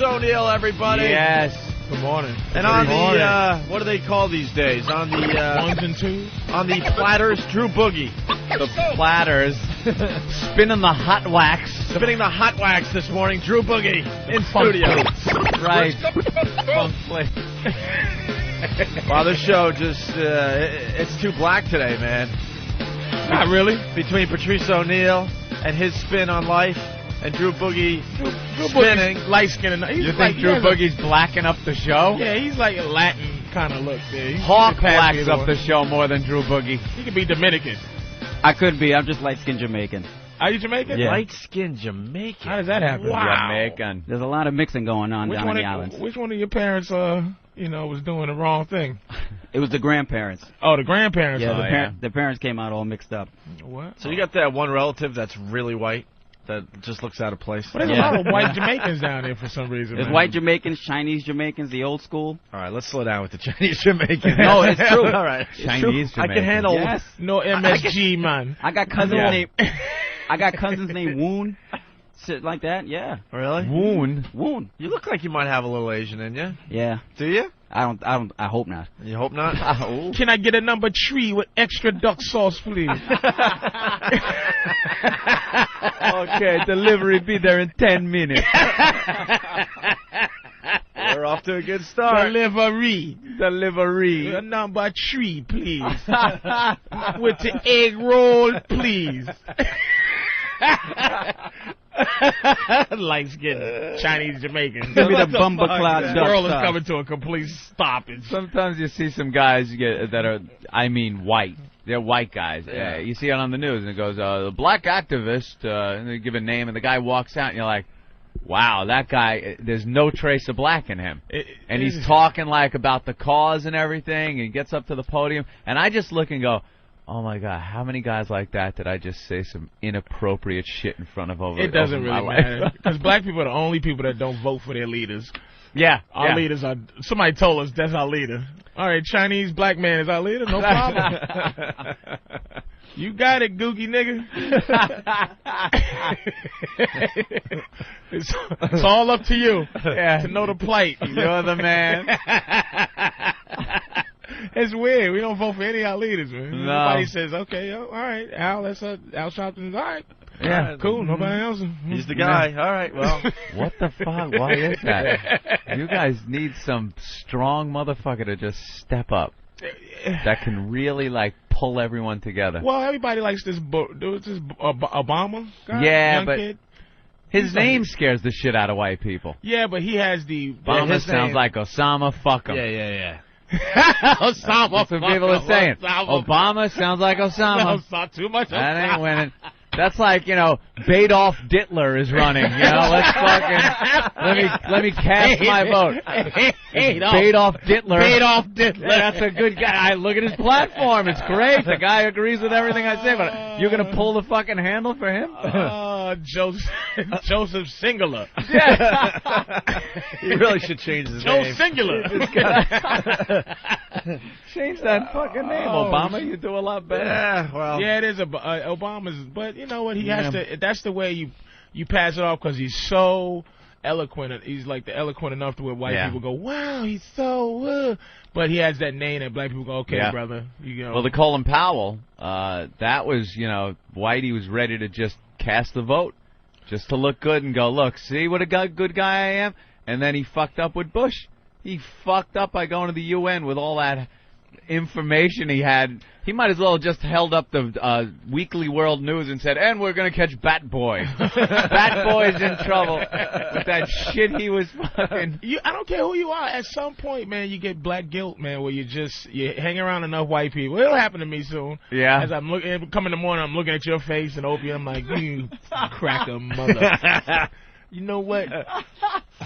O'Neal, everybody. Yes. Good morning. And on the, what do they call these days? On the, ones and twos? On the platters, Drew Boogie. The platters. Spinning the hot wax. Spinning the hot wax this morning, Drew Boogie in studio. Right. Funk place. Wow, this show just, it's too black today, man. Not really. Between Patrice O'Neal and his spin on life, and Drew Boogie spinning. Light-skinned. You think Drew Boogie's blacking up the show? Yeah, he's like a Latin kind of look there. Hawk blacks up the show more than Drew Boogie. He could be Dominican. I could be. I'm just light-skinned Jamaican. Are you Jamaican? Yeah. Light-skinned Jamaican. How does that happen? Wow. Jamaican. There's a lot of mixing going on down in the islands. Which one of your parents, was doing the wrong thing? It was the grandparents. Oh, the grandparents. Yeah, the parents came out all mixed up. What? So you got that one relative that's really white that just looks out of place? But there's a lot of white Jamaicans down there for some reason. There's white Jamaicans, Chinese Jamaicans, the old school. All right, let's slow down with the Chinese Jamaicans. No, it's true. All right. Chinese Jamaicans. I can handle no MSG, man. I got cousins named Woon. Shit like that, yeah. Really? Woon. You look like you might have a little Asian in you. Yeah. Do you? I hope not. You hope not? Oh. Can I get a number 3 with extra duck sauce, please? Okay, delivery be there in 10 minutes. We're off to a good start. Delivery. A number 3, please. With the egg roll, please. Light-skinned Chinese Jamaican. Give me the bumper cloud duck The world is sauce. coming to a complete stop. Sometimes you see some guys that are, white. They're white guys. Yeah. You see it on the news, and it goes, the black activist, and they give a name, and the guy walks out, and you're like, wow, that guy, there's no trace of black in him. And he's talking, about the cause and everything, and he gets up to the podium, and I just look and go, oh, my God, how many guys like that did I just say some inappropriate shit in front of over It doesn't really my matter. life? Because black people are the only people that don't vote for their leaders. Yeah. Our leaders are, somebody told us that's our leader. All right, Chinese black man is our leader, no problem. You got it, googie nigga. It's all up to you to know the plight. You're the man. It's weird. We don't vote for any of our leaders, man. No. Nobody says, okay, all right, Al, that's Al Sharpton's all right. Yeah. Cool, nobody else. He's the guy. All right, well. What the fuck? Why is that? You guys need some strong motherfucker to just step up that can really, pull everyone together. Well, everybody likes this Obama guy, Yeah, young but kid. his name scares the shit out of white people. Yeah, but he has the... Obama sounds like Osama, fuck him. Yeah. Osama, That's what people are saying. Obama sounds like Osama. No, not too much. That ain't winning. That's like, Badolf Dittler is running. Let's fucking let me cast my vote. Badolf Dittler. That's a good guy. I look at his platform. It's great. The guy agrees with everything I say. But you're gonna pull the fucking handle for him? Joseph Singular. Yeah. He really should change his Joe name. Singular. Change that fucking name, Obama. You do a lot better. Yeah, well. Yeah, it is Obama's, but you know what? He has to. That's the way you pass it off because he's so eloquent. He's eloquent enough to where white people go, "Wow, he's so." But he has that name that black people go, "Okay, brother." Well, the Colin Powell, that was Whitey was ready to just cast the vote, just to look good and go, "Look, see what a good guy I am." And then he fucked up with Bush. He fucked up by going to the UN with all that information he had. He might as well have just held up the Weekly World News and said, and we're going to catch Bat Boy. Bat Boy's in trouble with that shit he was fucking... I don't care who you are. At some point, man, you get black guilt, man, where you hang around enough white people. It'll happen to me soon. Yeah. As I'm come in the morning, I'm looking at your face and Opie, I'm like, you cracker mother. You know what?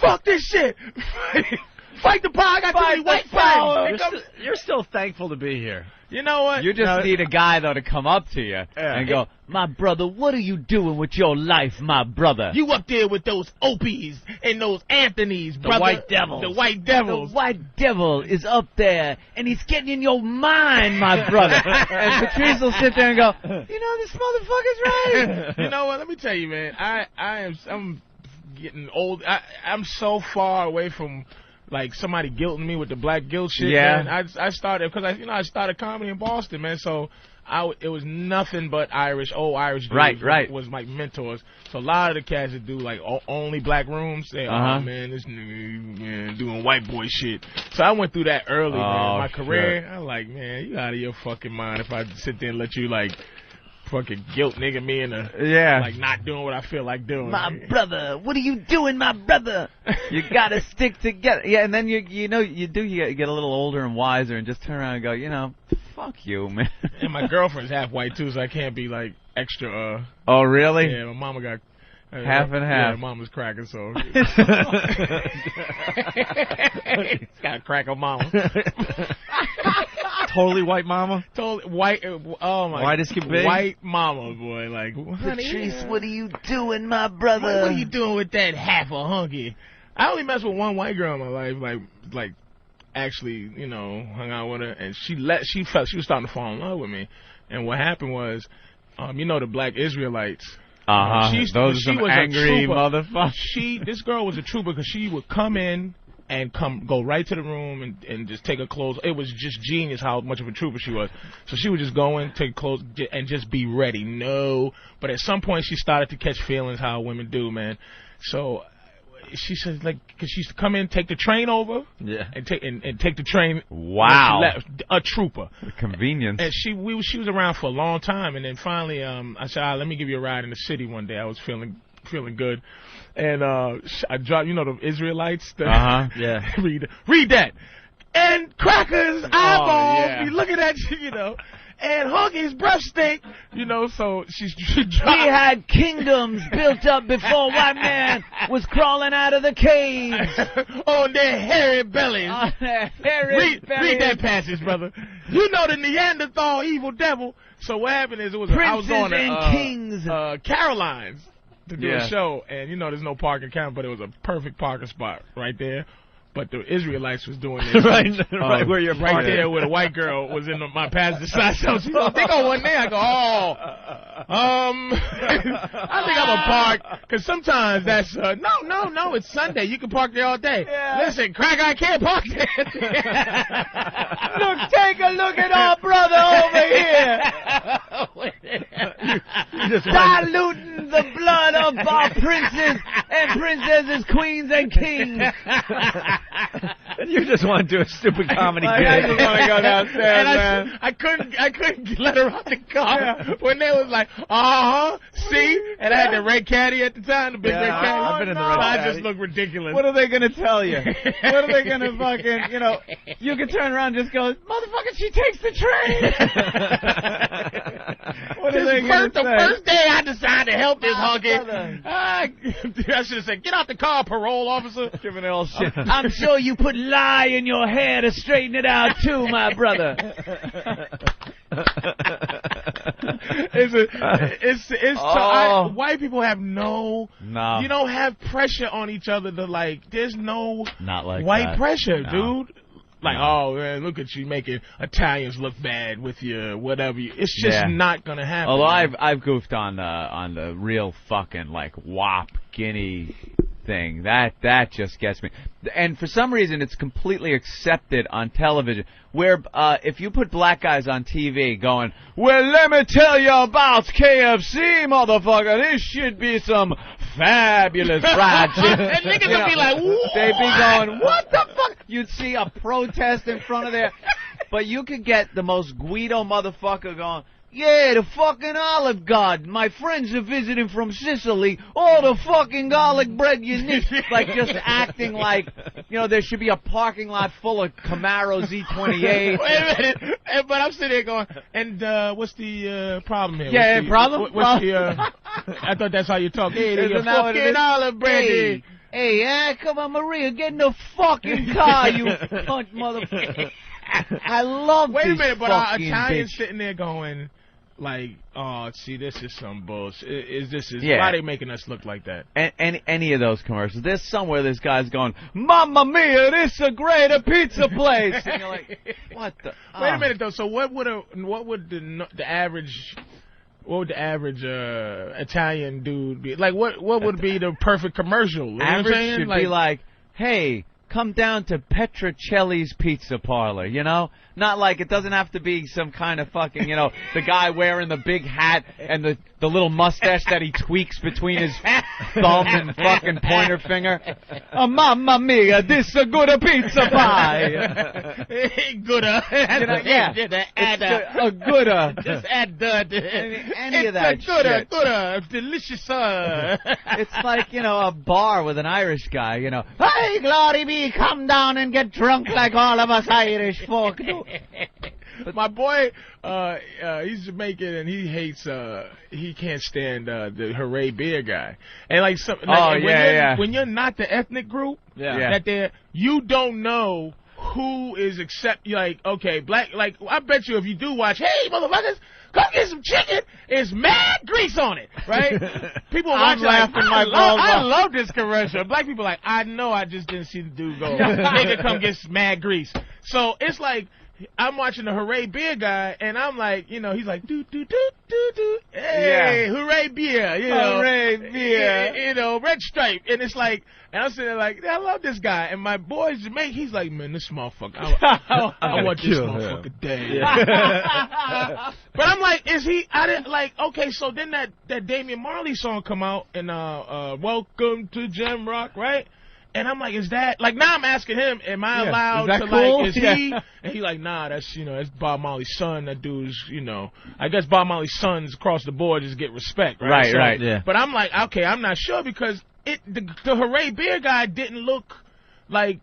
Fuck this shit. Fight the power. I got too many white friends. You're still thankful to be here. You know what? You just need a guy, though, to come up to you and go, my brother, what are you doing with your life, my brother? You up there with those Opies and those Anthonys, brother. The white devils. The white devils. The white devil is up there, and he's getting in your mind, my brother. And Patrice will sit there and go, this motherfucker's right. You know what? Let me tell you, man. I'm getting old. I'm so far away from like somebody guilting me with the black guilt shit. Yeah. Man. I started because I started comedy in Boston, man. So it was nothing but old Irish dudes. Right. Was my mentors. So a lot of the cats that do like only black rooms, they oh man, this nigga man doing white boy shit. So I went through that early, man. My career, I'm like, man, you out of your fucking mind if I sit there and let you like fucking guilt nigga me into like not doing what I feel like doing. My brother, what are you doing, my brother? You gotta stick together. Yeah, and then you get a little older and wiser and just turn around and go, fuck you, man. And my girlfriend's half white too, so I can't be like extra. Oh really? Yeah, my mama got half and half. Yeah, mama's cracking, so gotta crack her mama. Totally white mama? Totally white. Oh my. White as can be? White mama, boy. Like, Patrice, what are you doing, my brother? What are you doing with that half a hunky? I only messed with one white girl in my life. Like actually, hung out with her, and she felt she was starting to fall in love with me. And what happened was, the black Israelites. Those are some angry motherfuckers. This girl was a trooper because she would come in and go right to the room and just take her clothes. It was just genius how much of a trooper she was. So she would just go in, take clothes, and just be ready. But at some point she started to catch feelings how women do, man. So she said, because she used to come in, take the train over, and take the train. Wow, a trooper. The convenience. And she was around for a long time, and then finally, I said, let me give you a ride in the city one day. I was feeling good, and I dropped, the Israelites. Yeah. read that, and crackers, eyeballs, be looking at you, and Huggy's breath stink, so she dropped. We had kingdoms built up before white man was crawling out of the caves. On their hairy bellies. Read that passage, brother. The Neanderthal evil devil. So what happened is I was going to kings. Caroline's to do a show, and there's no parking count, but it was a perfect parking spot right there. But the Israelites was doing this. right where you're right parking. There where the white girl was in my passenger side. So she goes, they go one there. I go, I think I'm going to park. Because sometimes that's, no, it's Sunday. You can park there all day. Yeah. Listen, crack, I can't park there. Look, take a look at our brother over here. Diluting the blood of our princes and princesses, queens and kings. You just want to do a stupid comedy gig. I just want to go downstairs, man. I couldn't let her out the car when they was like, see? And I had the red caddy at the time, the big red caddy. I've been in the red caddy. I just look ridiculous. What are they going to tell you? What are they going to fucking, you can turn around and just go, motherfucker, she takes the train. What are they going to say? The first day I decided to help this hunky, I should have said, get out the car, parole officer. Giving it all shit. I'm sure you put lye in your hair to straighten it out too, my brother. White people have no. You don't have pressure on each other to there's no not like white that. pressure, dude. Oh man, look at you making Italians look bad with your whatever. It's just not gonna happen. Although I've goofed on the real fucking WAP Guinea thing. That just gets me. And for some reason, it's completely accepted on television. Where if you put black guys on TV going, well, let me tell you about KFC, motherfucker. This should be some fabulous fried chicken. And niggas would be like, what? They'd be going, what the fuck? You'd see a protest in front of there. But you could get the most Guido motherfucker going, yeah, the fucking Olive Garden. My friends are visiting from Sicily. All the fucking garlic bread you need. Just acting like, there should be a parking lot full of Camaro Z28. Wait a minute. But I'm sitting there going, and what's the problem here? Yeah, problem? I thought that's how you talk. Hey, the fucking olive bread. Hey, come on, Maria, get in the fucking car, you cunt motherfucker. I love Wait a minute, but our Italians sitting there going, see, this is some bullshit. Why are they making us look like that? And any of those commercials. There's somewhere this guy's going, Mamma mia, this is a greater pizza place. And you're like, what the? Wait a minute, though. So what would the average what would the average Italian dude be? Like, what would be the perfect commercial? You know average what I'm saying? should be like, hey, come down to Petrocelli's Pizza Parlor, you know? Not like it doesn't have to be some kind of fucking, you know, the guy wearing the big hat and the little mustache that he tweaks between his thumb and fucking pointer finger. Oh, mamma mia, this a good pizza pie. Gooda. You know, yeah. A gooda. Just add the. Any of that shit. Gooda. Delicious. It's like, you know, a bar with an Irish guy, you know. Hey, glory be, come down and get drunk like all of us Irish folk do. My boy, he's Jamaican and he hates, he can't stand the hooray beer guy. And like, when you're not the ethnic group that you don't know who is like, okay, black, like, I bet you if you do watch, hey, motherfuckers, come get some chicken, it's mad grease on it, right? People watch laughing like, I love this commercial. Black people like, I know I just didn't see the dude go, nigga, come get some mad grease. So it's like, I'm watching the hooray beer guy, and I'm like, you know, he's like, do, hey, hooray beer, you know. Hooray beer. You know, red stripe. And it's like, and I'm sitting there like, I love this guy. And my boy's Jamaican, he's like, man, this motherfucker, I want this motherfucker dead. Yeah. But I'm like, okay, so then that Damian Marley song come out, and Welcome to Gem Rock, right? And I'm like, is that, like, now I'm asking him, am I allowed to, cool? like, is he, and he like, nah, that's, you know, that's Bob Marley's son, that dude's, you know, I guess Bob Marley's sons across the board just get respect, right? Right, yeah. But I'm like, okay, I'm not sure because the hooray beer guy didn't look like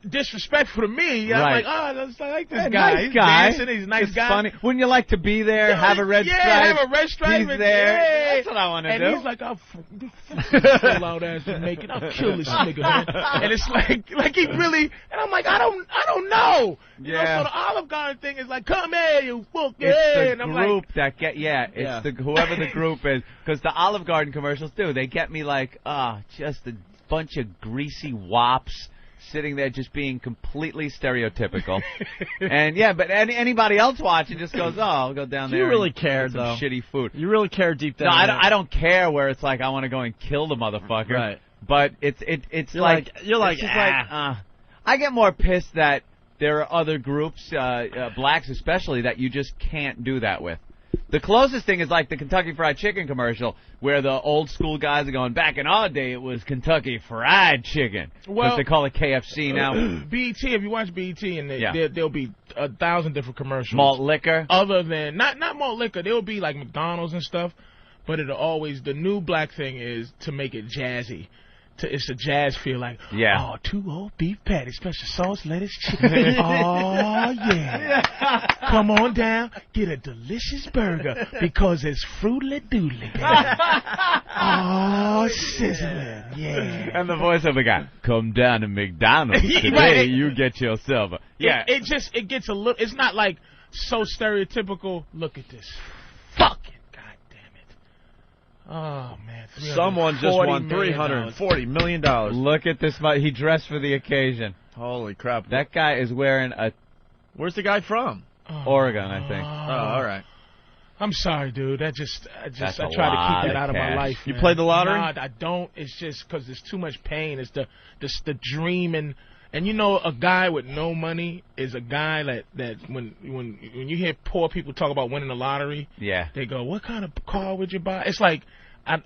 disrespectful to me. I'm like, oh, I like this guy. Nice he's guy. Dancing, he's a nice guy. Funny. Wouldn't you like to be there, have a red stripe? Yeah, have a red stripe. He's and, there. Yeah. That's what I want to do. And he's like, I'll full out ass Jamaican. I'll kill this nigga, man. And it's like he really, and I'm like, I don't know. You know, so the Olive Garden thing is like, come here, you fuck, it's and I'm the group like, that it's whoever the group is, because the Olive Garden commercials do. They get me like, just a bunch of greasy wops sitting there just being completely stereotypical. And but anybody else watching just goes, I'll go down there. You really care, though. Shitty food. You really care deep down. No, I don't care where it's like I want to go and kill the motherfucker. Right. But it's you're like I get more pissed that there are other groups, blacks especially, that you just can't do that with. The closest thing is like the Kentucky Fried Chicken commercial, where the old school guys are going, back in our day it was Kentucky Fried Chicken. Because they call it KFC now. BET, if you watch BET, and there'll be 1,000 different commercials. Malt liquor? Other than, not malt liquor, there'll be like McDonald's and stuff, but it'll always, the new black thing is to make it jazzy. It's a jazz feel, like, 2 old beef patties, special sauce, lettuce, chicken. Oh, yeah. Come on down, get a delicious burger, because it's fruitly doodly. Oh, sizzling, yeah. And the voice of the guy, come down to McDonald's today, you get yourself a... Yeah. It gets a little, it's not like so stereotypical, look at this fucking... Oh, man. Someone just won $340 million. Look at this. He dressed for the occasion. Holy crap. That guy is wearing a... Where's the guy from? Oregon, I think. Oh, all right. I'm sorry, dude. I try to keep that out of my life. You played the lottery? No, I don't. It's just because there's too much pain. It's the dream. And you know, a guy with no money is a guy that when you hear poor people talk about winning the lottery, they go, what kind of car would you buy? It's like,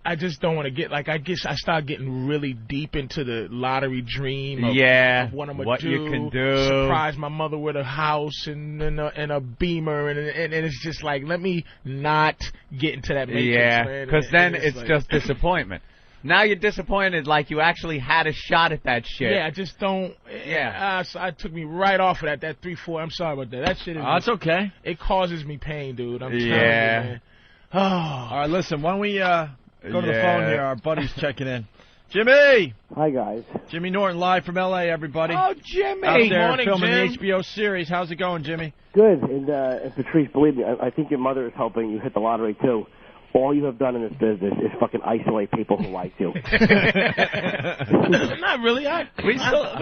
I just don't want to get, like, I guess I start getting really deep into the lottery dream of what I'm going to do. You can do. Surprise my mother with a house and a Beamer, and it's just like, let me not get into that matrix, man. Because then it's just disappointment. Now you're disappointed like you actually had a shot at that shit. Yeah, I just don't. So I took me right off of that 3-4. I'm sorry about that. That shit is... That's okay. It causes me pain, dude. I'm telling you, man. Oh. All right, listen, why don't we go to the phone here? Our buddy's checking in. Jimmy! Hi, guys. Jimmy Norton, live from L.A., everybody. Oh, Jimmy! Out there morning, filming Jim. the HBO series. How's it going, Jimmy? Good. And Patrice, believe me, I think your mother is helping you hit the lottery, too. all you have done in this business is fucking isolate people who like you. Not really. We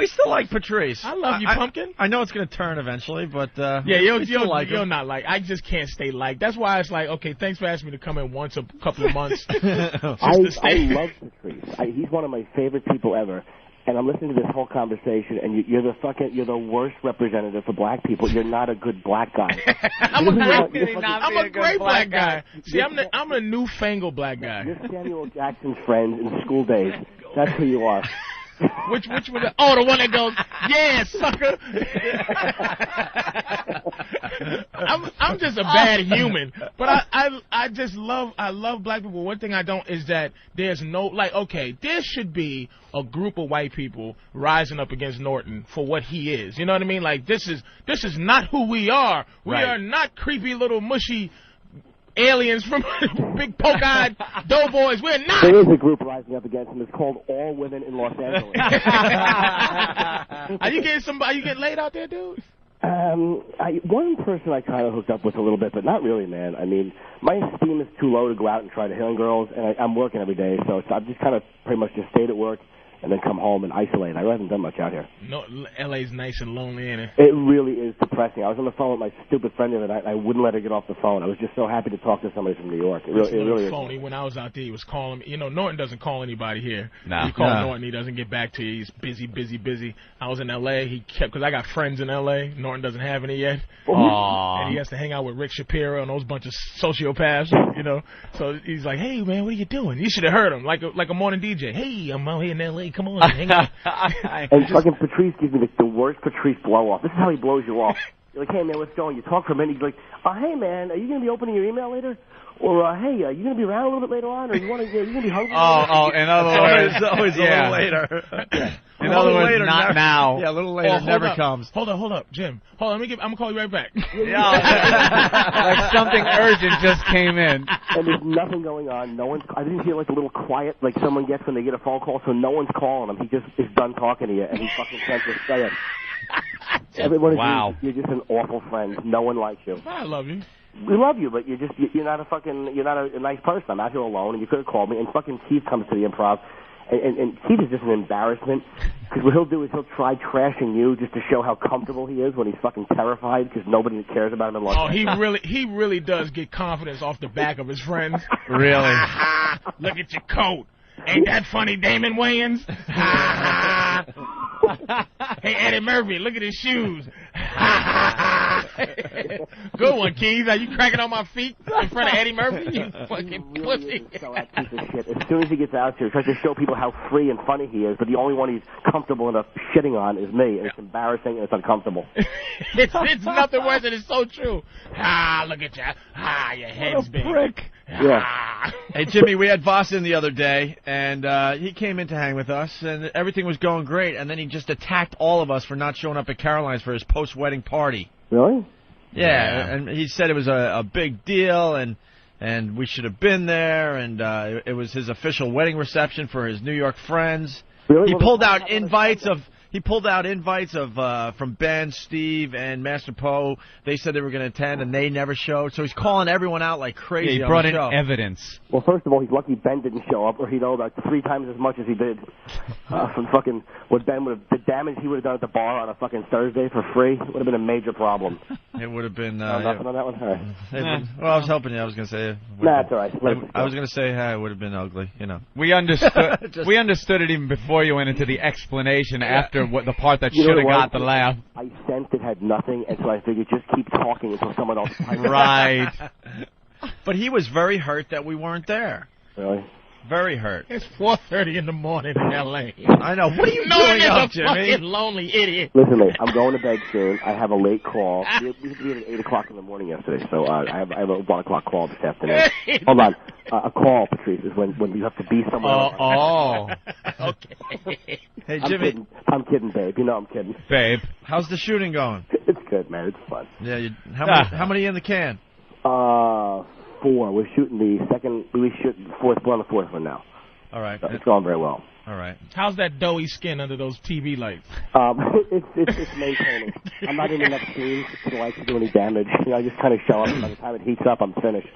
still like Patrice. I love you, Pumpkin. I know it's going to turn eventually, but you'll not like. I just can't stay like. That's why it's like, okay, thanks for asking me to come in once a couple of months. I love Patrice. He's one of my favorite people ever. And I'm listening to this whole conversation, and you're the worst representative for black people. You're not a good black guy. I'm a great black guy. See, I'm a newfangled black guy. You're Samuel Jackson's friend in school days. That's who you are. Which one? Oh, the one that goes, yeah, sucker. I'm just a bad human, but I love black people. One thing I don't is that there's no, like, okay, there should be a group of white people rising up against Norton for what he is. You know what I mean? Like, this is not who we are. We are not creepy little mushy aliens from big poke-eyed doughboys. We're not. There is a group rising up against him. It's called All Women in Los Angeles. Are you getting laid out there, dude? One person I kind of hooked up with a little bit, but not really, man. I mean, my esteem is too low to go out and try to hit on girls, and I'm working every day, so I've just kind of pretty much just stayed at work and then come home and isolate. I really haven't done much out here. No, L.A.'s nice and lonely, ain't it? It really is depressing. I was on the phone with my stupid friend the other night, and I wouldn't let her get off the phone. I was just so happy to talk to somebody from New York. It really is. Phony. When I was out there, he was calling me. You know, Norton doesn't call anybody here. No. You call Norton, he doesn't get back to you. He's busy. I was in L.A. Because I got friends in L.A. Norton doesn't have any yet. Aww. And he has to hang out with Rick Shapiro and those bunch of sociopaths, you know. So he's like, hey, man, what are you doing? You should have heard him, like a morning DJ. Hey, I'm out here in L.A. Come on, hang out. And fucking Patrice gives me the worst Patrice blow-off. This is how he blows you off. You're like, hey, man, what's going? You talk for a minute. He's like, hey, man, are you going to be opening your email later? Or, hey, are you going to be around a little bit later on? Or you want to? Are you going to be hungry? In other words, always a little later. In other words, not now. Yeah, a little later never comes. Hold up, Jim. Hold on, I'm gonna call you right back. Like something urgent just came in. And there's nothing going on. I didn't hear like a little quiet like someone gets when they get a phone call, so no one's calling him. He just is done talking to you, and he fucking can't just say it. Everyone is you're just an awful friend. No one likes you. I love you. We love you, but you're not a nice person. I'm out here alone, and you could have called me. And fucking Keith comes to the Improv. And Keith is just an embarrassment, because what he'll do is he'll try trashing you just to show how comfortable he is when he's fucking terrified because nobody cares about him in Los Angeles. He really does get confidence off the back of his friends. Really? Look at your coat. Ain't that funny, Damon Wayans? Hey, Eddie Murphy, look at his shoes. Good one, Keith. Are you cracking on my feet in front of Eddie Murphy? You fucking pussy. So that piece of shit. As soon as he gets out here, he tries to show people how free and funny he is, but the only one he's comfortable enough shitting on is me, and it's embarrassing and it's uncomfortable. It's nothing worse, and it's so true. Look at you. Your head's big. Prick. Yeah. Hey, Jimmy, we had Voss in the other day, and he came in to hang with us, and everything was going great, and then he just attacked all of us for not showing up at Caroline's for his post-wedding party. Really? Yeah, and he said it was a big deal, and we should have been there, and it was his official wedding reception for his New York friends. Really? He pulled out invites from Ben, Steve, and Master Poe. They said they were going to attend, and they never showed. So he's calling everyone out like crazy. Yeah, he brought on the in show. evidence. Well, first of all, he's lucky Ben didn't show up, or he'd owe like 3 times as much as he did from fucking what Ben would have, the damage he would have done at the bar on a fucking Thursday for free would have been a major problem. It would have been. Nothing on that one. All right. Well, I was helping you. I was going to say. Nah, it's all right. I was going to say, it would have been ugly. You know. We understood. We understood it even before you went into the explanation. After what the part that should have got the laugh. I sensed it had nothing, and so I figured just keep talking until someone else. Right. But he was very hurt that we weren't there. Really? Very hurt. It's 4:30 in the morning in L.A. I know. What are you doing up, Jimmy? Fucking lonely idiot. Listen, mate, I'm going to bed soon. I have a late call. We had to be at 8 o'clock in the morning yesterday, so I have a 1 o'clock call this afternoon. Hold on. A call, Patrice, is when you have to be somewhere else. Okay. Hey, Jimmy. I'm kidding, babe. You know I'm kidding. Babe. How's the shooting going? It's good, man. It's fun. Yeah. How many in the can? 4. We're shooting the second. We're on the fourth one now. All right. So it's going very well. All right. How's that doughy skin under those TV lights? It's maintaining. I'm not in enough scenes to like to do any damage. You know, I just kind of show up, and by the time it heats up, I'm finished.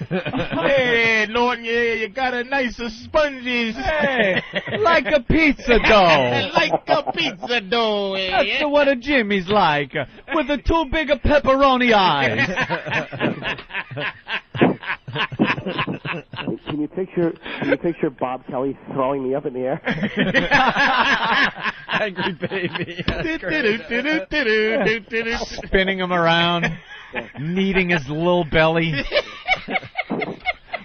Hey, Norton, yeah, you got a nice sponges. Hey, like a pizza dough. Like a pizza dough. That's what a Jimmy's like, with the too big of pepperoni eyes. Can you picture Bob Kelly throwing me up in the air? Angry baby. Spinning him around, kneading his little belly,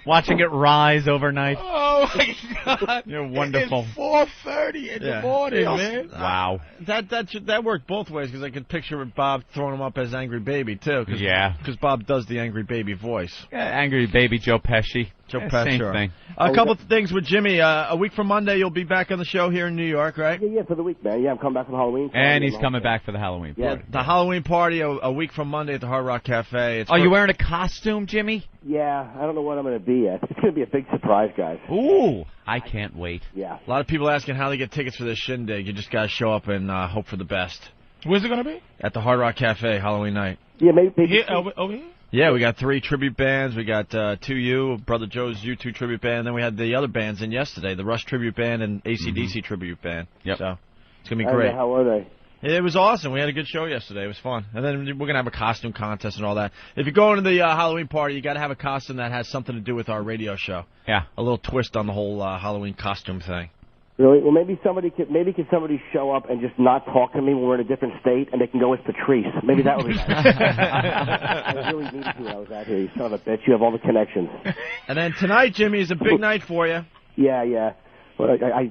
watching it rise overnight. Oh my God! You're wonderful. It's 4:30 in the morning, man. Wow. That worked both ways because I could picture Bob throwing him up as Angry Baby too. Yeah. Because Bob does the Angry Baby voice. Angry baby Joe Pesci. Joe Pesci. Same Sure. thing. A couple of things with Jimmy. A week from Monday, you'll be back on the show here in New York, right? Yeah, for the week, man. Yeah, I'm coming back from Halloween. And he's coming back for the Halloween party. The Halloween party a week from Monday at the Hard Rock Cafe. Are you wearing a costume, Jimmy? Yeah, I don't know what I'm going to be yet. It's going to be a big surprise, guys. Ooh, I can't wait. Yeah. A lot of people asking how they get tickets for this shindig. You just got to show up and hope for the best. Where's it gonna be? At the Hard Rock Cafe, Halloween night. Yeah, maybe. Here, over here? Yeah, we got 3 tribute bands. We got 2U, Brother Joe's U2 tribute band. Then we had the other bands in yesterday, the Rush tribute band and AC/DC tribute band. Yep. So it's going to be great. How were they? It was awesome. We had a good show yesterday. It was fun. And then we're going to have a costume contest and all that. If you're going to the Halloween party, you got to have a costume that has something to do with our radio show. Yeah. A little twist on the whole Halloween costume thing. Really? Well, maybe somebody could show up and just not talk to me when we're in a different state, and they can go with Patrice. Maybe that would be nice. I really needed to when I was out here. You son of a bitch. You have all the connections. And then tonight, Jimmy, is a big night for you. Yeah. Well, I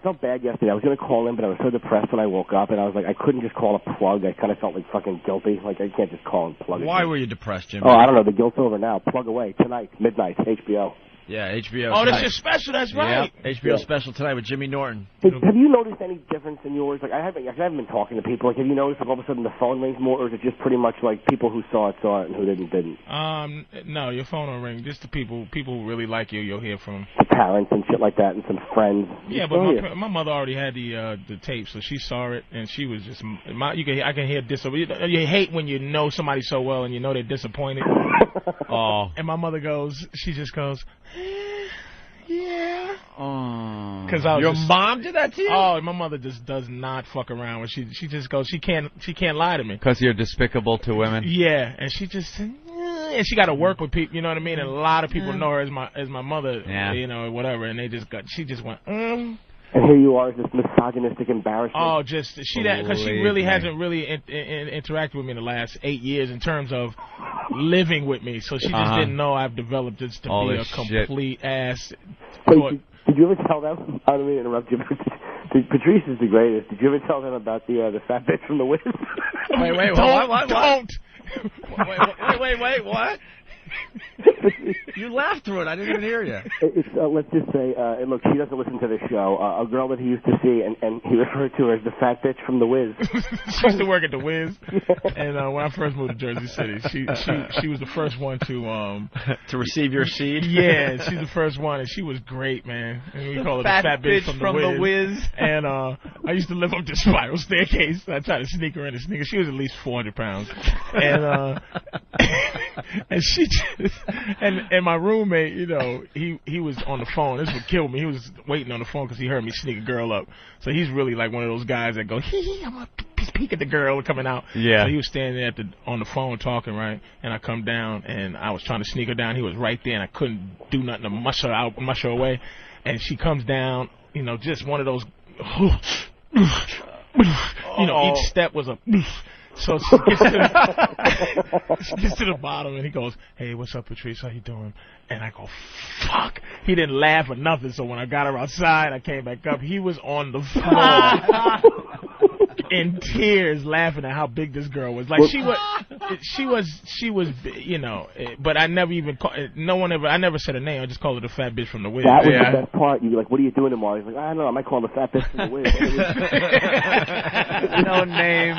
felt bad yesterday. I was going to call in, but I was so depressed when I woke up, and I was like, I couldn't just call a plug. I kind of felt like fucking guilty. Like, I can't just call and plug. Why were you depressed, Jimmy? Oh, I don't know. The guilt's over now. Plug away. Tonight, midnight, HBO. Yeah, HBO. Oh, that's your special. That's right. Yep. HBO special tonight with Jimmy Norton. Hey, have you noticed any difference in yours? Like, I haven't been talking to people. Like, have you noticed like all of a sudden the phone rings more, or is it just pretty much like people who saw it, and who didn't? No, your phone will ring. Just the people who really like you, you'll hear from. The parents and shit like that, and some friends. Yeah, but my mother already had the tape, so she saw it, and she was just. I can hear you hate when you know somebody so well and you know they're disappointed. Oh. And my mother she just goes. Yeah. Oh. Cause your mom did that to you? Oh, my mother just does not fuck around. When she just goes, she can't lie to me. Because you're despicable to women. Yeah, and she just and she got to work with people. You know what I mean? And a lot of people know her as my mother. Yeah. You know, whatever. And she just went. And here you are, this misogynistic embarrassment. Oh, just because she really hasn't really interacted with me in the last 8 years in terms of living with me. So she just didn't know I've developed this to be a complete ass. Wait, did you ever tell them? I don't mean to interrupt you. Patrice is the greatest. Did you ever tell them about the fat bitch from the Wiz? Wait, what? Don't. Wait, what? You laughed through it. I didn't even hear you. Let's just say, look, she doesn't listen to this show. A girl that he used to see, and he referred to her as the fat bitch from the Wiz. She used to work at the Wiz, and when I first moved to Jersey City, she was the first one to receive your seed. Yeah, she's the first one, and she was great, man. And we call her the fat bitch from the Wiz. And I used to live up the spiral staircase. I tried to sneak her in the sneaker. She was at least 400 pounds, and and she just, and my roommate, you know, he was on the phone. This would kill me. He was waiting on the phone because he heard me sneak a girl up. So he's really like one of those guys that go, I'm gonna peek at the girl coming out. Yeah. So he was standing there on the phone talking, right? And I come down and I was trying to sneak her down. He was right there and I couldn't do nothing to mush her away. And she comes down, you know, just one of those, you know, each step was a. So she gets to the bottom, and he goes, hey, what's up, Patrice? How you doing? And I go, fuck. He didn't laugh or nothing, so when I got her outside, I came back up. He was on the floor in tears laughing at how big this girl was. Like, she was, you know, but I never even, I never said her name. I just called her the fat bitch from the Wiz. That was the best part. You were like, what are you doing tomorrow? He's like, I don't know. I might call her the fat bitch from the Wiz. No name.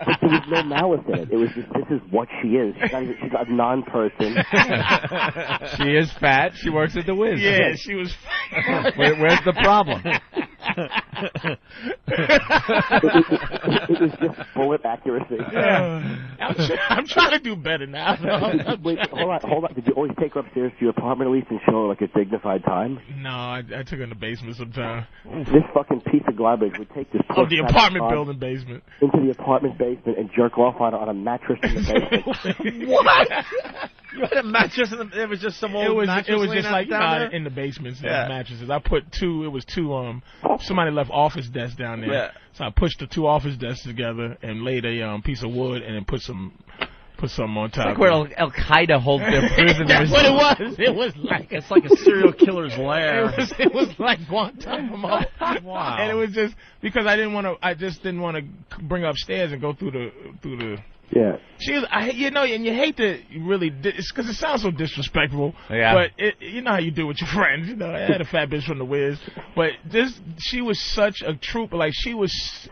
But there was no malice in it. It was just, this is what she is. She's a non-person. She is fat. She works at the Wiz. Yeah, she was. Where's the problem? It was just bullet accuracy. I'm trying to do better now. Wait, hold on. Did you always take her upstairs to your apartment at least and show her like a dignified time? No, I took her in the basement sometime. This fucking piece of garbage would take this Oh, the apartment building basement. into the apartment basement and jerk off on a mattress in the basement. What? You had a mattress in the, it was just some old mattress. It was just like down there? in the basements, mattresses. I put two. It was two. Somebody left office desks down there. Yeah. So I pushed the two office desks together and laid a piece of wood and then put some on top. It's like where Al Qaeda holds their prisoners. That's what it was. It was like It's like a serial killer's lair. It was like Guantanamo. Wow. And it was just because I just didn't want to bring her upstairs and go through the. Yeah. She was, and you hate to really, it's because it sounds so disrespectful. Yeah. But you know how you do with your friends. You know, I had a fat bitch from the Wiz, but she was such a trooper. Like she was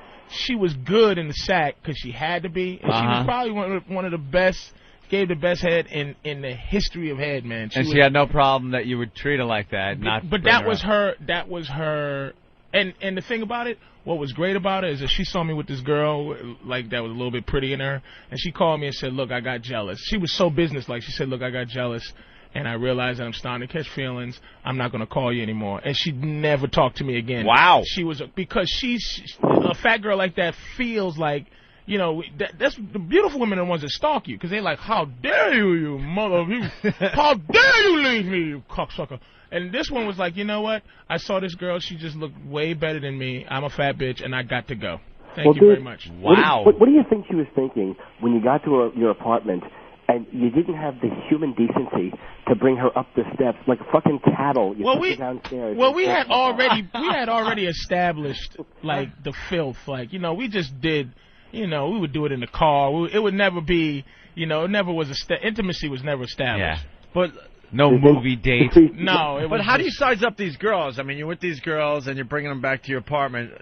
good in the sack because she had to be, and she was probably one of the best. Gave the best head in the history of head, man. She had no problem that you would treat her like that. But that was her. That was her. And the thing about it, what was great about it is that she saw me with this girl like that was a little bit pretty in her, and she called me and said, "Look, I got jealous." She was so businesslike. She said, "Look, I got jealous, and I realized that I'm starting to catch feelings. I'm not going to call you anymore." And she never talked to me again. Wow. She was because she's a fat girl like that feels like. You know, that's the beautiful women are the ones that stalk you because they're like, "How dare you mother of you? How dare you leave me, you cocksucker?" And this one was like, "You know what? I saw this girl. She just looked way better than me. I'm a fat bitch, and I got to go. Thank you very much." Wow. What do you think she was thinking when you got to your apartment and you didn't have the human decency to bring her up the steps like fucking cattle? You took her downstairs. Well, we had already established like the filth. Like we just did. We would do it in the car. It would never be, it never was intimacy was never established. Yeah. But no movie date. No. But how do you size up these girls? I mean, you're with these girls and you're bringing them back to your apartment.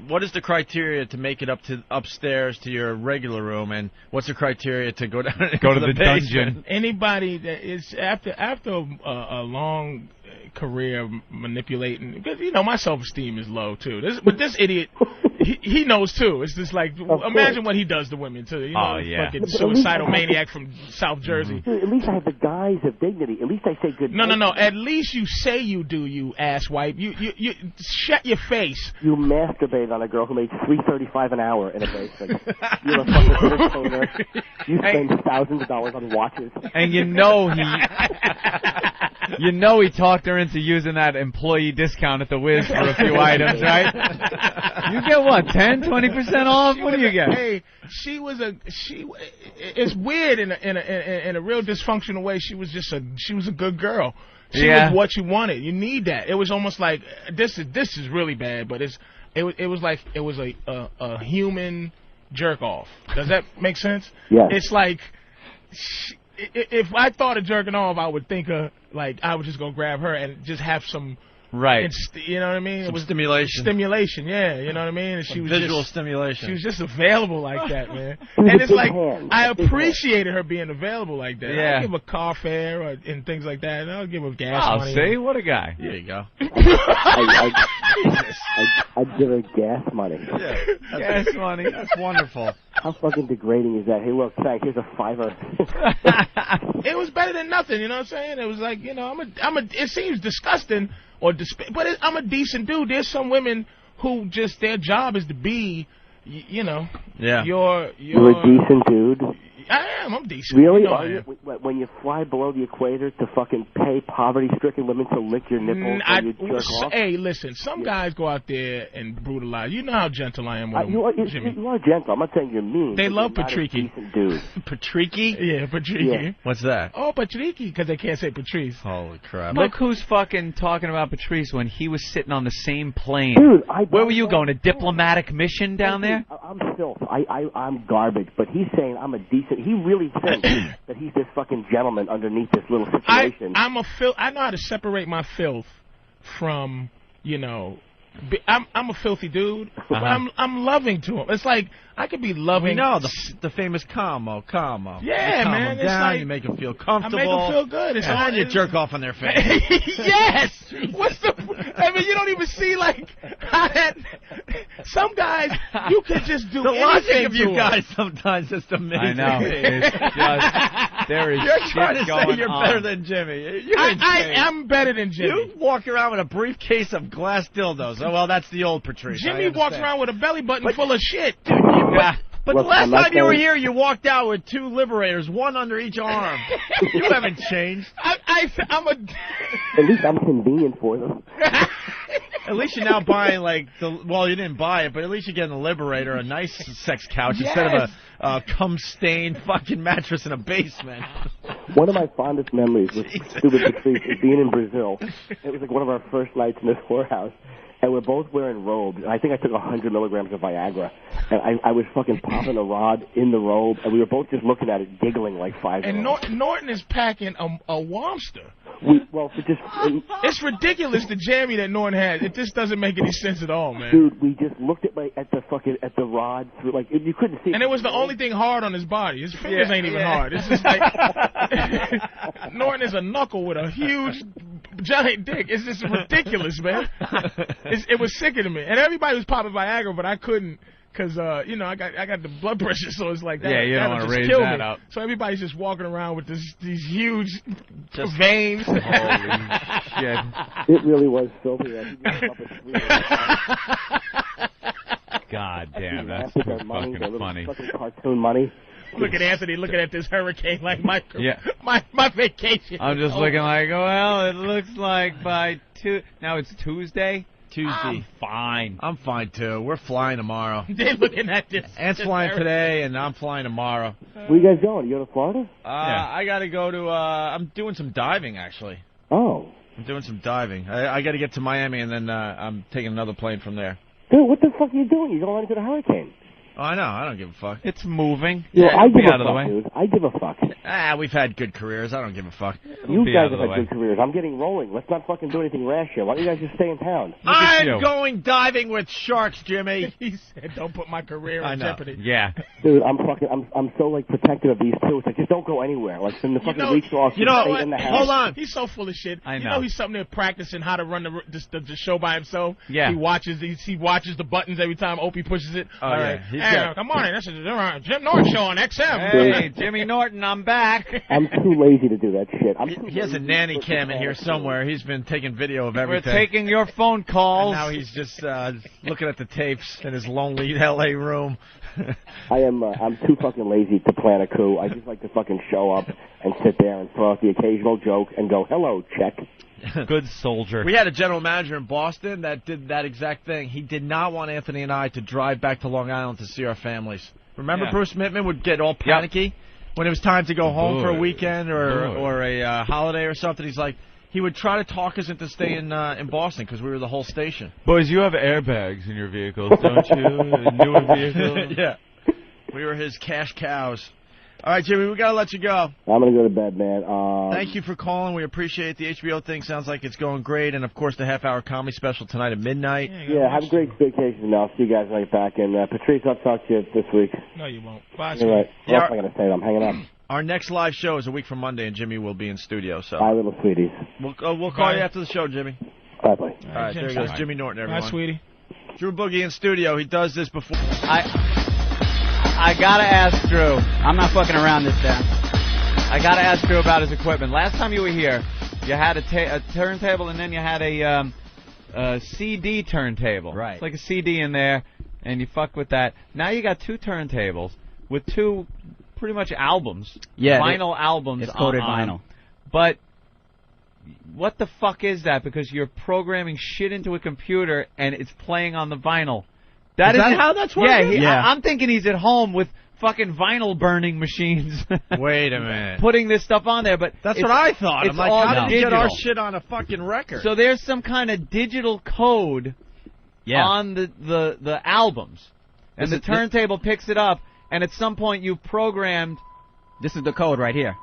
What is the criteria to make it upstairs to your regular room, and what's the criteria to go down go to the basement? dungeon? Anybody that is after a long career manipulating, because my self-esteem is low too. But this idiot. He knows too. It's just like imagine what he does to women too. Fucking suicidal maniac from South Jersey. Dude, at least I have the guise of dignity. At least I say good. No. At least you say you do, you asswipe. You shut your face. You masturbate on a girl who made $3.35 an hour in a basement. You're a fucking entertainer. You spend thousands of dollars on watches. And he talked her into using that employee discount at the Wiz for a few items, right? You get what, 10, 20% off? What do you get? Hey, it's weird in a real dysfunctional way. She was a good girl. She was what you wanted. You need that. It was almost like this is really bad, but it was like it was a human jerk off. Does that make sense? Yeah. It's like if I thought of jerking off, I would think I was just gonna grab her and just have some. Right. You know what I mean? It was stimulation. Stimulation, yeah. You know what I mean? And she was visual stimulation. She was just available like that, man. And it's like, I appreciated her being available like that. Yeah. I'll give her car fare and things like that. And I'll give her gas money. See? What a guy. There you go. I'd give her gas money. Yeah. Gas money. That's wonderful. How fucking degrading is that? Hey, look, thanks. Here's a $5. It was better than nothing, you know what I'm saying? It was like, it seems disgusting. But I'm a decent dude. There's some women who just their job is to be, Yeah. You're a decent dude. I'm decent. Really? Are you? When you fly below the equator to fucking pay poverty-stricken women to lick your nipples when you jerk off? Hey, listen. Some guys go out there and brutalize. You know how gentle I am with them, Jimmy. You are gentle. I'm not saying you're mean. They love Patrice. Patrice. Dude. Patrice? Yeah, Patrice. Yeah. What's that? Oh, Patrice, because they can't say Patrice. Holy crap. Look who's fucking talking about Patrice when he was sitting on the same plane. Dude, where were you going? A diplomatic mission down there? I'm filth. I'm garbage. But he's saying I'm a decent. He really thinks that he's this fucking gentleman underneath this little situation. I know how to separate my filth from, I'm a filthy dude, but I'm loving to him. It's like I could be loving. We know the famous Como. Yeah, calm man. them down. You make them feel comfortable. I make them feel good. It's and then you jerk off on their face. Yes. What's the? I mean, you don't even see like how that. Some guys you can just do the anything logic of you guys sometimes is amazing. I know. It's just there is. You're trying to shit say you're on. better than Jimmy. You're I am better than Jimmy. You walk around with a briefcase of glass dildos. Oh well, that's the old Patrice. Jimmy walks around with a belly button full of shit. But Look, the last I'm not time you were saying- here, you walked out with 2 liberators, one under each arm. You haven't changed. I'm a. At least I'm convenient for them. At least you're now buying well, you didn't buy it, but at least you're getting a liberator, a nice sex couch instead of a cum-stained fucking mattress in a basement. One of my fondest memories was stupid Patrice is being in Brazil. It was like one of our first nights in this whorehouse. And we're both wearing robes. And I think I took 100 milligrams of Viagra. And I was fucking popping a rod in the robe. And we were both just looking at it, giggling like 5 And year olds. Norton is packing a Womster. It's ridiculous the jammy that Norton has. It just doesn't make any sense at all, man. Dude, we just looked at the rod through, like, you couldn't see it. And it was the only thing hard on his body. His fingers ain't even hard. It's just like Norton is a knuckle with a huge giant dick. It's just ridiculous, man. It was sickening me. And everybody was popping Viagra, but I couldn't. Because, I got the blood pressure, so it's like that. Yeah, you don't want to raise kill that me. up. So everybody's just walking around with these huge veins. Holy shit. It really was filthy. God damn, that's so fucking funny. Fucking cartoon money. Look at Anthony looking at this hurricane like my vacation. I'm just looking like, well, it looks like by now it's Tuesday? Tuesday. I'm fine, too. We're flying tomorrow. They're looking at this. Ant's flying today, and I'm flying tomorrow. Where you guys going? You go to Florida? I got to go to, I'm doing some diving, actually. Oh. I'm doing some diving. I got to get to Miami, and then I'm taking another plane from there. Dude, what the fuck are you doing? You're going into the hurricane. Oh, I know. I don't give a fuck. It's moving. Yeah, I give out a of the fuck, way. dude. I give a fuck. We've had good careers. I don't give a fuck. You be guys out of have the had way. good careers. I'm getting rolling. Let's not fucking do anything rash here. Why don't you guys just stay in town? I'm going diving with sharks, Jimmy. He said, "Don't put my career I in know. jeopardy." Yeah. Dude, I'm so like protective of these two. It's like just don't go anywhere. Like send the fucking weeks off. you know stay what? in the house. Hold on. He's so full of shit. I You know. know he's something there practicing how to run the show by himself. Yeah. He watches the buttons every time Opie pushes it. Oh, All yeah. right. He's Hey, got- come on in. This is Jim Norton show on XM. Hey, Jimmy Norton, I'm back. I'm too lazy to do that shit. He has a nanny cam in here somewhere. He's been taking video of everything. We're taking your phone calls. And now he's just looking at the tapes in his lonely L.A. room. I'm too fucking lazy to plan a coup. I just like to fucking show up and sit there and throw out the occasional joke and go, hello, check. Good soldier. We had a general manager in Boston that did that exact thing. He did not want Anthony and I to drive back to Long Island to see our families. Remember Bruce Mittman would get all panicky when it was time to go home for a weekend or a holiday or something. He's like, he would try to talk us into staying in Boston because we were the whole station. Boys, you have airbags in your vehicles, don't you? A newer vehicle? Yeah. We were his cash cows. All right, Jimmy, we got to let you go. I'm going to go to bed, man. Thank you for calling. We appreciate the HBO thing. Sounds like it's going great. And, of course, the half-hour comedy special tonight at midnight. Yeah, have a great vacation, and I'll see you guys when I get back. And, Patrice, I'll talk to you this week. No, you won't. Bye. All right. Yeah, What am I going to say? I'm hanging up. Our next live show is a week from Monday, and Jimmy will be in studio. So Bye, little sweeties. we'll call you after the show, Jimmy. Bye-bye. All right, there he goes, Jimmy Norton, everyone. Bye, sweetie. Drew Boogie in studio. He does this before. I gotta ask Drew. I'm not fucking around this time. I gotta ask Drew about his equipment. Last time you were here, you had a turntable and then you had a CD turntable. Right. It's like a CD in there, and you fuck with that. Now you got 2 turntables with 2 pretty much albums. Yeah, vinyl albums. It's coated on. vinyl. But what the fuck is that? Because you're programming shit into a computer and it's playing on the vinyl. Is that how that's working? Yeah, I'm thinking he's at home with fucking vinyl burning machines. Wait a minute. Putting this stuff on there, but That's what I thought. I'm it's like, all how did you get our digital. shit on a fucking record? So there's some kind of digital code on the albums, and the turntable picks it up, and at some point you've programmed. This is the code right here.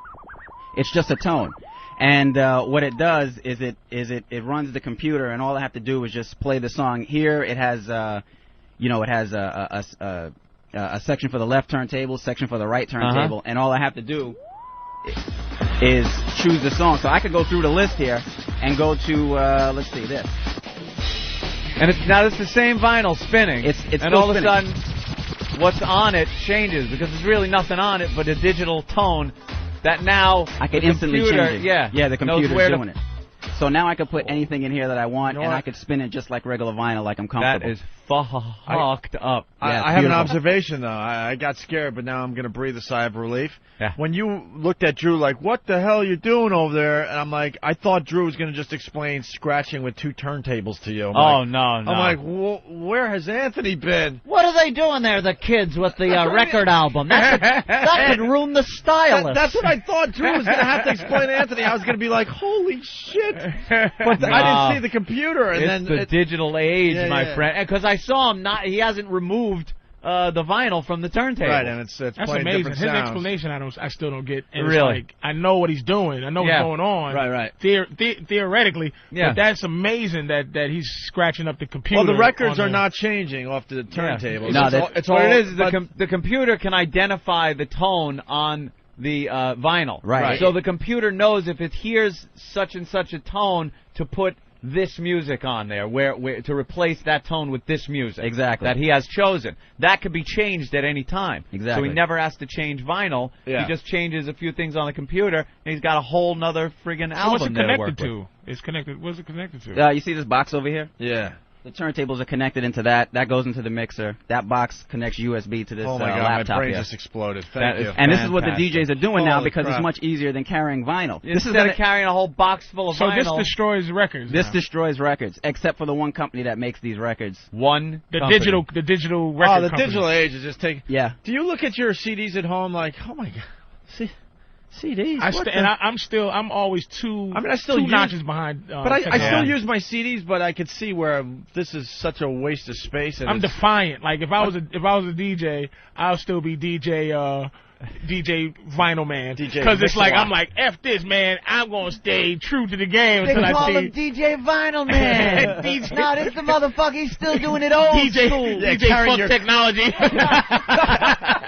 It's just a tone. And what it does is it runs the computer, and all I have to do is just play the song. Here it has a section for the left turntable, section for the right turntable, and all I have to do is choose the song. So I could go through the list here and go to let's see this. And it's the same vinyl spinning. It's and all of a sudden, what's on it changes because there's really nothing on it but a digital tone that now I can instantly change it. Yeah, the computer's doing it. So now I can put anything in here that I want, and I could spin it just like regular vinyl, like I'm comfortable. That is fucked up. I have an observation, though. I got scared, but now I'm going to breathe a sigh of relief. Yeah. When you looked at Drew like, what the hell are you doing over there? And I'm like, I thought Drew was going to just explain scratching with 2 turntables to you. No. I'm like, where has Anthony been? What are they doing there, the kids, with the record album? That could ruin the stylus. That's what I thought Drew was going to have to explain to Anthony. I was going to be like, holy shit. But I didn't see the computer. And it's the digital age, my friend. Because I saw him he hasn't removed the vinyl from the turntable. Right, and it's that's playing amazing. different His sounds. explanation, I still don't get. And really? It's like, I know what he's doing. I know what's going on. Right. Theoretically. Yeah. But that's amazing that he's scratching up the computer. Well, the records are not changing off the turntable. No, it's what all, it is the computer can identify the tone on the vinyl. Right. So the computer knows if it hears such and such a tone to put this music on there, where to replace that tone with this music. Exactly. That he has chosen. That could be changed at any time. Exactly. So he never has to change vinyl. Yeah. He just changes a few things on the computer, and he's got a whole nother friggin' album what's it there to connected work to? with. It's connected. What's it connected to? You see this box over here? Yeah. The turntables are connected into that. That goes into the mixer. That box connects USB to this Oh my God, laptop my brain here. just exploded. Thank you. And this is what the Fantastic. DJs are doing now Holy because crap. it's much easier than carrying vinyl. Instead of carrying a whole box full of So vinyl. this destroys records. This now. destroys records, except for the one company that makes these records. one the company. digital record. the company. digital age is just taking. Yeah. Do you look at your CDs at home like, oh my God, see, CDs? I'm always two. I mean, I still two use- notches behind. But I still technology. use my CDs, but I could see where this is such a waste of space. And I'm it's- defiant. Like if I was a DJ, I'll still be DJ Vinyl Man. DJ Because it's like Mix-a-Lot. I'm like F this man. I'm gonna stay true to the game They until I call see him DJ Vinyl Man. DJ No, this the motherfucker. He's still doing it old school. Yeah, DJ carrying Fuck your- Technology.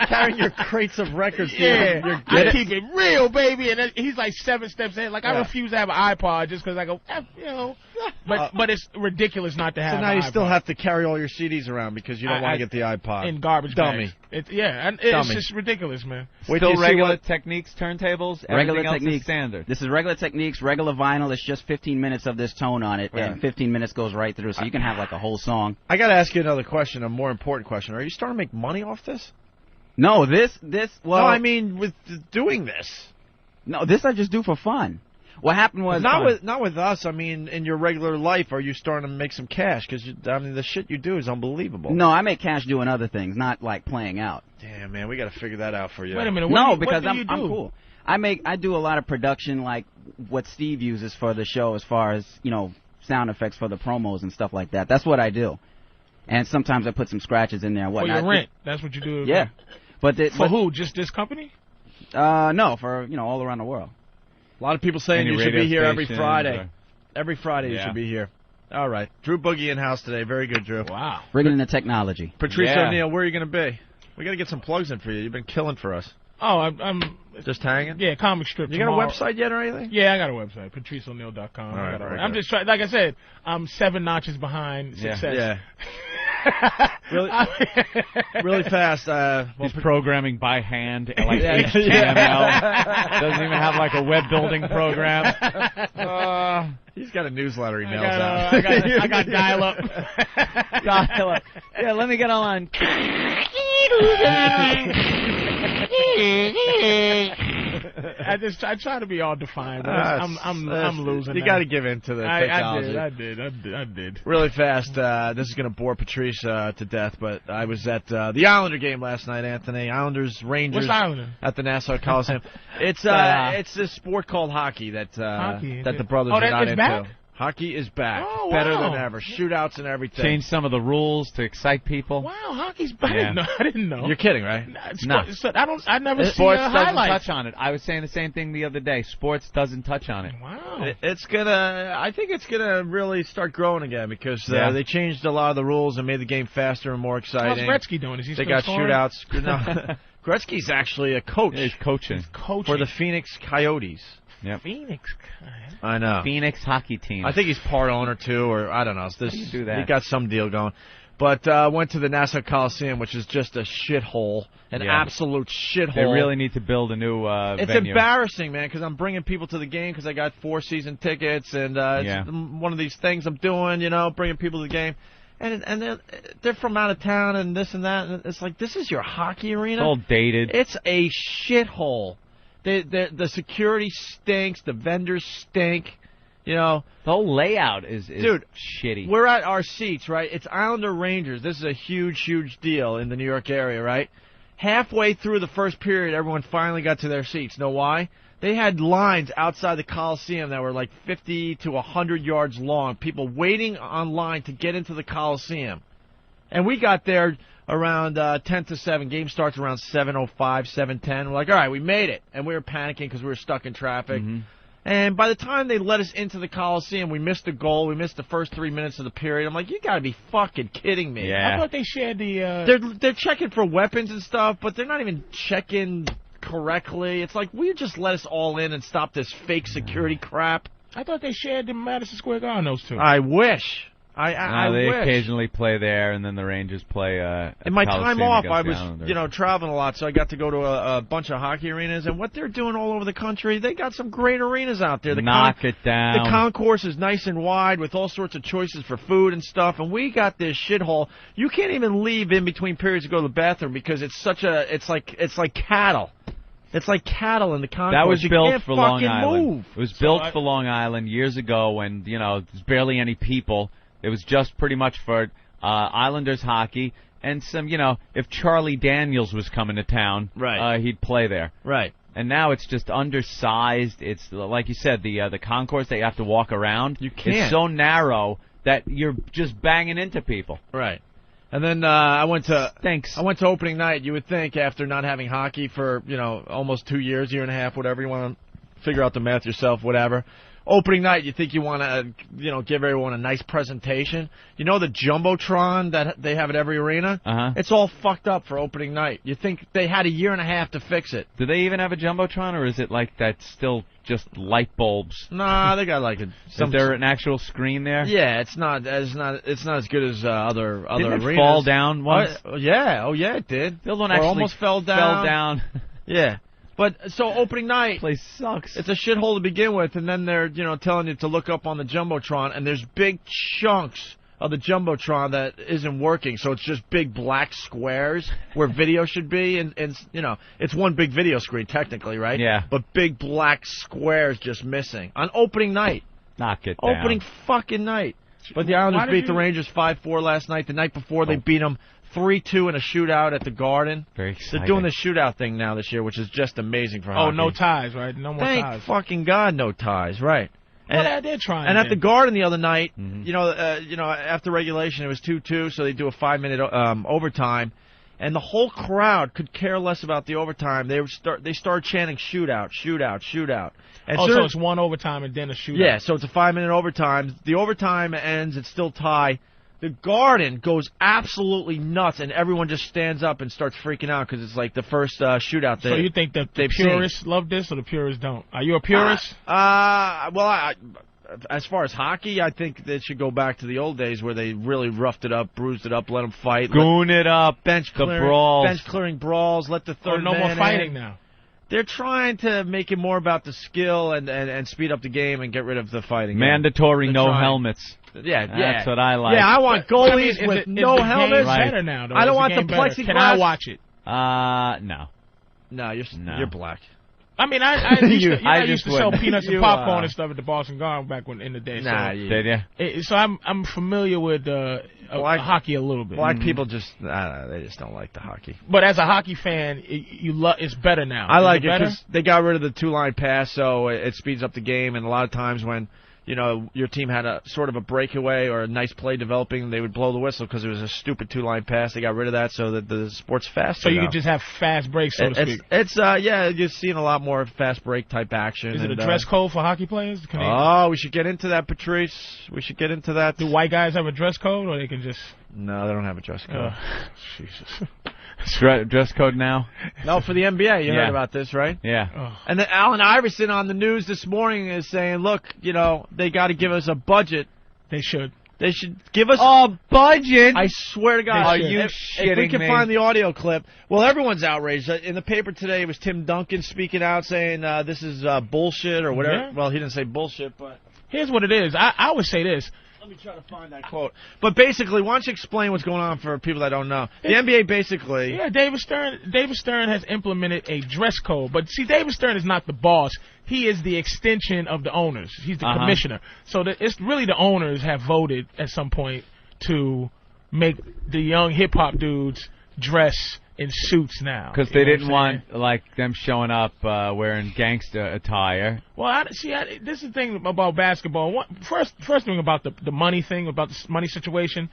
carrying your crates of records. Yeah, I keep it real, baby. And he's like 7 steps ahead. Like I Yeah. refuse to have an iPod just because I go, F, you know. But it's ridiculous not to have. So now an you iPod. still have to carry all your CDs around because you don't want to get the iPod. in garbage Dummy. bags. And it's Dummy. just ridiculous, man. Wait till Still you see regular what- Techniques turntables. Regular Everything else Techniques. is standard. This is regular Techniques, regular vinyl. It's just 15 minutes of this tone on it, and 15 minutes goes right through. So you can have like a whole song. I got to ask you another question, a more important question. Are you starting to make money off this? No, this. Well, No, I mean with doing this. no, this I just do for fun. What happened was Not with us. I mean, in your regular life, are you starting to make some cash? Because I mean, the shit you do is unbelievable. No, I make cash doing other things, not like playing out. Damn, man, we got to figure that out for you. Wait a minute. Because what do you I'm do? cool. I do a lot of production, like what Steve uses for the show, as far as sound effects for the promos and stuff like that. That's what I do. And sometimes I put some scratches in there and For whatnot. your rent. That's what you do. Yeah. But who? Just this company? No, for all around the world. A lot of people saying Any you should radio be here every stations Friday. or- Every Friday you should be here. All right. Drew Boogie in house today. Very good, Drew. Wow. Bringing in the technology. Patrice Yeah. O'Neal, where are you going to be? We got to get some plugs in for you. You've been killing for us. Oh, I'm Just hanging? yeah, comic strip. You got a tomorrow. website yet or anything? Yeah, I got a website, patriceoneal.com. All right, very I'm good. just trying. Like I said, I'm 7 notches behind Yeah. success. Yeah. Really fast. He's programming by hand, like Yeah. HTML. Doesn't even have like a web building program. He's got a newsletter he I mails got, out. I got dial up. Dial up. Yeah, let me get on. I try to be all defined, but I'm losing. You got to give in to the technology. I did. Really fast. This is going to bore Patrice to death, but I was at the Islander game last night, Anthony. Islanders, Rangers. What's Islander? At the Nassau Coliseum. It's a sport called hockey that Hockey. that the brothers Oh, are that not is into. back? Hockey is back. Oh, better wow. than ever. Shootouts and everything. Change some of the rules to excite people. Wow, hockey's back. Yeah. I didn't know. You're kidding, right? No. I never see Sports doesn't highlights. touch on it. I was saying the same thing the other day. Sports doesn't touch on it. Wow. I think it's gonna really start growing again because they changed a lot of the rules and made the game faster and more exciting. How's Gretzky doing? Is he They still got scoring? shootouts. No. Gretzky's actually a coach. He's coaching. For the Phoenix Coyotes. Yep. Phoenix. I know. Phoenix hockey team. I think he's part owner too, or I don't know. How do you do that? He got some deal going. But went to the Nassau Coliseum, which is just a shithole, an absolute shithole. They really need to build a new It's venue. embarrassing, man, because I'm bringing people to the game because I got 4 season tickets, and it's one of these things I'm doing, bringing people to the game. And they're from out of town and this and that, and it's like, this is your hockey arena? It's all dated. It's a shithole. The security stinks. The vendors stink. The whole layout is Dude, shitty. We're at our seats, right? It's Islander Rangers. This is a huge, huge deal in the New York area, right? Halfway through the first period, everyone finally got to their seats. Know why? They had lines outside the Coliseum that were like 50 to 100 yards long. People waiting on line to get into the Coliseum. And we got there around 10 to 7. Game starts around 7:05, 7:10. We're like, all right, we made it. And we were panicking because we were stuck in traffic. Mm-hmm. And by the time they let us into the Coliseum, we missed a goal. We missed the first 3 minutes of the period. I'm like, you got to be fucking kidding me. Yeah. I thought they shared the... They're checking for weapons and stuff, but they're not even checking correctly. It's like, will you just let us all in and stop this fake security crap? I thought they shared the Madison Square Garden, those two. I wish. I they wish. occasionally play there, and then the Rangers play in my time off, I was, Islanders. traveling a lot, so I got to go to a bunch of hockey arenas, and what they're doing all over the country, they got some great arenas out there. Knock it down. The concourse is nice and wide with all sorts of choices for food and stuff, and we got this shithole. You can't even leave in between periods to go to the bathroom because it's like cattle. It's like cattle in the concourse. That was you built can't for Long fucking Island. Move. It was built for Long Island years ago when, there's barely any people. It was just pretty much for Islanders hockey and some, if Charlie Daniels was coming to town, right. He'd play there. Right. And now it's just undersized. It's, like you said, the concourse that you have to walk around. You can't. It's so narrow that you're just banging into people. Right. And then I went to Stinks. opening night. You would think after not having hockey for, almost 2 years, year and a half, whatever, you want to figure out the math yourself, whatever. Opening night, you think you want to, give everyone a nice presentation. The Jumbotron that they have at every arena? Uh-huh. It's all fucked up for opening night. You think they had a year and a half to fix it. Do they even have a Jumbotron, or is it like that's still just light bulbs? Nah, they got like Is there an actual screen there? Yeah, it's not as good as other Didn't arenas. It fall down once? Oh yeah, it did. The other one or actually almost fell down. Yeah. But so opening night, place sucks. It's a shithole to begin with, and then they're telling you to look up on the Jumbotron, and there's big chunks of the Jumbotron that isn't working, so it's just big black squares where video should be, and it's one big video screen technically, right? Yeah. But big black squares just missing on opening night. Knock it down. Opening fucking night. But the Islanders beat the Rangers 5-4 last night. The night before they beat them 3-2 in a shootout at the Garden. Very exciting. They're doing the shootout thing now this year, which is just amazing for hockey. Oh, no ties, right? No more Thank ties. fucking God, no ties, right? Well, they're trying. And at the Garden the other night, Mm-hmm. after regulation it was 2-2, so they do a 5-minute overtime, and the whole crowd could care less about the overtime. They start chanting shootout, shootout, shootout. And so it's one overtime and then a shootout. Yeah, so it's a 5-minute overtime. The overtime ends, it's still tie. The Garden goes absolutely nuts, and everyone just stands up and starts freaking out because it's like the first shootout. So you think that the purists love this or the purists don't? Are you a purist? As far as hockey, I think they should go back to the old days where they really roughed it up, bruised it up, let them fight. Goon it up, bench clearing brawls, let the third no more fighting in. now. They're trying to make it more about the skill and speed up the game and get rid of the fighting. Mandatory no helmets. Yeah, That's what I like. Yeah, I want goalies with no helmets. Better now, though. I don't want the plexiglass. Can I watch it? No. No, you're black. I mean, I used to sell peanuts and popcorn and stuff at the Boston Garden back in the day. Nah, did you? So I'm familiar with hockey a little bit. Black people they just don't like the hockey. But as a hockey fan, it's better now. I like it because they got rid of the 2-line pass, so it speeds up the game. And a lot of times when your team had a sort of a breakaway or a nice play developing, they would blow the whistle because it was a stupid 2-line pass. They got rid of that so that the sport's faster. So you now. could just have fast breaks, so to speak. You're seeing a lot more fast break type action. Is it a dress code for hockey players? We should get into that, Patrice. We should get into that. Do white guys have a dress code, or they can just? No, they don't have a dress code. Jesus. Dress code now? No, for the NBA. You heard about this, right? Yeah. Oh. And then Allen Iverson on the news this morning is saying, look, they got to give us a budget. They should. They should give us a budget. I swear to God. Are you if shitting we can me? find the audio clip. Well, everyone's outraged. In the paper today, it was Tim Duncan speaking out saying this is bullshit or whatever. Yeah. Well, he didn't say bullshit, but here's what it is. I would say this. Let me try to find that quote. But basically, why don't you explain what's going on for people that don't know? The NBA basically... Yeah, David Stern has implemented a dress code. But, see, David Stern is not the boss. He is the extension of the owners. He's the commissioner. So it's really the owners have voted at some point to make the young hip-hop dudes dress in suits now. Because they didn't want them showing up wearing gangster attire. Well, this is the thing about basketball. First thing about the money thing, about the money situation,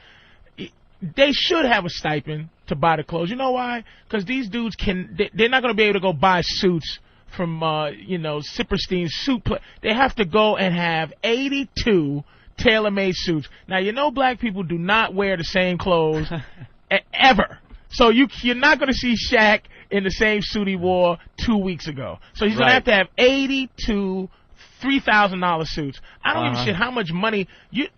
they should have a stipend to buy the clothes. You know why? Because these dudes they're not going to be able to go buy suits from Sipperstein's suit. They have to go and have 82 tailor-made suits. Now, black people do not wear the same clothes ever. So you're not going to see Shaq in the same suit he wore 2 weeks ago. So he's going to have 82 $3,000 suits. I don't give a shit how much money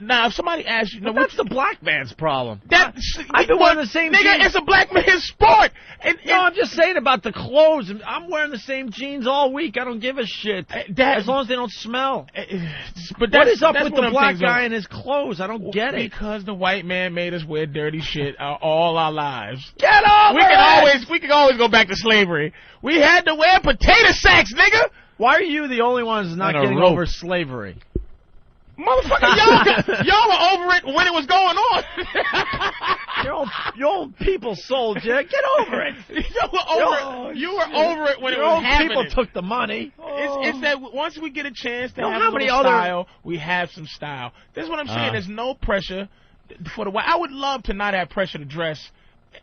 now. If somebody asks you, that's the black man's problem. I've been wearing the same jeans. It's a black man's sport. I'm just saying about the clothes. I'm wearing the same jeans all week. I don't give a shit as long as they don't smell. But what is up with the black guy and his clothes? I don't get it. Because the white man made us wear dirty shit all our lives. Get over it! We can always go back to slavery. We had to wear potato sacks, nigga. Why are you the only ones not getting over slavery? Motherfucker, y'all were over it when it was going on. Your old people sold you. Get over it. You were over it when it was happening. Your old people took the money. It's that once we get a chance to have a little style, we have some style. That's what I'm saying. There's no pressure for the white. I would love to not have pressure to dress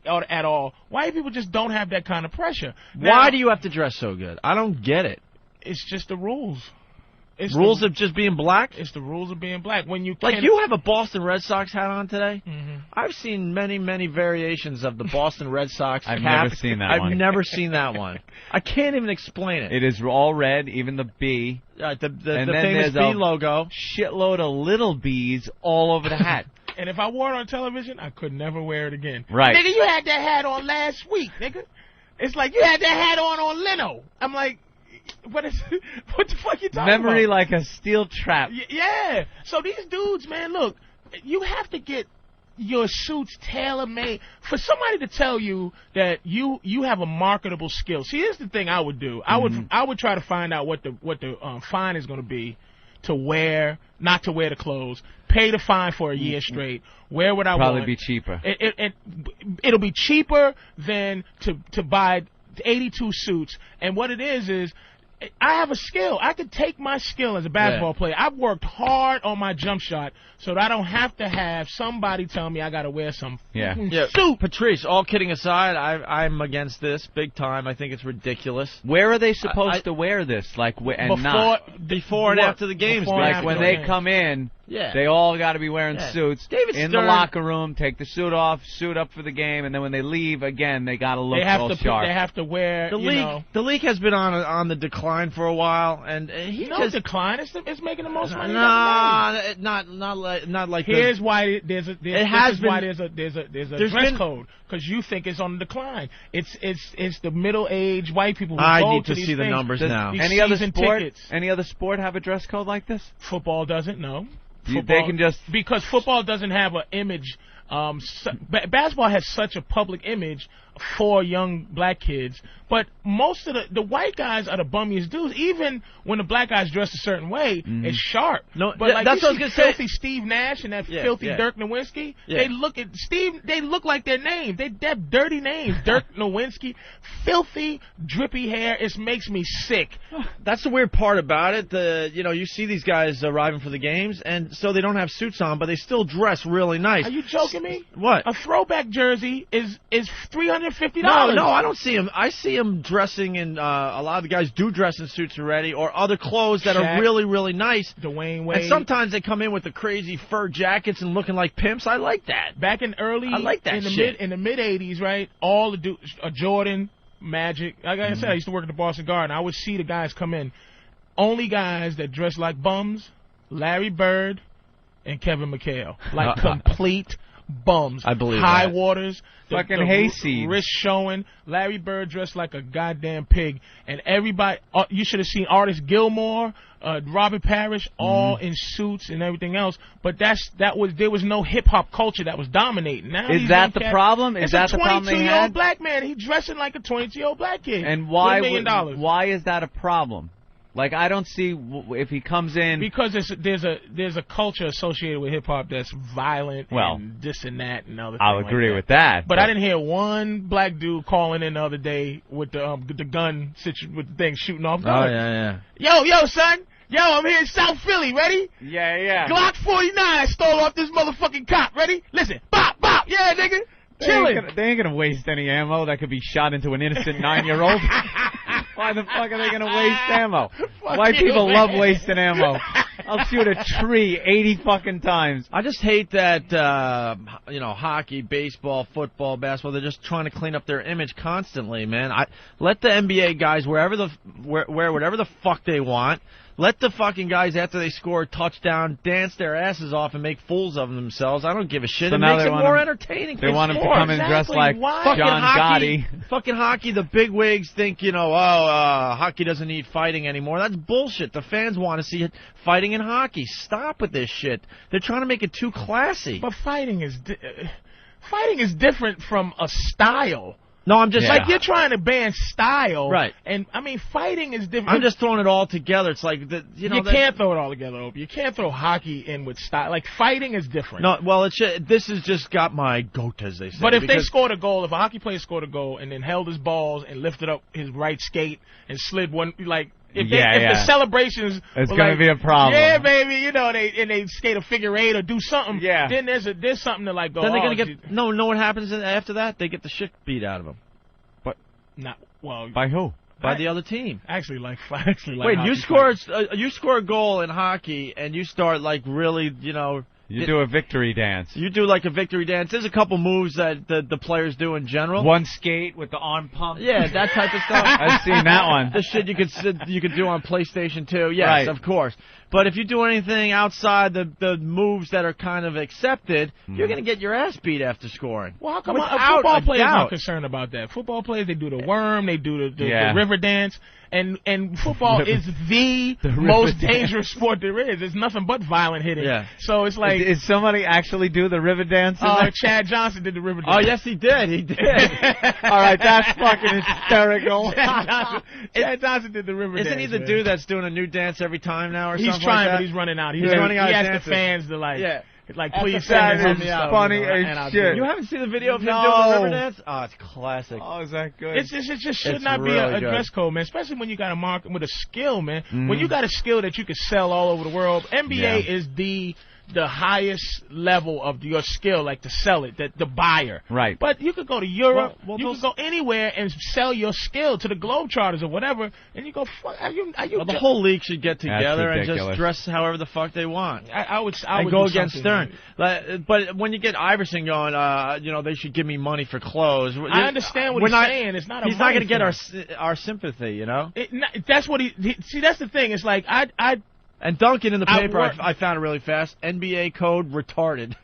at all. White people just don't have that kind of pressure. Why do you have to dress so good? I don't get it. It's just the rules. Rules of just being black? It's the rules of being black. When you you have a Boston Red Sox hat on today? Mm-hmm. I've seen many, many variations of the Boston Red Sox I've cap. never seen that one. I've never seen that one. I can't even explain it. It is all red, even the B. The famous B logo. Shitload of little B's all over the hat. And if I wore it on television, I could never wear it again. Right. Nigga, you had that hat on last week, nigga. It's like you had that hat on Leno. I'm like, what the fuck you talking about? Memory like a steel trap. Yeah. So these dudes, man, look, you have to get your suits tailor-made. For somebody to tell you that you have a marketable skill. See, here's the thing I would do. I would try to find out what the fine is going to be to wear, not to wear the clothes. Pay the fine for a year straight. Where would I Probably want? be cheaper. It'll be cheaper than to buy 82 suits. And what it is I have a skill. I could take my skill as a basketball player. I've worked hard on my jump shot so that I don't have to have somebody tell me I got to wear some suit. Patrice, all kidding aside, I'm against this big time. I think it's ridiculous. Where are they supposed to wear this? Before and after the games. Like when they come in, they all got to be wearing suits. In the locker room, take the suit off, suit up for the game, and then when they leave, again, they got to look all sharp. They have to wear, the league has been on the decline for a while, and decline. It's making the most money. Not like. Here's why there's a dress code, because you think it's on the decline. It's the middle-aged white people who go need to see these the things. numbers now. Any other sport? Any other sport have a dress code like this? Football doesn't. No. They can just because football doesn't have an image. Basketball has such a public image 4 young black kids. But most of the white guys are the bummiest dudes. Even when the black guys dress a certain way, it's sharp. No, but like that's you what I was see gonna say. filthy Steve Nash and that filthy Dirk Nowitzki. They look like their names. They have dirty names. Dirk Nowitzki, filthy, drippy hair. It makes me sick. That's the weird part about it. You see these guys arriving for the games, and so they don't have suits on, but they still dress really nice. Are you joking me? What? A throwback jersey is $350. No, I don't see him. I see him dressing in. A lot of the guys do dress in suits already, or other clothes that are really, really nice. Dwayne Wade. And sometimes they come in with the crazy fur jackets and looking like pimps. I like that. Back in I like that shit. In the mid '80s, right? All the dudes, Jordan, Magic. Like I said, I used to work at the Boston Garden. I would see the guys come in. Only guys that dress like bums: Larry Bird and Kevin McHale. Like complete bums. I believe High that. waters. Fucking hayseeds. Wrist showing. Larry Bird dressed like a goddamn pig. And everybody, you should have seen Artis Gilmore, Robert Parrish, all in suits and everything else. But there was no hip hop culture that was dominating. Now is that the problem? Is that the problem they had? It's a 22-year-old black man. He's dressing like a 22-year-old black kid. And with $1 million. why is that a problem? Like, I don't see if he comes in because there's a culture associated with hip hop that's violent and this and that and other. I'll agree with that. But I didn't hear one black dude calling in the other day with the gun with the thing shooting off guns. Oh yeah. Yo, son. Yo, I'm here in South Philly. Ready? Yeah. Glock 49 stole off this motherfucking cop. Ready? Listen. Bop, bop. Yeah, nigga. Chillin'. They ain't gonna waste any ammo that could be shot into an innocent 9-year-old. Why the fuck are they gonna waste ammo? White people love wasting ammo. I'll shoot a tree 80 fucking times. I just hate that, hockey, baseball, football, basketball, they're just trying to clean up their image constantly, man. Let the NBA guys wear whatever the fuck they want. Let the fucking guys, after they score a touchdown, dance their asses off and make fools of themselves. I don't give a shit. So it now makes it more entertaining. They want them to come and dress like John Gotti. Fucking hockey, the big wigs think, hockey doesn't need fighting anymore. That's bullshit. The fans want to see it fighting in hockey. Stop with this shit. They're trying to make it too classy. But fighting is different from a style. No, I'm just like you're trying to ban style, right? And I mean, fighting is different. I'm just throwing it all together. It's like you can't throw it all together. You can't throw hockey in with style. Like fighting is different. No, well, this has just got my goat, as they say. But if they scored a goal, if a hockey player scored a goal and then held his balls and lifted up his right skate and slid one like. If the celebrations, it's gonna be a problem. Yeah, baby, they skate a figure 8 or do something. Yeah. Then there's something to like go. Then they're gonna get know what happens after that? They get the shit beat out of them. But not well. By who? By the other team. Actually, wait, you score a goal in hockey and you start like really, You do a victory dance. You do like a victory dance. There's a couple moves that the players do in general. One skate with the arm pump. Yeah, that type of stuff. I've seen that one. The shit you could do on PlayStation 2. Yes, of course. But if you do anything outside the moves that are kind of accepted, you're going to get your ass beat after scoring. Well, how come football players are not concerned about that? Football players, they do the worm, they do the river dance. And football is the most dangerous sport there is. There's nothing but violent hitting. Yeah. So it's like... Did somebody actually do the river dance? Chad Johnson did the river dance. Oh, yes, he did. He did. All right, that's fucking hysterical. Chad Johnson did the river dance. Isn't he the dude that's doing a new dance every time now or something like that? He's trying, but he's running out. He's running out. He asked the fans to like, please send me out. Funny as shit. You haven't seen the video of him doing the river dance? Oh, it's classic. Oh, is that good? It just should not be a dress code, man. Especially when you got a market with a skill, man. When you got a skill that you can sell all over the world, NBA is the highest level of your skill, like to sell it, the buyer. Right. But you could go to Europe, you could go anywhere and sell your skill to the Globetrotters or whatever, and you go, fuck, the whole league should get together and just dress however the fuck they want. I would go against Stern. But when you get Iverson going, they should give me money for clothes. I understand what he's saying. It's not he's not going to get our sympathy, That's what see, that's the thing. It's like, And Duncan in the paper, I found it really fast. NBA code retarded.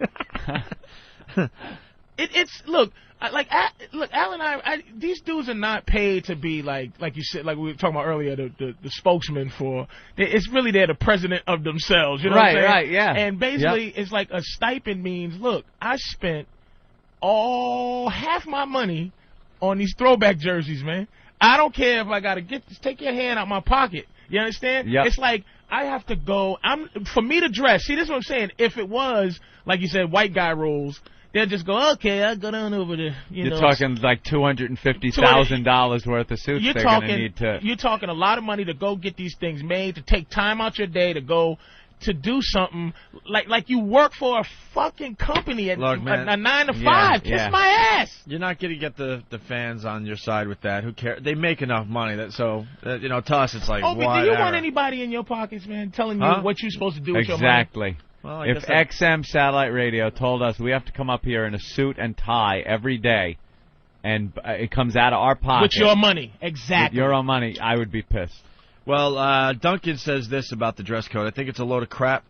Look, Al and I, these dudes are not paid to be like you said, like we were talking about earlier, the spokesman for. It's really they're the president of themselves. You know what I'm saying? Right, yeah. And basically, it's like a stipend means, look, I spent half my money on these throwback jerseys, man. I don't care if I gotta take your hand out my pocket. You understand? Yep. It's like I have to go. For me to dress. See, this is what I'm saying. If it was like you said, white guy rules, they'll just go, okay, I'll go down over there. You're talking like $250,000 worth of suits they're going to need to. You're talking a lot of money to go get these things made, to take time out your day to go to do something like you work for a fucking company at a 9 to 5. Kiss my ass. You're not going to get the fans on your side with that. Who cares? They make enough money to us it's like. Oh, but do you want anybody in your pockets, man, telling you what you're supposed to do with your money? Exactly. Well, if XM Satellite Radio told us we have to come up here in a suit and tie every day, and it comes out of our pocket with your money, exactly. With your own money, I would be pissed. Well, Duncan says this about the dress code. I think it's a load of crap.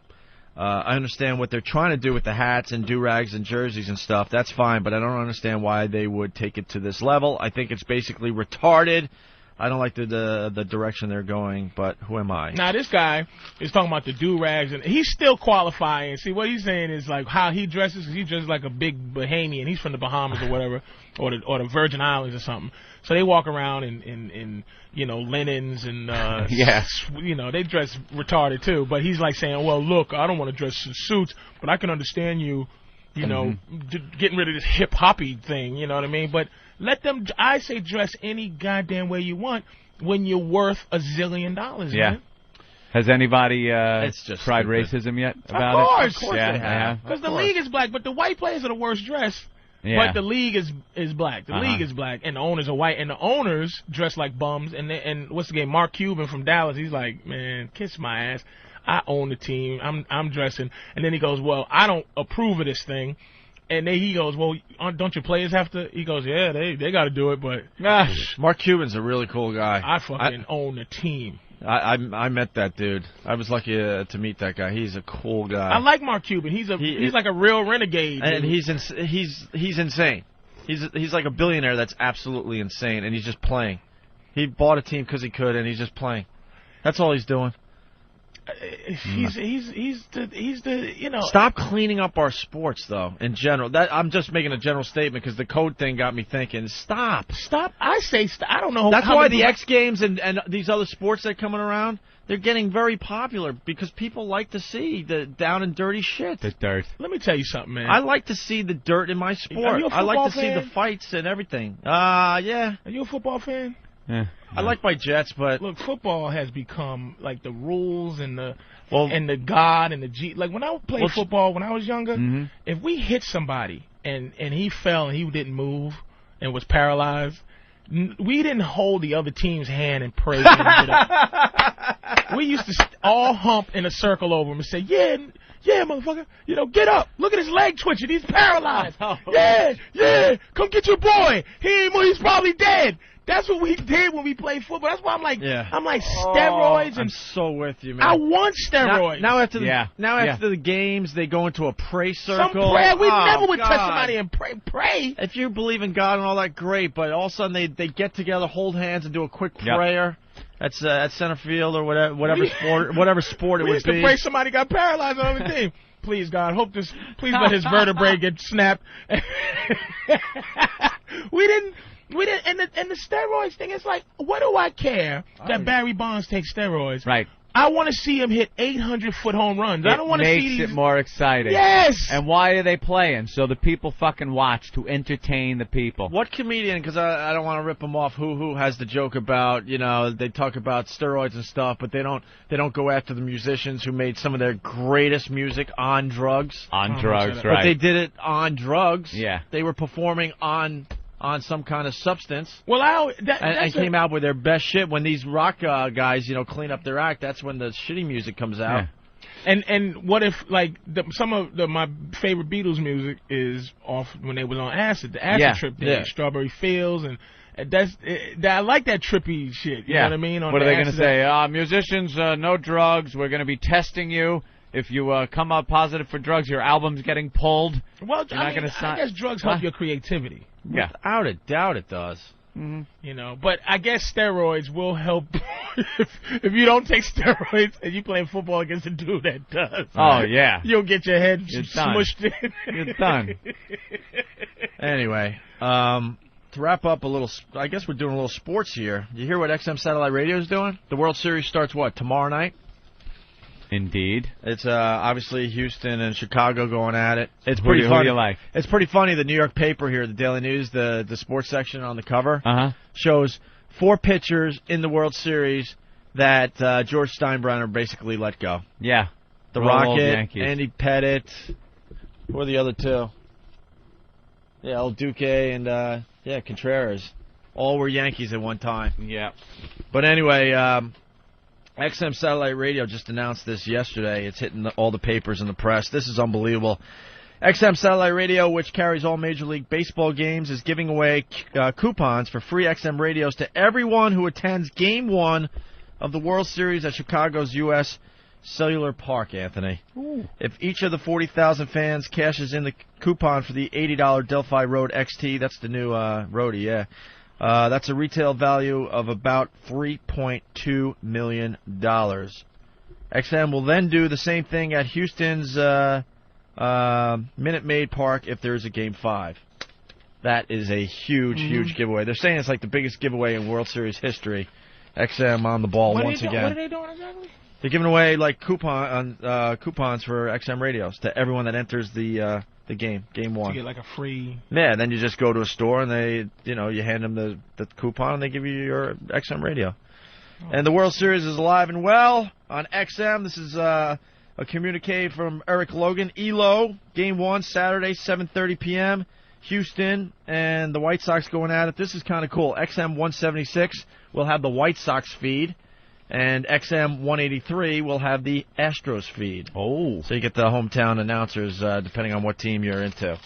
I understand what they're trying to do with the hats and do-rags and jerseys and stuff. That's fine, but I don't understand why they would take it to this level. I think it's basically retarded. I don't like the direction they're going, but who am I? Now, this guy is talking about the do-rags, and he's still qualifying. See, what he's saying is like how he dresses, because he dresses like a big Bahamian. He's from the Bahamas or whatever, or the Virgin Islands or something. So they walk around in linens and, they dress retarded too. But he's like saying, well, look, I don't want to dress in suits, but I can understand you getting rid of this hip-hoppy thing, you know what I mean? But let them, I say, dress any goddamn way you want when you're worth $1 zillion, man. Has anybody tried racism yet about it? Of course they have. Because the league is black, but the white players are the worst dressed. Yeah. But the league is black. The league is black, and the owners are white, and the owners dress like bums. And what's the game? Mark Cuban from Dallas. He's like, man, kiss my ass. I own the team. I'm dressing. And then he goes, well, I don't approve of this thing. And then he goes, well, don't your players have to? He goes, yeah, they got to do it, but Mark Cuban's a really cool guy. I fucking own the team. I met that dude. I was lucky to meet that guy. He's a cool guy. I like Mark Cuban. He's like a real renegade. And he's insane. He's like a billionaire that's absolutely insane, and he's just playing. He bought a team because he could, and he's just playing. That's all he's doing. He's the Stop cleaning up our sports though. In general, I'm just making a general statement because the code thing got me thinking. Stop. I say I don't know. That's why the X Games and these other sports that are coming around, they're getting very popular because people like to see the down and dirty shit. The dirt. Let me tell you something, man. I like to see the dirt in my sport. I like to see the fights and everything. Yeah. Are you a football fan? Yeah. I like my Jets, but look, football has become like the rules and the God and the G. Like when I played football when I was younger, if we hit somebody and he fell and he didn't move and was paralyzed, we didn't hold the other team's hand and pray. We used to all hump in a circle over him and say, yeah, motherfucker, get up. Look at his leg twitching. He's paralyzed. Yeah, come get your boy. He's probably dead. That's what we did when we played football. That's why I'm like steroids. I'm so with you, man. I want steroids. Now after the games, they go into a pray circle. Some prayer. We never would touch somebody and pray. If you believe in God and all that, great. But all of a sudden they get together, hold hands, and do a quick prayer. That's at center field or whatever sport it would be. We used to pray somebody got paralyzed on the team. Please, God, please let his vertebrae get snapped. We didn't, and the steroids thing, it's like, what do I care that Barry Bonds takes steroids? Right. I want to see him hit 800-foot home runs. I don't want to see these. It makes it more exciting. Yes. And why are they playing? So the people fucking watch to entertain the people. What comedian, because I don't want to rip them off, who has the joke about, they talk about steroids and stuff, but they don't go after the musicians who made some of their greatest music on drugs. On drugs, right. But they did it on drugs. Yeah. They were performing on some kind of substance. Well, and came out with their best shit. When these rock guys, clean up their act, that's when the shitty music comes out. Yeah. And what if some of my favorite Beatles music is off when they was on acid, the acid trip thing, Strawberry Fields, and I like that trippy shit. You know what I mean? What are they going to say? Musicians, no drugs. We're going to be testing you. If you come up positive for drugs, your album's getting pulled. Well, I guess drugs help your creativity. Yeah. Without a doubt it does. Mm-hmm. But I guess steroids will help if you don't take steroids and you playing football against a dude that does. Oh, yeah. You'll get your head smushed in. You're done. Anyway, to wrap up a little, I guess we're doing a little sports here. You hear what XM Satellite Radio is doing? The World Series starts, what, tomorrow night? Indeed. It's obviously Houston and Chicago going at it. It's Who pretty funny. do you like? It's pretty funny. The New York paper here, the Daily News, the sports section on the cover, shows 4 pitchers in the World Series that George Steinbrenner basically let go. Yeah. The Rocket, Andy Pettit. Who are the other 2? Yeah, El Duque and Contreras. All were Yankees at one time. Yeah. But anyway, XM Satellite Radio just announced this yesterday. It's hitting all the papers and the press. This is unbelievable. XM Satellite Radio, which carries all Major League Baseball games, is giving away coupons for free XM radios to everyone who attends Game 1 of the World Series at Chicago's U.S. Cellular Park, Anthony. Ooh. If each of the 40,000 fans cashes in the coupon for the $80 Delphi Road XT, that's the new roadie, yeah. That's a retail value of about $3.2 million. XM will then do the same thing at Houston's Minute Maid Park if there's a Game 5. That is a huge, huge giveaway. They're saying it's like the biggest giveaway in World Series history. XM on the ball once again. What are they doing exactly? They're giving away like coupons for XM radios to everyone that enters the game 1. To get like a free. Yeah, then you just go to a store and you hand them the coupon and they give you your XM radio. Oh. And the World Series is alive and well on XM. This is a communique from Eric Logan. ELO, Game 1, Saturday, 7:30 p.m. Houston and the White Sox going at it. This is kind of cool. XM 176 will have the White Sox feed, and XM 183 will have the Astros feed. Oh. So you get the hometown announcers depending on what team you're into.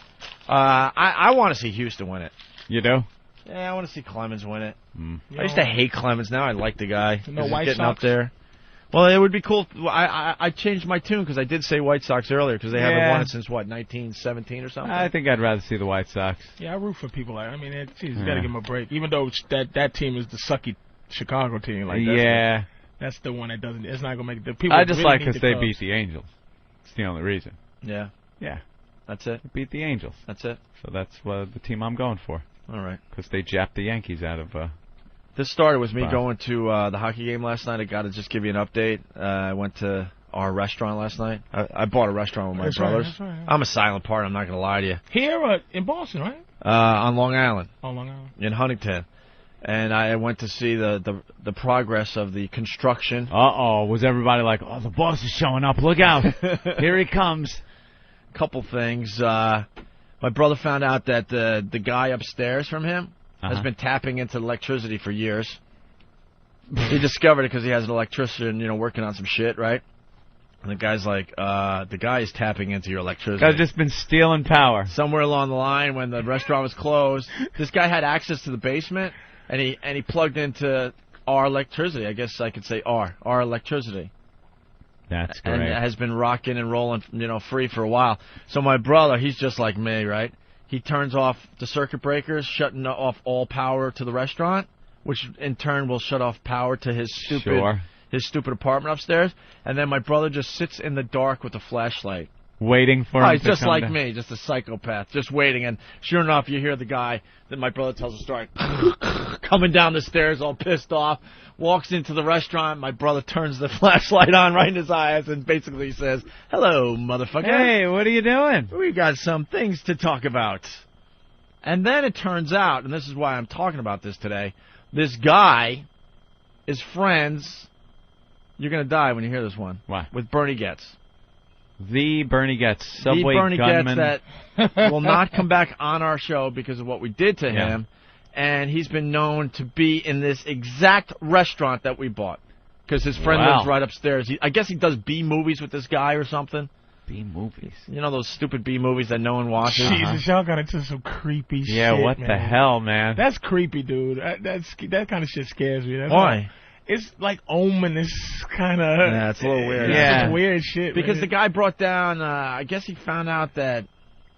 I want to see Houston win it. You do? Yeah, I want to see Clemens win it. Mm. I used to hate Clemens. Now I like the guy. No White getting Sox? up there. Well, it would be cool. I changed my tune because I did say White Sox earlier because they haven't won it since, 1917 or something? I think I'd rather see the White Sox. Yeah, I root for people like you got to give them a break. Even though that team is the sucky Chicago team. That's the one that doesn't. It's not going to make the people. I just like because they beat the Angels. It's the only reason. Yeah. Yeah. That's it? They beat the Angels. That's it? So that's the team I'm going for. All right. Because they japped the Yankees out of... This started with me going to the hockey game last night. I got to just give you an update. I went to our restaurant last night. I bought a restaurant with my brothers. Right. I'm a silent part. I'm not going to lie to you. Here in Boston, right? On Long Island. On Long Island. In Huntington. And I went to see the progress of the construction. Uh-oh. Was everybody like, oh, the boss is showing up. Look out. Here he comes. Couple things. My brother found out that the guy upstairs from him has been tapping into electricity for years. He discovered it because he has an electrician, working on some shit, right? And the guy's like, the guy is tapping into your electricity. Guy's just been stealing power. Somewhere along the line when the restaurant was closed, this guy had access to the basement, and he plugged into our electricity. I guess I could say our electricity. That's great. And it has been rocking and rolling, free for a while. So my brother, he's just like me, right? He turns off the circuit breakers, shutting off all power to the restaurant, which in turn will shut off power to his stupid apartment upstairs. And then my brother just sits in the dark with a flashlight. Waiting for him he's to just come like down. me, just a psychopath, just waiting. And sure enough, you hear the guy that my brother tells a story coming down the stairs all pissed off, walks into the restaurant. My brother turns the flashlight on right in his eyes and basically says, "Hello, motherfucker. Hey, what are you doing? We got some things to talk about." And then it turns out, and this is why I'm talking about this today, this guy is friends. You're going to die when you hear this one. Why? With Bernie Getz. The Bernie Getz, Subway the Bernie gunman. Getz that will not come back on our show because of what we did to him. And he's been known to be in this exact restaurant that we bought because his friend lives right upstairs. I guess he does B movies with this guy or something. B movies? You know those stupid B movies that no one watches? Jesus, y'all got into some creepy shit, Yeah, what man. the hell, man? That's creepy, dude. That kind of shit scares me. Why? It's like ominous kind of... Yeah, it's a little weird. Yeah. It's weird shit, because man. the guy brought down, I guess he found out that,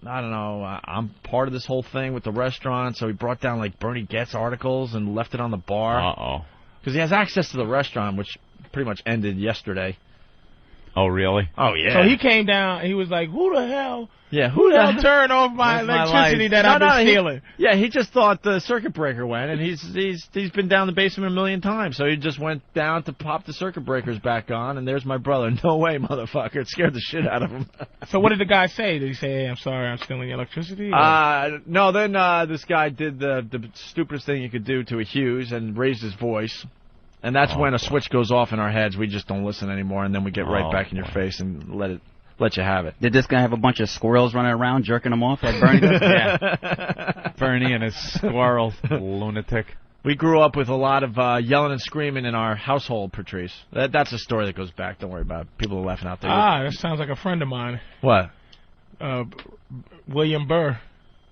I don't know, I'm part of this whole thing with the restaurant, so he brought down, like, Bernie Getz articles and left it on the bar. Uh-oh. Because he has access to the restaurant, which pretty much ended yesterday. Oh, really? Oh, yeah. So he came down and he was like, who the hell? Yeah, Who the hell turned off my electricity that I've been stealing? He just thought the circuit breaker went, and he's been down the basement a million times, so he just went down to pop the circuit breakers back on, and there's my brother. No way, motherfucker. It scared the shit out of him. So what did the guy say? Did he say, hey, I'm sorry, I'm stealing electricity? No, then this guy did the stupidest thing you could do to a Hughes and raised his voice. And that's when a switch goes off in our heads. We just don't listen anymore, and then we get right back in your face and let you have it. Did this guy have a bunch of squirrels running around jerking him off like Bernie does? Yeah. Bernie and his squirrels, lunatic. We grew up with a lot of yelling and screaming in our household, Patrice. That's a story that goes back. Don't worry about it. People are laughing out there. That sounds like a friend of mine. What? William Burr.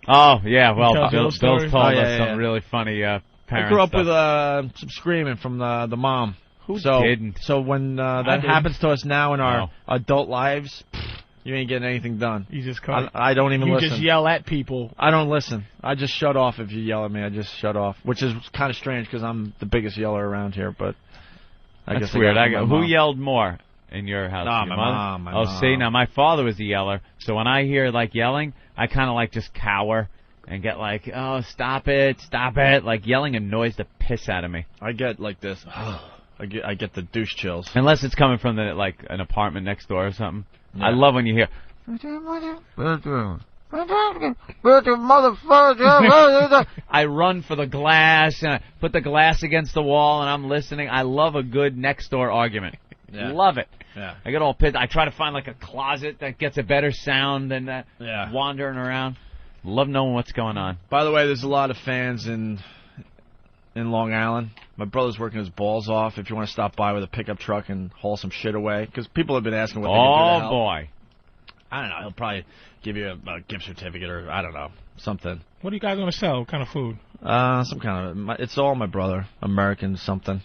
Oh, yeah. Well, Bill told us some really funny I grew up with some screaming from the mom. Who didn't? So when that happens to us now in our adult lives, you ain't getting anything done. You just I don't even listen. You just yell at people. I don't listen. I just shut off if you yell at me. I just shut off, which is kind of strange because I'm the biggest yeller around here. But I guess weird. Who yelled more in your house? My mom. My mom. See, now my father was a yeller, so when I hear yelling, I kind of just cower. And get oh, stop it, like yelling annoys the piss out of me. I get like this. I get the douche chills. Unless it's coming from an apartment next door or something. Yeah. I love when you hear. I run for the glass and I put the glass against the wall and I'm listening. I love a good next door argument. Yeah. Love it. Yeah. I get all pissed. I try to find a closet that gets a better sound than that. Yeah. Wandering around. Love knowing what's going on. By the way, there's a lot of fans in Long Island. My brother's working his balls off. If you want to stop by with a pickup truck and haul some shit away, because people have been asking what they can do to help. Oh, boy. I don't know. He'll probably give you a gift certificate or, I don't know, something. What are you guys going to sell? What kind of food? Some kind of... It's all my brother. American something.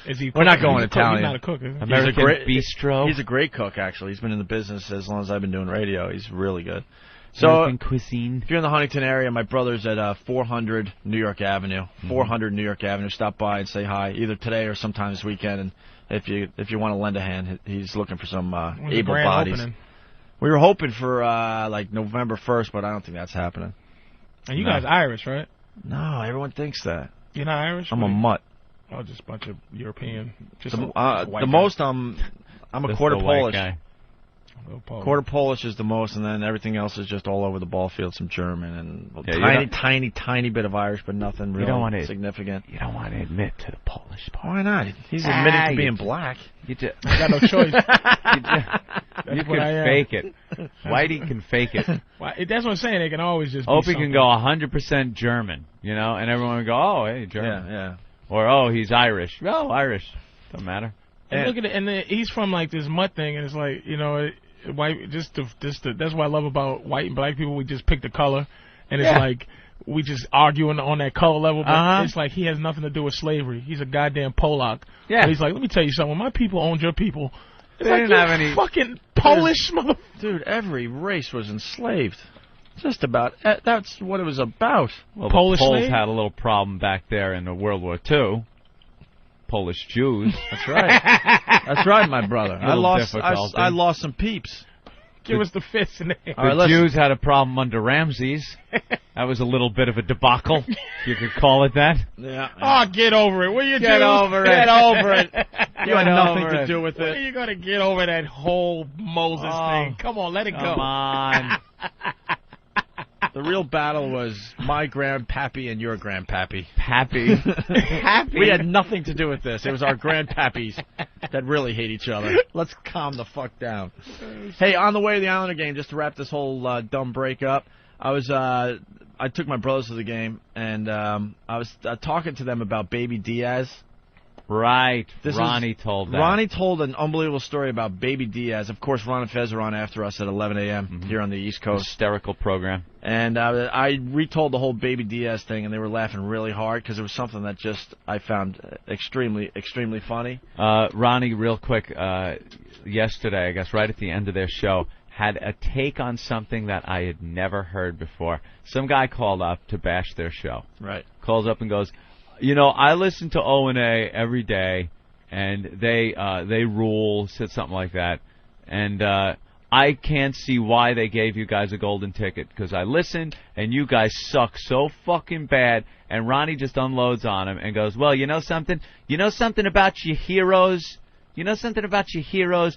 Is he? We're not going Italian. He's not a cook, is he? American bistro. He's a great cook, actually. He's been in the business as long as I've been doing radio. He's really good. So, American cuisine. If you're in the Huntington area, my brother's at 400 New York Avenue. 400 New York Avenue. Stop by and say hi, either today or sometime this weekend. And if you want to lend a hand, he's looking for some able bodies. Opening? We were hoping for November 1st, but I don't think that's happening. And you guys Irish, right? No, everyone thinks that. You're not Irish? I'm a mutt. Oh, just a bunch of European. Just the most I'm a quarter Polish. Guy. Quarter Polish is the most, and then everything else is just all over the ball field. Some German and tiny bit of Irish, but nothing really significant. You don't want to admit to the Polish part. Why not? He's admitting to being black. I got no choice. You can fake it. Whitey can fake it. Well, that's what I'm saying. They can always just. Opie can go 100% German, and everyone will go, "Oh, hey, German." Yeah. Or, "Oh, he's Irish." Oh, Irish. Doesn't matter. And look at it, and he's from this mutt thing, and it's white. That's what I love about white and black people. We just pick the color, and it's we just arguing on that color level. But it's he has nothing to do with slavery. He's a goddamn Polak. Yeah. And he's let me tell you something. When my people owned your people, they didn't have any fucking Polish mother. Dude, every race was enslaved. Just about. That's what it was about. Well, Polish the Poles had a little problem back there in World War II. Polish Jews. That's right. That's right, my brother. I lost some peeps. Give us the fist in the hand. The Jews had a problem under Ramses. That was a little bit of a debacle, if you could call it that. Yeah. Oh, get over it. Will you get over it? Get over it. You had nothing to do with it. When are you going to get over that whole Moses thing? Come on, let it go. Come on. The real battle was my grandpappy and your grandpappy. Happy. We had nothing to do with this. It was our grandpappies that really hate each other. Let's calm the fuck down. Hey, on the way to the Islander game, just to wrap this whole dumb break up, I took my brothers to the game, and I was talking to them about Baby Diaz. Right. Ronnie told that. Ronnie told an unbelievable story about Baby Diaz. Of course, Ron and Fez are on after us at 11 a.m. Here on the East Coast. Hysterical program. And I retold the whole Baby Diaz thing, and they were laughing really hard because it was something that just I found extremely, extremely funny. Ronnie, real quick, yesterday, I guess right at the end of their show, had a take on something that I had never heard before. Some guy called up to bash their show. Right. Calls up and goes, I listen to O&A every day, and they rule, said something like that, and I can't see why they gave you guys a golden ticket, because I listened, and you guys suck so fucking bad, and Ronnie just unloads on him and goes, well, you know something? You know something about your heroes? You know something about your heroes?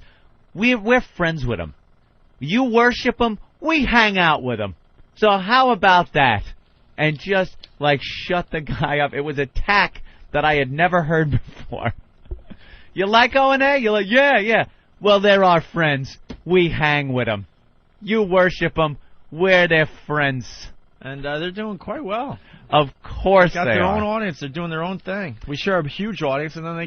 We're friends with them. You worship them, we hang out with them. So how about that? And just, like, shut the guy up. It was a tack that I had never heard before. You like O&A? You're like, yeah. Well, they're our friends. We hang with them. You worship them. We're their friends. And they're doing quite well. Of course they are. They got their own audience. They're doing their own thing. We share a huge audience, and then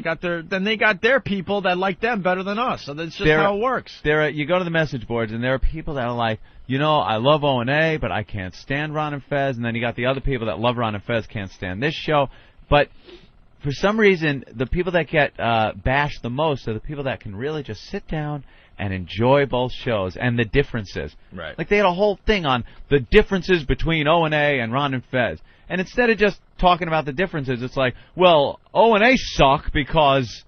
they got their people that like them better than us. So that's just how it works. You go to the message boards, and there are people that are like, you know, I love O&A, but I can't stand Ron and Fez. And then you got the other people that love Ron and Fez, can't stand this show. But for some reason, the people that get bashed the most are the people that can really just sit down and enjoy both shows and the differences. Right. Like, they had a whole thing on the differences between O&A and Ron and Fez. And instead of just talking about the differences, it's like, well, O&A suck because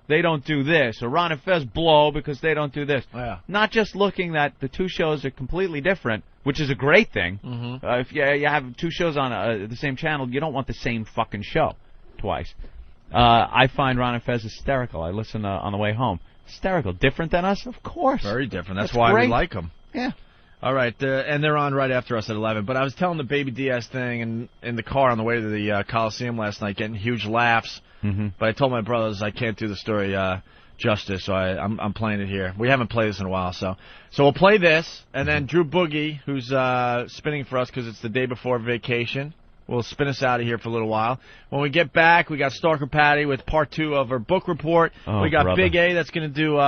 they don't do this, or Ron and Fez blow because they don't do this. Yeah. Not just looking that the two shows are completely different, which is a great thing. Mm-hmm. If you have two shows on the same channel, you don't want the same fucking show twice. I find Ron and Fez hysterical. I listen on the way home. Hysterical. Different than us? Of course. Very different. That's why we like them. Yeah. All right, and they're on right after us at 11. But I was telling the Baby Diaz thing in the car on the way to the Coliseum last night, getting huge laughs. Mm-hmm. But I told my brothers I can't do the story justice, so I'm playing it here. We haven't played this in a while, so we'll play this, and then Drew Boogie, who's spinning for us because it's the day before vacation, will spin us out of here for a little while. When we get back, we got Stalker Patty with part 2 of her book report. We got Big A that's going to do...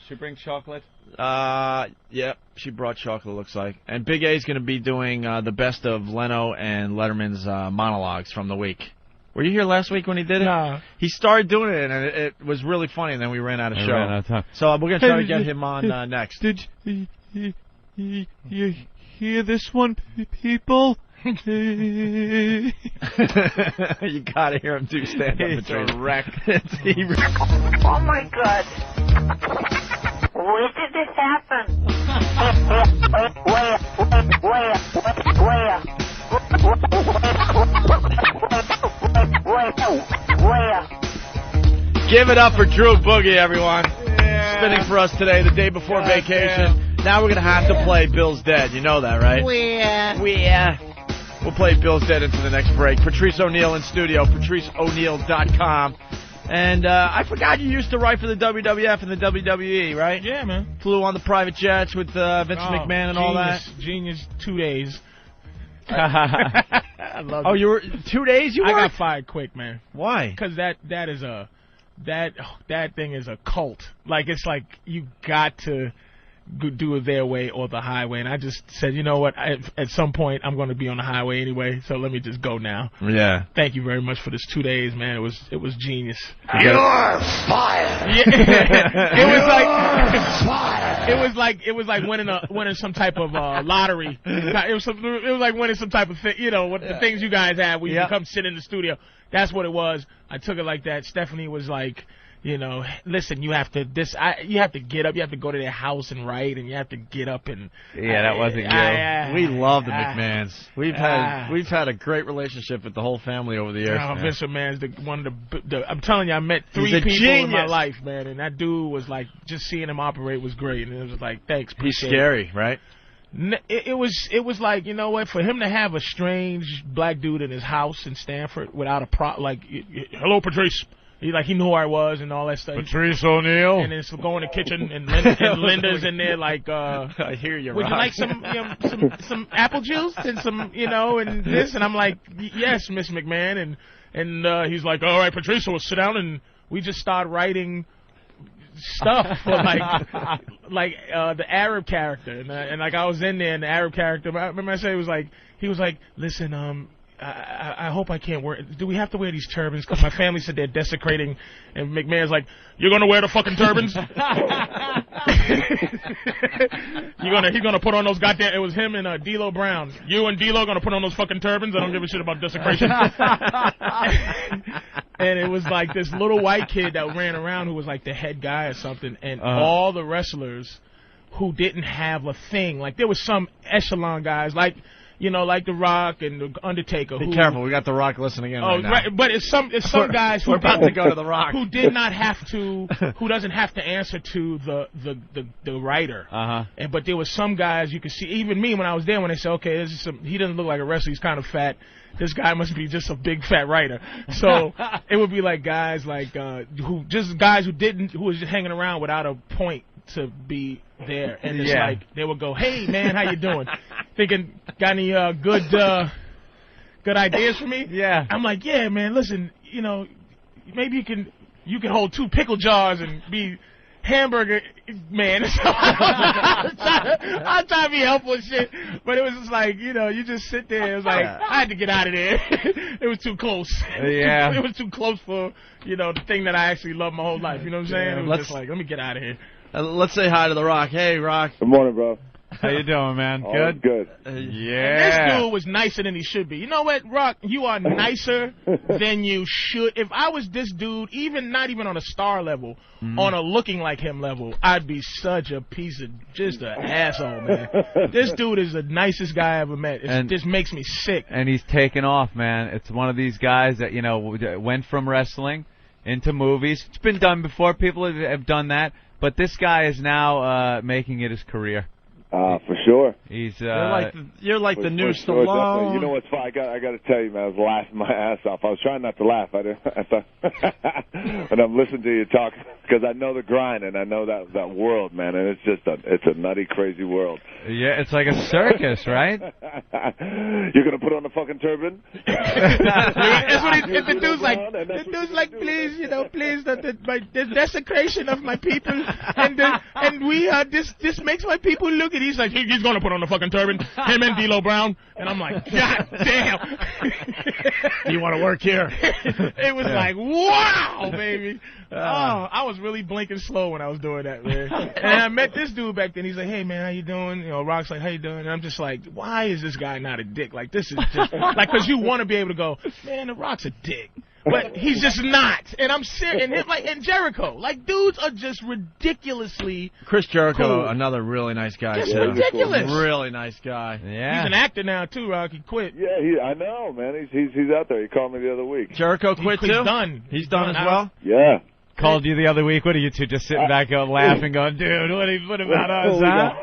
She bring chocolate? Yeah, she brought chocolate, looks like. And Big A's going to be doing the best of Leno and Letterman's monologues from the week. Were you here last week when he did it? Nah. He started doing it, and it was really funny, and then we ran out of show. Ran out of time. So we're going to try to get him on next. Did you hear this one, people? You gotta hear him do stand-up. It's a wreck. Oh my God. Where did this happen? Where? Give it up for Drew Boogie, everyone. Yeah. Spinning for us today, the day before vacation. Yeah. Now we're going to have to play Bill's Dead. You know that, right? We'll play Bill's Dead into the next break. Patrice O'Neal in studio, patriceoneal.com. And I forgot you used to write for the WWF and the WWE, right? Yeah, man. Flew on the private jets with Vince McMahon and all that. Genius 2 days. I love it. You were 2 days? I got fired quick, man. Why? Because that thing is a cult. Like, it's like you got to do it their way or the highway. And I just said, you know what? At some point, I'm going to be on the highway anyway, so let me just go now. Yeah. Thank you very much for this 2 days, man. It was genius. You're fired. Yeah. It was like winning some type of lottery. It was like winning some type of thing. You know what the things you guys have when you come sit in the studio. That's what it was. I took it like that. Stephanie was like, you know, listen, you have to get up, you have to go to their house and write, and you have to get up and. Yeah, that wasn't you. We love the McMahons. We've had a great relationship with the whole family over the years. Vince McMahon's one of the. I'm telling you, I met 3 people in my life, man, and that dude was like, just seeing him operate was great, and it was like, thanks. He's scary, right? It was like, you know what, for him to have a strange black dude in his house in Stanford without like, hello, Patrice. He knew who I was and all that stuff. Patrice O'Neal. And then go in the kitchen and Linda's in there like, I hear you. Would you like some apple juice and some, and this? And I'm like, yes, Miss McMahon. And he's like, all right, Patrice, we'll sit down, and we just start writing stuff for the Arab character, and like I was in there, and the Arab character. I remember I said he was like, listen, I hope I can't wear. Do we have to wear these turbans? Because my family said they're desecrating. And McMahon's like, you're gonna wear the fucking turbans? He's gonna put on those goddamn. It was him and D'Lo Brown. You and D'Lo gonna put on those fucking turbans. I don't give a shit about desecration. And it was like this little white kid that ran around who was like the head guy or something, and all the wrestlers who didn't have a thing. Like there was some echelon guys like. Like The Rock and The Undertaker. Be careful, we got The Rock listening in right now. Right, but it's some guys who we're about to go to The Rock who did not have to, who doesn't have to answer to the writer. But there was some guys you could see, even me when I was there, when they said, okay, he doesn't look like a wrestler, he's kind of fat. This guy must be just a big fat writer. So it would be like guys like who was just hanging around without a point to be there, and it's like they would go, "Hey man, how you doing? Thinking, got any good ideas for me?" Yeah. I'm like, "Yeah, man. Listen, maybe you can hold 2 pickle jars and be hamburger man." So I try to be helpful and shit, but it was just like you just sit there. It was like I had to get out of there. It was too close. Yeah. It was too close for the thing that I actually loved my whole life. You know what I'm saying? It was just like, let me get out of here. Let's say hi to The Rock. Hey, Rock. Good morning, bro. How you doing, man? Good? Good. Yeah. This dude was nicer than he should be. You know what, Rock? You are nicer than you should. If I was this dude, not even on a star level, on a looking like him level, I'd be such a piece of just an asshole, man. This dude is the nicest guy I ever met. It just makes me sick. And he's taken off, man. It's one of these guys that, went from wrestling into movies. It's been done before. People have done that. But this guy is now making it his career. For sure. He's you're like the new sure, Stallone. Definitely. You know what's fun? I got to tell you, man. I was laughing my ass off. I was trying not to laugh. I thought, and I'm listening to you talk because I know the grind and I know that world, man. And it's a nutty, crazy world. Yeah, it's like a circus, right? You're gonna put on the fucking turban. That's what the dude's like. The dude's like, please, please, the desecration of my people, and we this makes my people look at. He's like, he's gonna put on the fucking turban. Him and D'Lo Brown, and I'm like, God damn. You want to work here? It was like, wow, baby. I was really blinking slow when I was doing that, man. And I met this dude back then. He's like, hey man, how you doing? Rock's like, how you doing? And I'm just like, why is this guy not a dick? Like, this is just like, because you want to be able to go, man, the Rock's a dick. But he's just not. And I'm serious. And Jericho. Like, dudes are just ridiculously Chris Jericho, cool. Another really nice guy. Just ridiculous. Really nice guy. Yeah. He's an actor now, too, Rock. He quit. Yeah, I know, man. He's out there. He called me the other week. Jericho quit, too? He's done. He's done as well? Yeah. Called you the other week. What are you two just sitting back up laughing, going, dude, what about us, huh?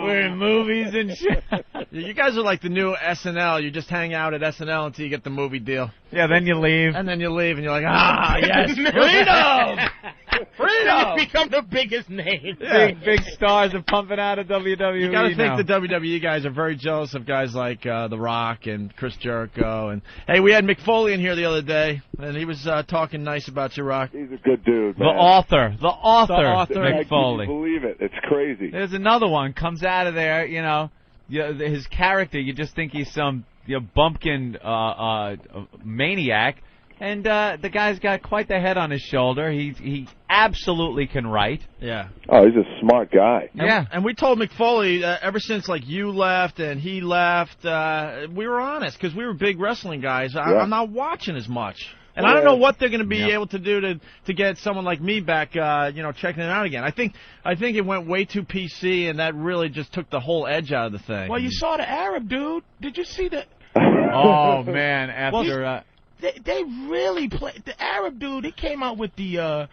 We're in movies and shit. You guys are like the new SNL. You just hang out at SNL until you get the movie deal. Yeah, then you leave. And then you leave, and you're like, yes, freedom! Freedom! You become the biggest name. Yeah. Big stars are pumping out of WWE. You got to think the WWE guys are very jealous of guys like The Rock and Chris Jericho. And hey, we had Mick Foley in here the other day, and he was talking nice about you, Rock. He's a good dude, man. The author, Mick Foley. Can you believe it? It's crazy. There's another one comes out of there. His character. You just think he's some bumpkin maniac. And the guy's got quite the head on his shoulder. He absolutely can write. Yeah. Oh, he's a smart guy. Yeah. And we told Mick Foley ever since you left and he left, we were honest because we were big wrestling guys. I'm not watching as much. And I don't know what they're going to be able to do to get someone like me back, checking it out again. I think it went way too PC, and that really just took the whole edge out of the thing. Well, you saw the Arab dude. Did you see the? Oh man! After they really played the Arab dude. He came out with the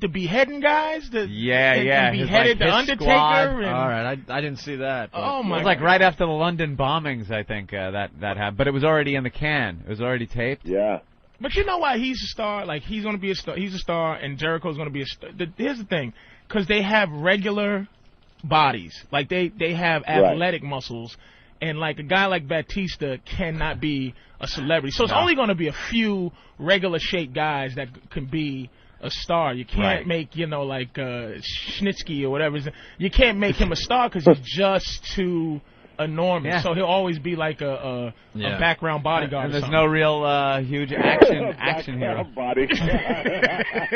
beheading guys. And beheaded the Undertaker. All right, I didn't see that. Oh my! It was like right after the London bombings, I think that happened. But it was already in the can. It was already taped. Yeah. But you know why he's a star? Like, he's going to be a star. He's a star, and Jericho's going to be a star. Here's the thing. Because they have regular bodies. Like, they have athletic muscles. And, like, a guy like Batista cannot be a celebrity. So it's only going to be a few regular-shaped guys that can be a star. You can't make, like Schnitsky or whatever. You can't make him a star because he's just too enormous. Yeah. So he'll always be like a background bodyguard. And there's or no real huge action hero. Body.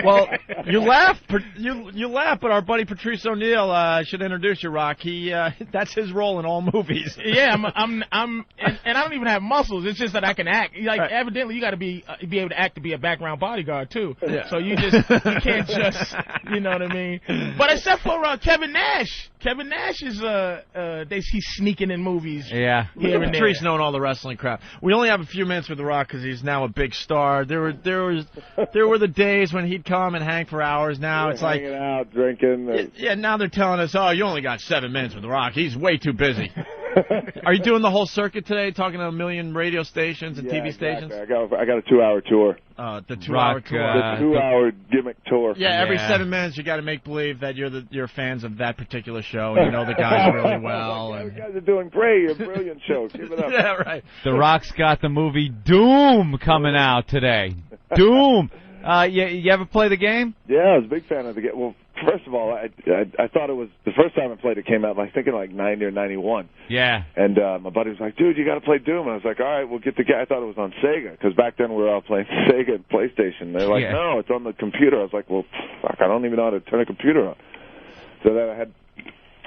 Well, you laugh, but our buddy Patrice O'Neal, I should introduce you, Rock. That's his role in all movies. Yeah, and I don't even have muscles. It's just that I can act. Like evidently, you got to be able to act to be a background bodyguard too. Yeah. So you can't just, you know what I mean. But except for Kevin Nash. Kevin Nash is he's sneaking in movies. Yeah. Here and Patrice there. knowing all the wrestling crap. We only have a few minutes with The Rock because he's now a big star. There were the days when he'd come and hang for hours. Now it's like hanging out, drinking. Yeah. Now they're telling us, oh, you only got 7 minutes with The Rock. He's way too busy. Are you doing the whole circuit today, talking to 1 million radio stations and TV stations? I got a 2-hour tour. The 2-hour tour. The 2-hour gimmick tour. Yeah, every 7 minutes you got to make believe that you're fans of that particular show and you know the guys really well. You guys are doing great. A brilliant show. Keep it up. Yeah, right. The Rock's got the movie Doom coming out today. Doom. You ever play the game? Yeah, I was a big fan of the game. Well, first of all, I thought it was the first time I played it came out, I think in like 90 or 91. Yeah. And my buddy was like, dude, you got to play Doom. And I was like, all right, we'll get the game. I thought it was on Sega because back then we were all playing Sega and PlayStation. They're like, no, it's on the computer. I was like, well, fuck, I don't even know how to turn a computer on. So then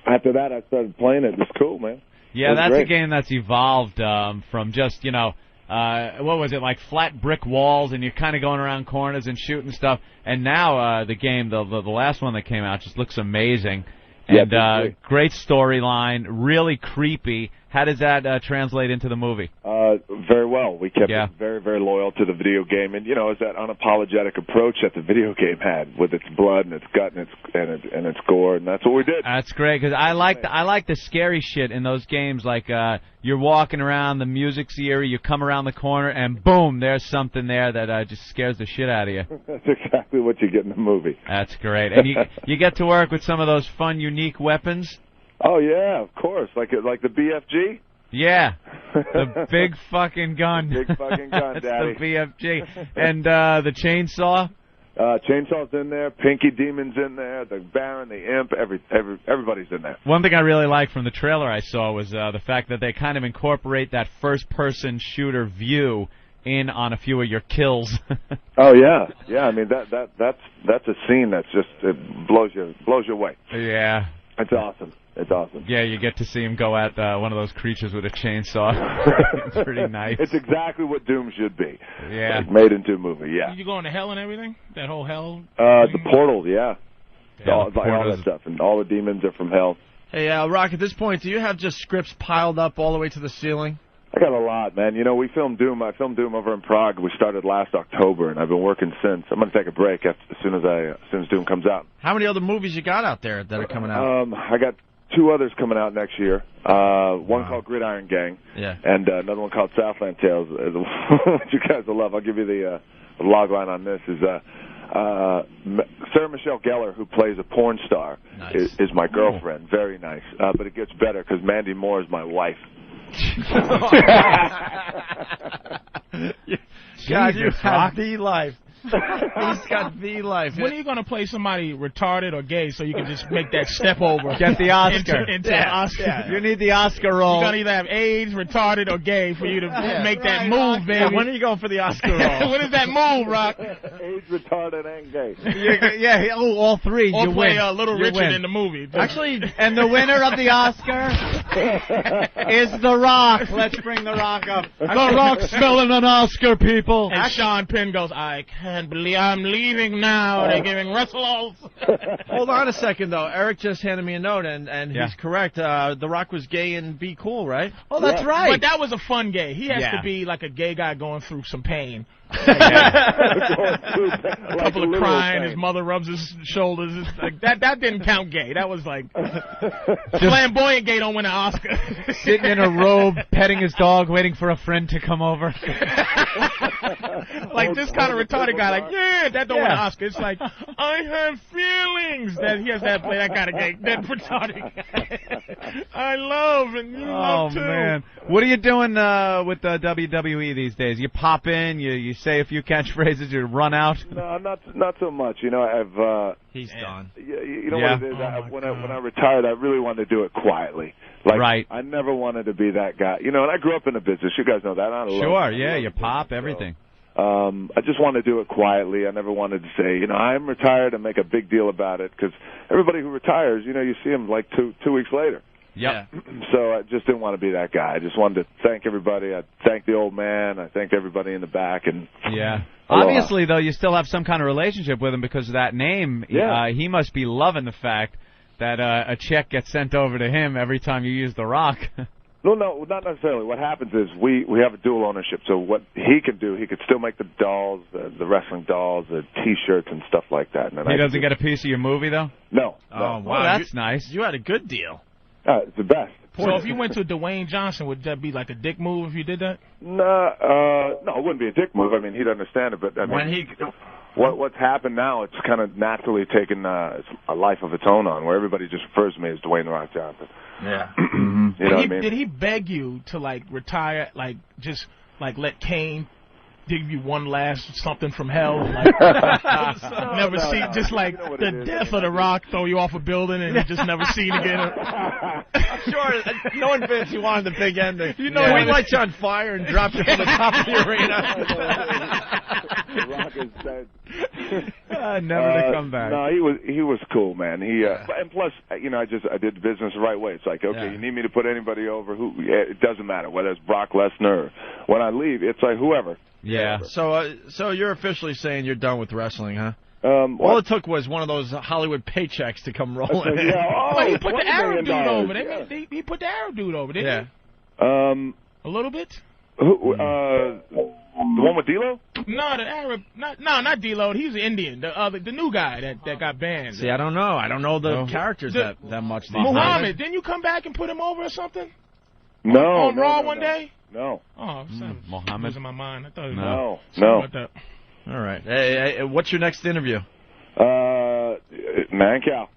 after that, I started playing it. It was cool, man. Yeah, that's great. a game that's evolved from just, what was it, like flat brick walls, and you're kind of going around corners and shooting stuff. And now the game, the last one that came out, just looks amazing. And great storyline, really creepy. How does that translate into the movie? Very well. We kept it very, very loyal to the video game, and it's that unapologetic approach that the video game had with its blood and its gut and its gore, and that's what we did. That's great because I like the scary shit in those games. Like you're walking around, the music's eerie, you come around the corner, and boom, there's something there that just scares the shit out of you. That's exactly what you get in the movie. That's great, and you get to work with some of those fun, unique weapons. Oh yeah, of course, like the BFG. Yeah, the big fucking gun. Big fucking gun, That's Daddy. the BFG. And the chainsaw? Chainsaw's in there, Pinky Demon's in there, the Baron, the Imp, everybody's in there. One thing I really liked from the trailer I saw was the fact that they kind of incorporate that first-person shooter view in on a few of your kills. Oh yeah. I mean that's a scene that's just it blows you away. Yeah, it's awesome. It's awesome. Yeah, you get to see him go at one of those creatures with a chainsaw. It's pretty nice. It's exactly what Doom should be. Yeah. Like made into a movie, yeah. Did you go into hell and everything? That whole hell? The portal, yeah. All the that stuff. And all the demons are from hell. Hey, Rock, at this point, do you have just scripts piled up all the way to the ceiling? I got a lot, man. We filmed Doom. I filmed Doom over in Prague. We started last October, and I've been working since. I'm going to take a break as soon as Doom comes out. How many other movies you got out there that are coming out? I got 2 others coming out next year. One called Gridiron Gang, and another one called Southland Tales, which you guys will love. I'll give you the log line on this. Is Sarah Michelle Gellar, who plays a porn star, is my girlfriend. Very nice. But it gets better because Mandy Moore is my wife. God, you have the life. He's got the life. When are you going to play somebody retarded or gay so you can just make that step over? Get the Oscar. Into the Oscar. Yeah. You need the Oscar role. You're going to either have AIDS, retarded, or gay for you to make that move, baby. When are you going for the Oscar role? When is that move, Rock? AIDS, retarded, and gay. All three. Or you play win. Little You Richard win. in the movie. Actually, and the winner of the Oscar is The Rock. Let's bring The Rock up. The Rock's spelling an Oscar, people. And Sean Penn goes, I can't believe I'm leaving now. They're giving wrestles. Hold on a second, though. Eric just handed me a note, and he's correct. The Rock was gay and be cool, right? Oh, that's right. But that was a fun gay. He has to be like a gay guy going through some pain. A couple of crying, his mother rubs his shoulders. It's like, that didn't count gay. That was like flamboyant gay don't win an Oscar. Sitting in a robe, petting his dog, waiting for a friend to come over. Like this kind of retarded guy, like, that don't win an Oscar. It's like, I have feelings. That he has to play that kind of gay, that retarded guy. I love and you love too. Oh man, what are you doing with WWE these days? You pop in, you say a few catchphrases, you run out. No, not so much. I've he's done. You know what it is? When I retired, I really wanted to do it quietly. Like Right. I never wanted to be that guy. You know, and I grew up in the business. You guys know that. Sure, yeah, you pop, everything. I just wanted to do it quietly. I never wanted to say, you know, I'm retired and make a big deal about it, because everybody who retires, you know, you see them like two weeks later. Yep. So I just didn't want to be that guy. I just wanted to thank everybody. I thanked the old man. I thanked everybody in the back. And yeah. Obviously, though, you still have some kind of relationship with him because of that name. Yeah. He must be loving the fact that a check gets sent over to him every time you use The Rock. No, not necessarily. What happens is we have a dual ownership. So what he can do, he could still make the dolls, the wrestling dolls, the T-shirts and stuff like that. And then he doesn't get a piece of your movie, though? No. Oh, no. wow. That's nice. You had a good deal. It's the best. So if you went to Dwayne Johnson, would that be like a dick move if you did that? No, it wouldn't be a dick move. I mean, he'd understand it, but I mean, what's happened now, it's kind of naturally taken a life of its own on, where everybody just refers to me as Dwayne The Rock Johnson. Yeah. You know what I mean? Did he beg you to like retire, like just like let Kane give you one last something from hell, like never see, just like you know the death of The Rock, throw you off a building and you just never seen again? I'm sure no one thinks you wanted the big ending. You know, we light you on fire and drop you from the top of the arena. The Rock is dead. Never to come back. No, he was cool, man. And plus, you know, I did the business the right way. It's like, okay, you need me to put anybody over, it doesn't matter whether it's Brock Lesnar or when I leave, it's like whoever. Yeah. So you're officially saying you're done with wrestling, huh? All it took was one of those Hollywood paychecks to come rolling in. Well, he put the Arab dude over. He put the Arab dude over, didn't he? A little bit. Who? The one with D-Lo? No, the Arab. Not D-Lo. He's an Indian. The new guy that got banned. See, I don't know. I don't know the characters that much. Muhammad, didn't you come back and put him over or something? No. On Raw one day? No. Oh, Muhammad. was in my mind. I thought it was no. About that. All right. Hey, what's your next interview? Man Cow.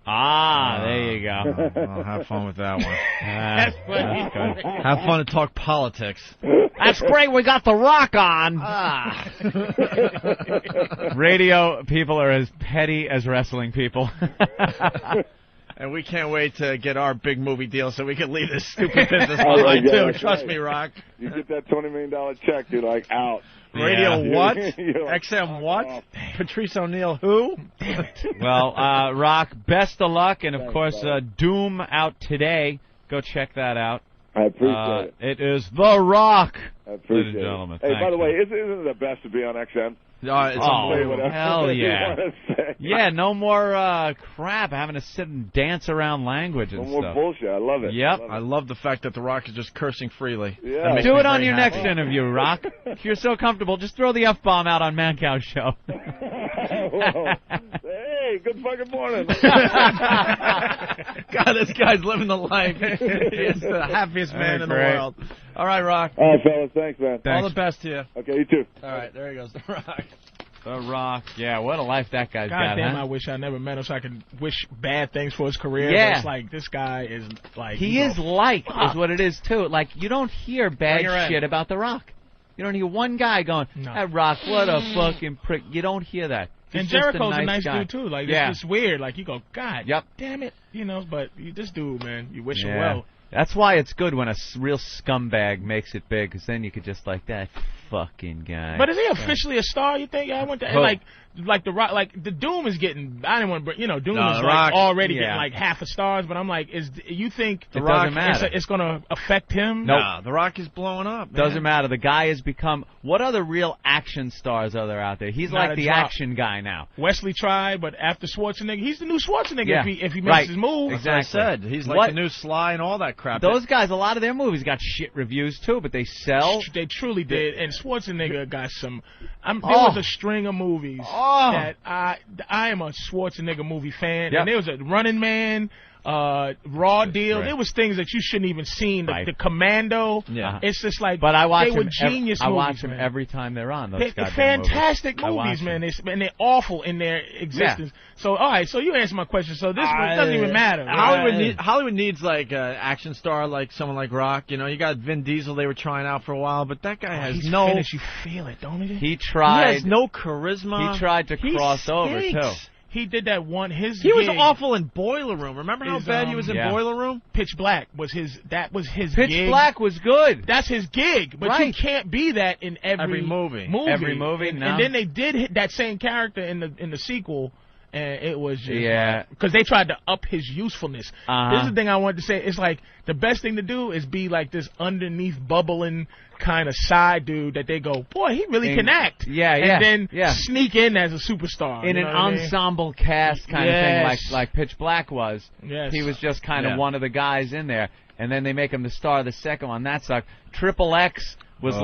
Ah, there you go. Well, have fun with that one. That's funny. Have fun to talk politics. That's great. We got The Rock on. Radio people are as petty as wrestling people. And we can't wait to get our big movie deal so we can leave this stupid business behind, too. Trust me, Rock. You get that $20 million check, you're like, out. Radio what? You're like, XM what? Patrice O'Neal who? Well, Rock, best of luck. And, of course, Doom out today. Go check that out. I appreciate it. It is The Rock. I appreciate ladies and gentlemen. it. Hey, by the way, isn't it the best to be on XM? It's unbelievable. Hell yeah. Yeah, no more crap having to sit and dance around language and no more stuff. bullshit. I love it. Yep. I love the fact that The Rock is just cursing freely. Yeah. Do it on your next interview, Rock. If you're so comfortable, just throw the F-bomb out on Mancow's show. Hey, good fucking morning. God, this guy's living the life. He's the happiest man in the world. All right, Rock. All right, fellas. Thanks, man. All the best to you. Okay, you too. All right, there he goes, The Rock. The Rock. Yeah, what a life that guy's got, damn, huh? I wish I never met him so I could wish bad things for his career. Yeah. But it's like, this guy is like... He is liked, is what it is, too. Like, you don't hear bad shit about The Rock. You don't hear one guy going, that Rock, what a fucking prick. You don't hear that. He's and Jericho's a nice guy. dude, too. Like, it's just weird. Like, you go, God damn it. You know, but this dude, man, you wish him well. That's why it's good when a real scumbag makes it big, because then you could just like that fucking guy. But is he officially a star? You think? I went to like the Rock, like the Doom is getting. I didn't want to, Doom is like already getting like half a stars. But I'm like, you think the Rock it's going to affect him? No, The Rock is blowing up. Man. Doesn't matter. The guy has become. What other real action stars are there out there? He's like the action guy now. Wesley tried, but after Schwarzenegger, he's the new Schwarzenegger if he makes his move. Exactly. I said he's like the new Sly and all that crap. Those guys, a lot of their movies got shit reviews too, but they sell. They truly did. And Schwarzenegger got some. There was a string of movies that I am a Schwarzenegger movie fan. And there was a Running Man, Raw Deal. There was things that you shouldn't even seen. The Commando. Yeah. It's just like. But I watch they were genius movies. I watch them man. every time they're on. Those they're fantastic movies, man. And they're awful in their existence. Yeah. So all right, so you answer my question. So this doesn't even matter. Hollywood needs like an action star like someone like Rock. You got Vin Diesel. They were trying out for a while, but that guy has he's no. Finished. You feel it, don't you? He tried. He has no charisma. He tried to cross over too. He did that one. He was awful in Boiler Room. Remember how bad he was in yeah. Boiler Room? Pitch Black was his. That was his. Pitch gig. Black was good. That's his gig, but you can't be that in every movie. Every movie, no. And then they did hit that same character in the sequel, and it was just because they tried to up his usefulness. This is the thing I wanted to say. It's like the best thing to do is be like this underneath bubbling kind of side dude that they go, boy, he really can act. And then sneak in as a superstar. In an ensemble cast kind of thing like Pitch Black was. Yes. He was just kind of one of the guys in there. And then they make him the star of the second one. That sucked. Triple X was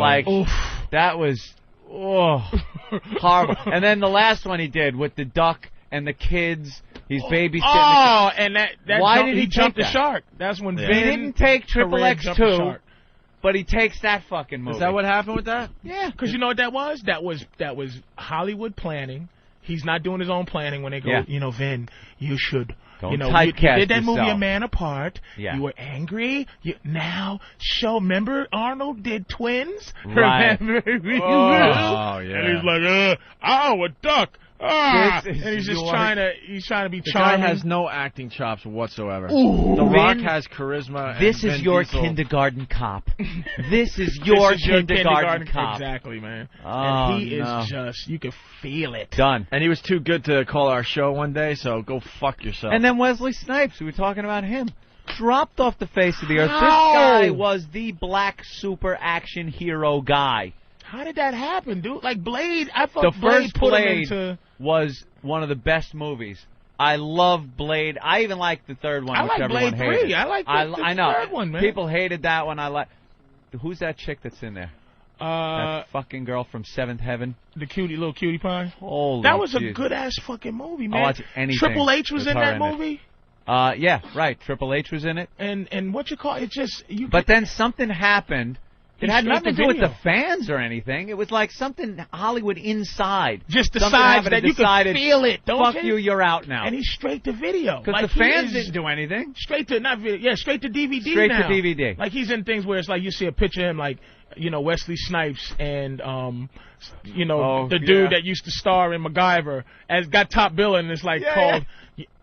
that was horrible. And then the last one he did with the duck and the kids. He's babysitting. Oh, and that why did he jump the that? shark? That's when He didn't take Triple X 2, but he takes that fucking movie. Is that what happened with that? Yeah, because you know what that was? That was Hollywood planning. He's not doing his own planning when they go, Vin, you should. Don't you typecast you did that yourself. movie A Man Apart. Yeah. You were angry. Remember Arnold did Twins? Right. Remember? Oh, yeah. And he's like, a duck. And he's just trying to be charming. The guy has no acting chops whatsoever. Ooh. The Rock has charisma. This and is Vin your Diesel. kindergarten cop. This is your kindergarten cop. Exactly, man. Oh, and he is just, you can feel it. Done. And he was too good to call our show one day, so go fuck yourself. And then Wesley Snipes, we were talking about him, dropped off the face of the earth. How? This guy was the black super action hero guy. How did that happen, dude? Like Blade, I thought The first put Blade him into... was one of the best movies. I love Blade. I even like the third one, I which like everyone Blade hated. 3. I like the I know. third one, man. People hated that one. I like. Who's that chick that's in there? That fucking girl from Seventh Heaven. The little cutie pie. Holy that was geez. a good ass fucking movie, man. I'll watch anything. Triple H was with in her that in it. movie. Yeah, right. Triple H was in it. And what you call it? Just you. But then something happened. It had straight nothing to to do with video. the fans or anything. It was like something Hollywood inside. Just Something decides happened that and you can decided, feel it, don't fuck you? you're out now. And he's straight to video. Because Like the fans he is didn't do anything. Straight to not video, yeah, straight to DVD. Straight now. to DVD. Like he's in things where it's like you see a picture of him, like Wesley Snipes and the dude that used to star in MacGyver as got top billing. It's like called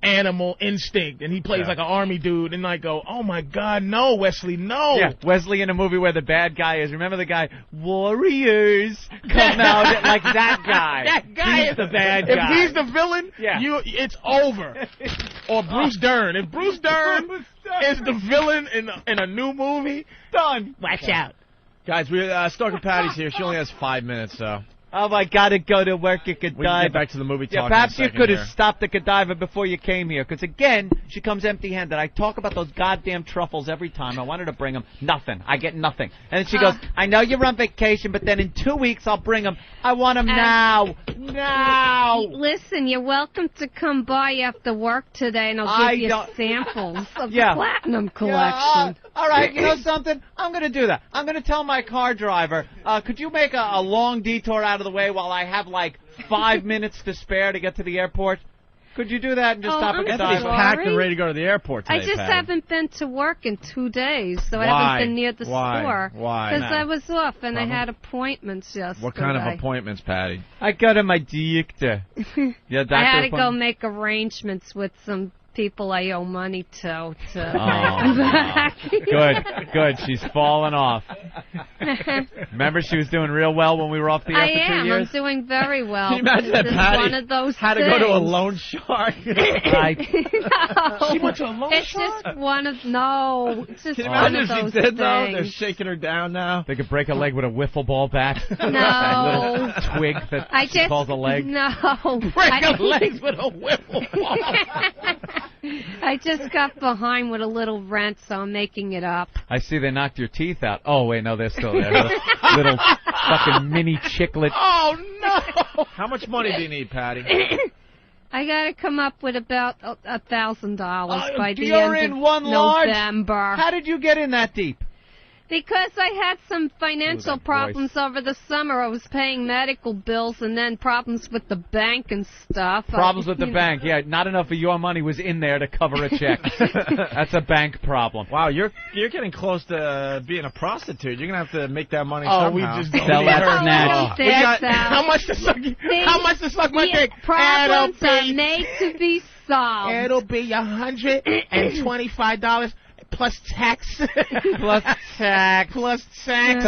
Animal Instinct, and he plays like an army dude. And I go, oh my God, no, Wesley, no. Yeah, Wesley in a movie where the bad guy is. Remember the guy? Warriors come out like that guy. That guy He's is the bad if guy. he's the villain, it's over. Or Bruce Dern. If Bruce Dern is the villain in a new movie, done. Watch out. Guys, Stalker Patty's here. She only has 5 minutes, so. Oh, I gotta go to work at Godiva. We can get back to the movie talk. Perhaps in a you second could have here. stopped at Godiva before you came here. Because, again, she comes empty-handed. I talk about those goddamn truffles every time. I wanted to bring them. Nothing. I get nothing. And then she goes, I know you're on vacation, but then in 2 weeks I'll bring them. I want them now. Now. Listen, you're welcome to come by after work today, and I'll give you samples of the Platinum Collection. All right, you know something? I'm going to do that. I'm going to tell my car driver, could you make a long detour out of the way while I have like 5 minutes to spare to get to the airport? Could you do that and just stop at Anthony's Godiva? packed and ready to go to the airport today, I just Patty. haven't been to work in 2 days, so I Why? haven't been near the store. Why? Because I was off and I had appointments yesterday. What kind of appointments, Patty? I got to my doctor. Yeah, doctor I had to go appointment? make arrangements with some people I owe money to Oh, come back. Good. She's fallen off. Remember, she was doing real well when we were off the air for 2 years? I'm doing very well. Can you imagine that This is Patty one of those had to things. go to a loan shark? No. She went to a loan It's shark? just one of It's just Can you one imagine of if those she did, though? things. They're shaking her down now. They could break a leg with a wiffle ball bat. No. That little twig that I she just calls a leg. No. Break her legs with a whipple ball. I just got behind with a little rent, so I'm making it up. I see they knocked your teeth out. Oh, wait, no, they're still there. Those little fucking mini chiclet. Oh, no. How much money do you need, Patty? I got to come up with about $1,000 by the You're end in of one large? November. How did you get in that deep? Because I had some financial problems over the summer. I was paying medical bills and then problems with the bank and stuff. Problems with the bank. Yeah, not enough of your money was in there to cover a check. That's a bank problem. Wow, you're getting close to being a prostitute. You're gonna have to make that money somehow. We just sell that snatch. How much to suck my dick? Problems are made to be solved. It'll be $125 plus tax. Plus tax. Plus tax.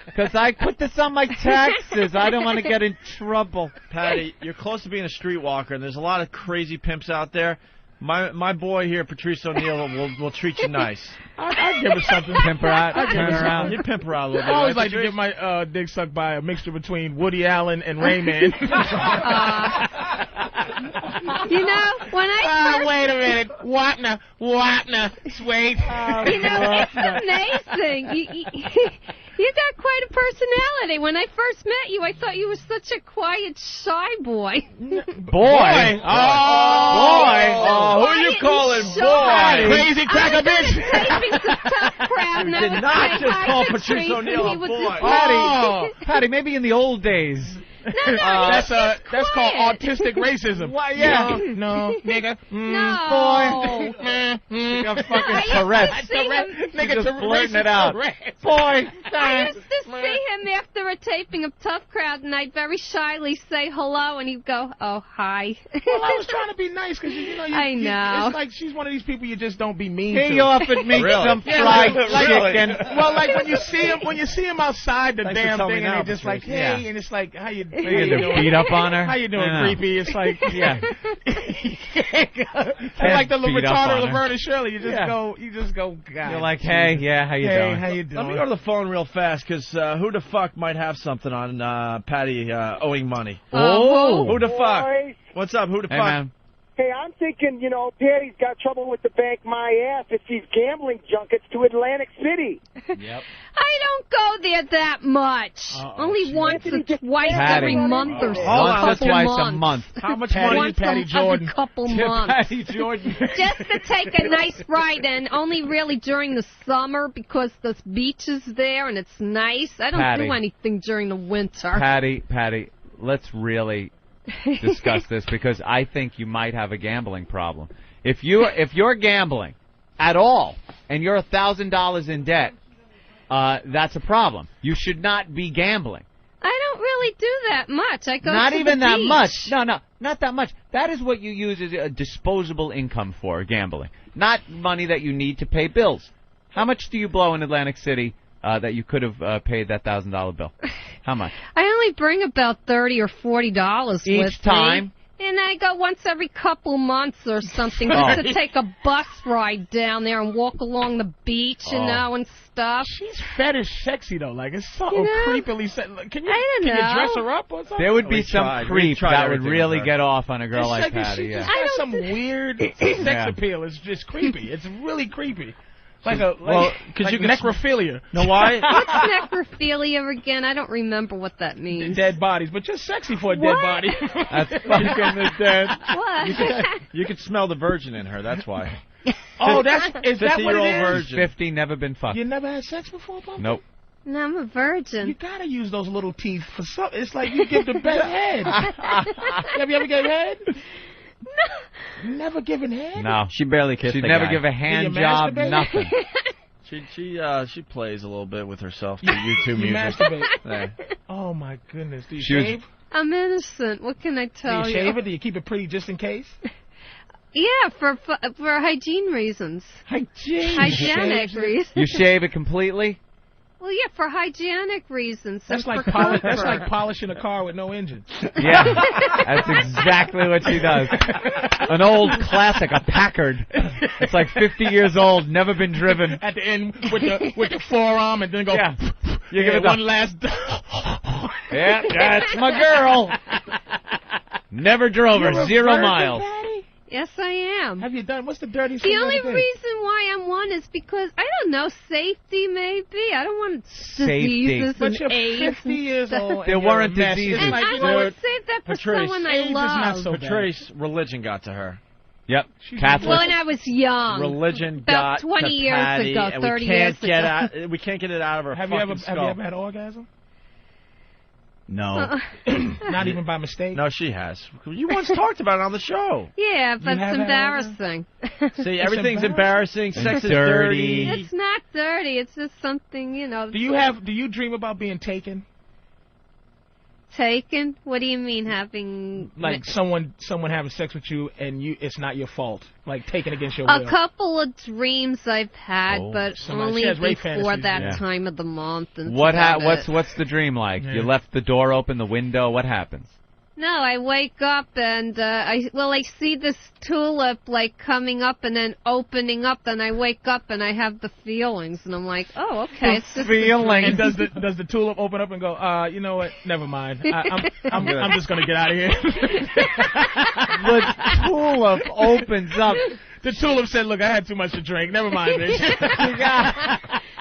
Because I put this on my taxes. I don't want to get in trouble. Patty, you're close to being a streetwalker, and there's a lot of crazy pimps out there. My boy here, Patrice O'Neal, will treat you nice. I'll give her something. Pimp her out. Turn her around. You pimp her out a little bit. I always right, like to get my dick sucked by a mixture between Woody Allen and Rayman. You know, when I wait a minute. Wapner. Wait. You know, it's amazing. You got quite a personality. When I first met you, I thought you were such a quiet, shy boy. Boy. Who are you calling boy? Crazy cracker bitch. You did not just call Patrice O'Neal a boy. Patty, maybe in the old days. No, that's called autistic racism. Why, yeah. No, nigga. No. Boy. You got fucking Tourette's. Nigga, just blurting it out. Boy. I used to see him after a taping of Tough Crowd, and I'd very shyly say hello, and he'd go, "Oh, hi." Well, I was trying to be nice because I know. It's like she's one of these people you just don't be mean to. He offered me some fried chicken. Well, like when you see him outside the damn thing, and they're just like, "Hey," yeah. and it's like, "How you doing?" Beat up on her. How you doing, creepy? It's like, yeah. Like the retarded Laverne and Shirley. You just go. God. You're like, hey, yeah, how you doing? How you doing? Let me go to the phone real fast, because who the fuck might have something on Patty owing money? Oh. Who the fuck? Boys. What's up? Who the Hey, fuck? man. Hey, I'm thinking, Patty's got trouble with the bank my ass if she's gambling junkets to Atlantic City. Yep. I don't go there that much. Only once or twice every month or so. Once or twice a month. How much money? Once Patty Jordan. every couple months. Patty Jordan. Just to take a nice ride, and only really during the summer because the beach is there and it's nice. I don't do anything during the winter. Patty, let's really discuss this, because I think you might have a gambling problem. If you're gambling at all and you're $1,000 in debt, that's a problem. You should not be gambling. I don't really do that much. I go not to even the that beach. much. No, not that much. That is what you use as a disposable income for gambling, not money that you need to pay bills. How much do you blow in Atlantic City that you could have paid that $1,000 bill? How much? I only bring about $30 or $40 each time. Me. And I go once every couple months or something just to take a bus ride down there and walk along the beach, and stuff. She's fetish sexy, though. Like, it's so creepily sexy. Can you dress her up or something? There would be some creep that would really get off on a girl like Patty. She just has some weird sex appeal. It's just creepy. It's really creepy. Like necrophilia. Know why? What's necrophilia again? I don't remember what that means. Dead bodies, but just sexy for a dead body. That's fucking dead. What? You could smell the virgin in her. That's why. Oh, is that what it is? Virgin. 50, never been fucked. You never had sex before, Papa? Nope. No, I'm a virgin. You gotta use those little teeth for something. It's like you give the best head. Have you ever given head? No. Never given head? No. She barely kissed She'd the never guy. give a hand job, nothing. She plays a little bit with herself to YouTube music. Masturbate. Yeah. Oh my goodness. Do you shave? I'm innocent. What can I tell you? Do you shave it? Do you keep it pretty just in case? Yeah, for hygiene reasons. Hygienic reasons. You shave it completely? Well, yeah, for hygienic reasons. That's like polishing a car with no engine. Yeah, that's exactly what she does. An old classic, a Packard. It's like 50 years old, never been driven. At the end with the forearm and then go. Yeah. You give it one last. Yeah, that's my girl. Never drove her, 0 miles. Yes, I am. Have you done? What's the dirtiest The thing only you ever did? reason why I'm one is because, I don't know, safety maybe. I don't want diseases But and you're AIDS 50 years old. There weren't diseases. And I want to save that for Patrice. someone I AIDS is love. not so bad. Patrice, religion got to her. Yep. Catholic. Well, and I was young. Religion About got 20 to years Patty, ago, and 30 we can't years ago. We can't get it out of her Have you fucking skull. ever had an orgasm? No. Not even by mistake? No, she has. You once talked about it on the show. Yeah, but have it's that embarrassing. See, everything's embarrassing. And Sex is dirty. dirty. It's not dirty. It's just something, you know. Do you dream about being taken? Taken? What do you mean having... Like someone having sex with you and it's not your fault. Like taken against your will. A couple of dreams I've had, but only she has rape before fantasies, that time of the month. And What's the dream like? Yeah. You left the door open, the window. What happens? No, I wake up and I see this tulip like coming up and then opening up, and I wake up and I have the feelings, and I'm like, oh, okay, it's just feeling. And does the tulip open up and go, you know what? Never mind. I'm just gonna get out of here. The tulip opens up. The tulip said, "Look, I had too much to drink. Never mind, bitch."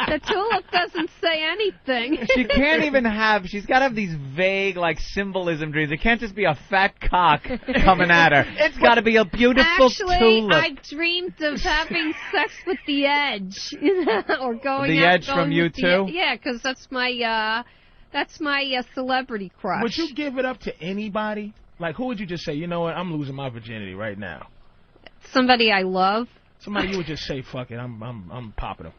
The tulip doesn't say anything. She can't even have. She's got to have these vague like symbolism dreams. It can't just be a fat cock coming at her. It's got to be a beautiful Actually, tulip. I dreamed of having sex with the Edge, or going The out Edge going from with U2? Yeah, because that's my celebrity crush. Would you give it up to anybody? Like, who would you just say, you know what? I'm losing my virginity right now. Somebody I love? Somebody you would just say, fuck it, I'm popping him.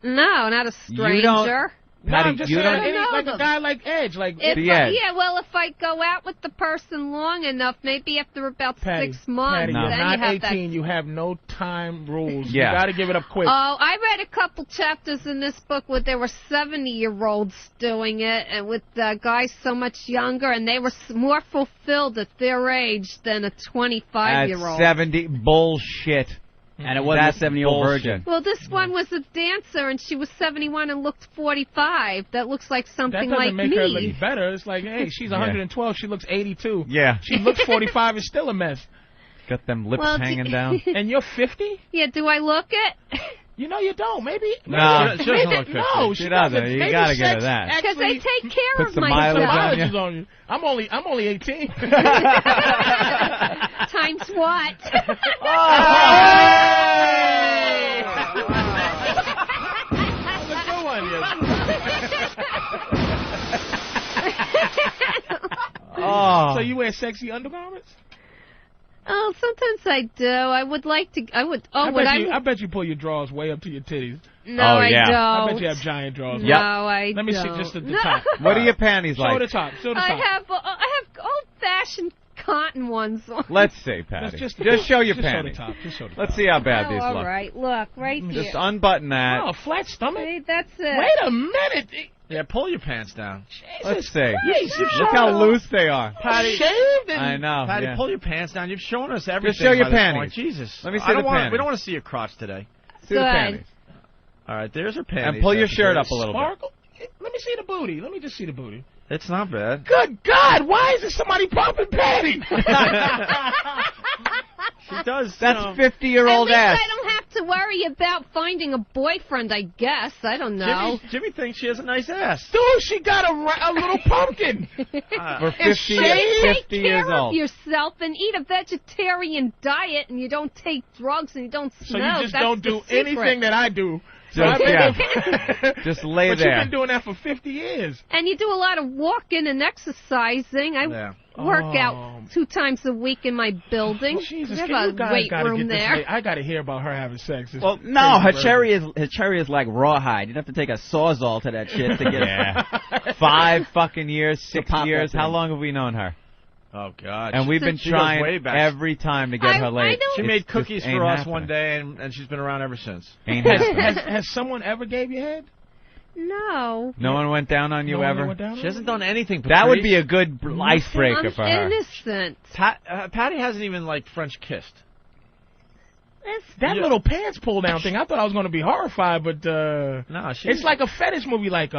No, not a stranger. You don't- No, Patty, I'm just you saying, don't- any, know like them. a guy like Edge, like If The I, Edge. yeah, well, if I go out with the person long enough, maybe after about Patty, 6 months, Patty, No. you're then not you have 18. that. You have no time rules. Yeah. You got to give it up quick. Oh, I read a couple chapters in this book where there were 70-year-olds doing it, and with guys so much younger, and they were more fulfilled at their age than a At 25-year-old. 70, bullshit. And it wasn't That's a 70-year-old bullshit. virgin. Well, this one was a dancer, and she was 71 and looked 45. That looks like That something doesn't like make me. her look better. It's like, hey, she's 112. She looks 82. Yeah. She looks 45. Is still a mess. Got them lips Well, hanging down. And you're 50? Yeah, do I look it? You know you don't. Maybe. No. She doesn't look 50. No, She doesn't. You Maybe gotta give her sex that. Because I actually- take care Put of some myself. mileage on Mileage you. is on you. I'm only 18. Times what? That's a good one, Oh. So you wear sexy undergarments? Oh, sometimes I do. I would like to. I would. Oh, I bet you pull your drawers way up to your titties. No, Oh, I yeah. don't. I bet you have giant drawers. No, Yep. I Let me don't. see just at the No. top. What are your panties Show like? the top. Show the top. I have old-fashioned cotton ones on. Let's see, Patty. Just show your Just show the panties. top. Just show the Let's top. see how bad these all look. right, look right Just here. unbutton that. Oh, a flat stomach? See, that's it. Wait a minute. Yeah, pull your pants down. Let's see. Jesus. Look how loose they are. Patty, Shaved and I know. Patty, yeah. pull your pants down. You've shown us everything. show your by this panties. point. Jesus. Let me see I don't the want, panties. We don't want to see your crotch today. See the Good. panties. All right, there's her panties. And pull your That's shirt good. up a little bit. Sparkle? Let me see the booty. Let me just see the booty. It's not bad. Good God, why is there somebody popping Patty? She does. That's At 50-year-old least ass. I don't have to worry about finding a boyfriend, I guess. I don't know. Jimmy thinks she has a nice ass. Dude, she got a little pumpkin. For It's 50, shaved. 50 Take years care of old. yourself and eat a vegetarian diet, and you don't take drugs and you don't So smoke. you just That's don't the do secret. anything that I do. Just, yeah. Just lay But there. you've been doing that for 50 years. And you do a lot of walking and exercising. I Yeah. work Oh. out 2 times a week in my building. Jesus, we have can you a guys weight gotta room get this there. late? I got to hear about her having sex. It's Well, no, her crazy. cherry is like rawhide. You'd have to take a sawzall to that shit to get Yeah. 5 fucking years, To 6 pop that years. How thing. long have we known her? Oh God. And we've been She goes way trying back. every time to get her I laid. don't- She It's made just cookies ain't for us happening. one day, and she's been around ever since. Ain't happening. Has someone ever gave you head? No. No one went down on you No one ever? went down She on hasn't you? done anything. That would Patrice. be a good icebreaker I'm for her. innocent. Patty hasn't even like French kissed. That Yeah. little pants pull down thing, I thought I was going to be horrified, but No, it's like a fetish movie, like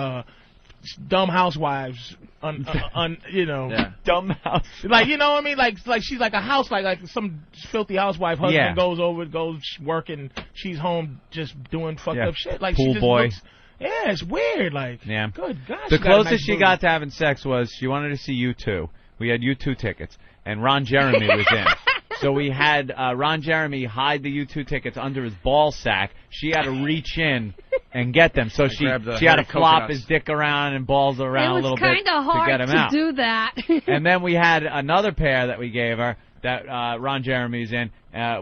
Dumb Housewives, you know. Yeah. Dumb house. Like, you know what I mean? Like she's like a house, like some filthy housewife. Husband Yeah. goes working. She's home just doing fucked Yeah. up shit. Like Pool she just boy. looks. Yeah, it's weird. Like, Yeah. good God. The she got a closest nice she booty. got to having sex was she wanted to see U2. We had U2 tickets, and Ron Jeremy was in. So we had Ron Jeremy hide the U2 tickets under his ball sack. She had to reach in and get them. So she had to flop his dick around and balls around a little bit to get him out. It was kind of hard to do that. And then we had another pair that we gave her that Ron Jeremy's in.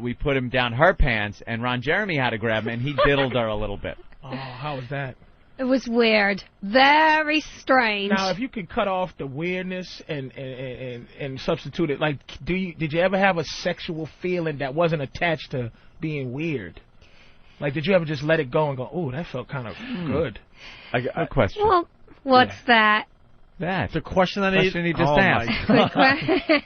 We put him down her pants, and Ron Jeremy had to grab him, and he diddled her a little bit. Oh, how was that? It was weird. Very strange. Now, if you could cut off the weirdness and substitute it, like, did you ever have a sexual feeling that wasn't attached to being weird? Like, did you ever just let it go and go, "Ooh, that felt kind of good"? Good question. Well, what's that? That's a question that he just asked.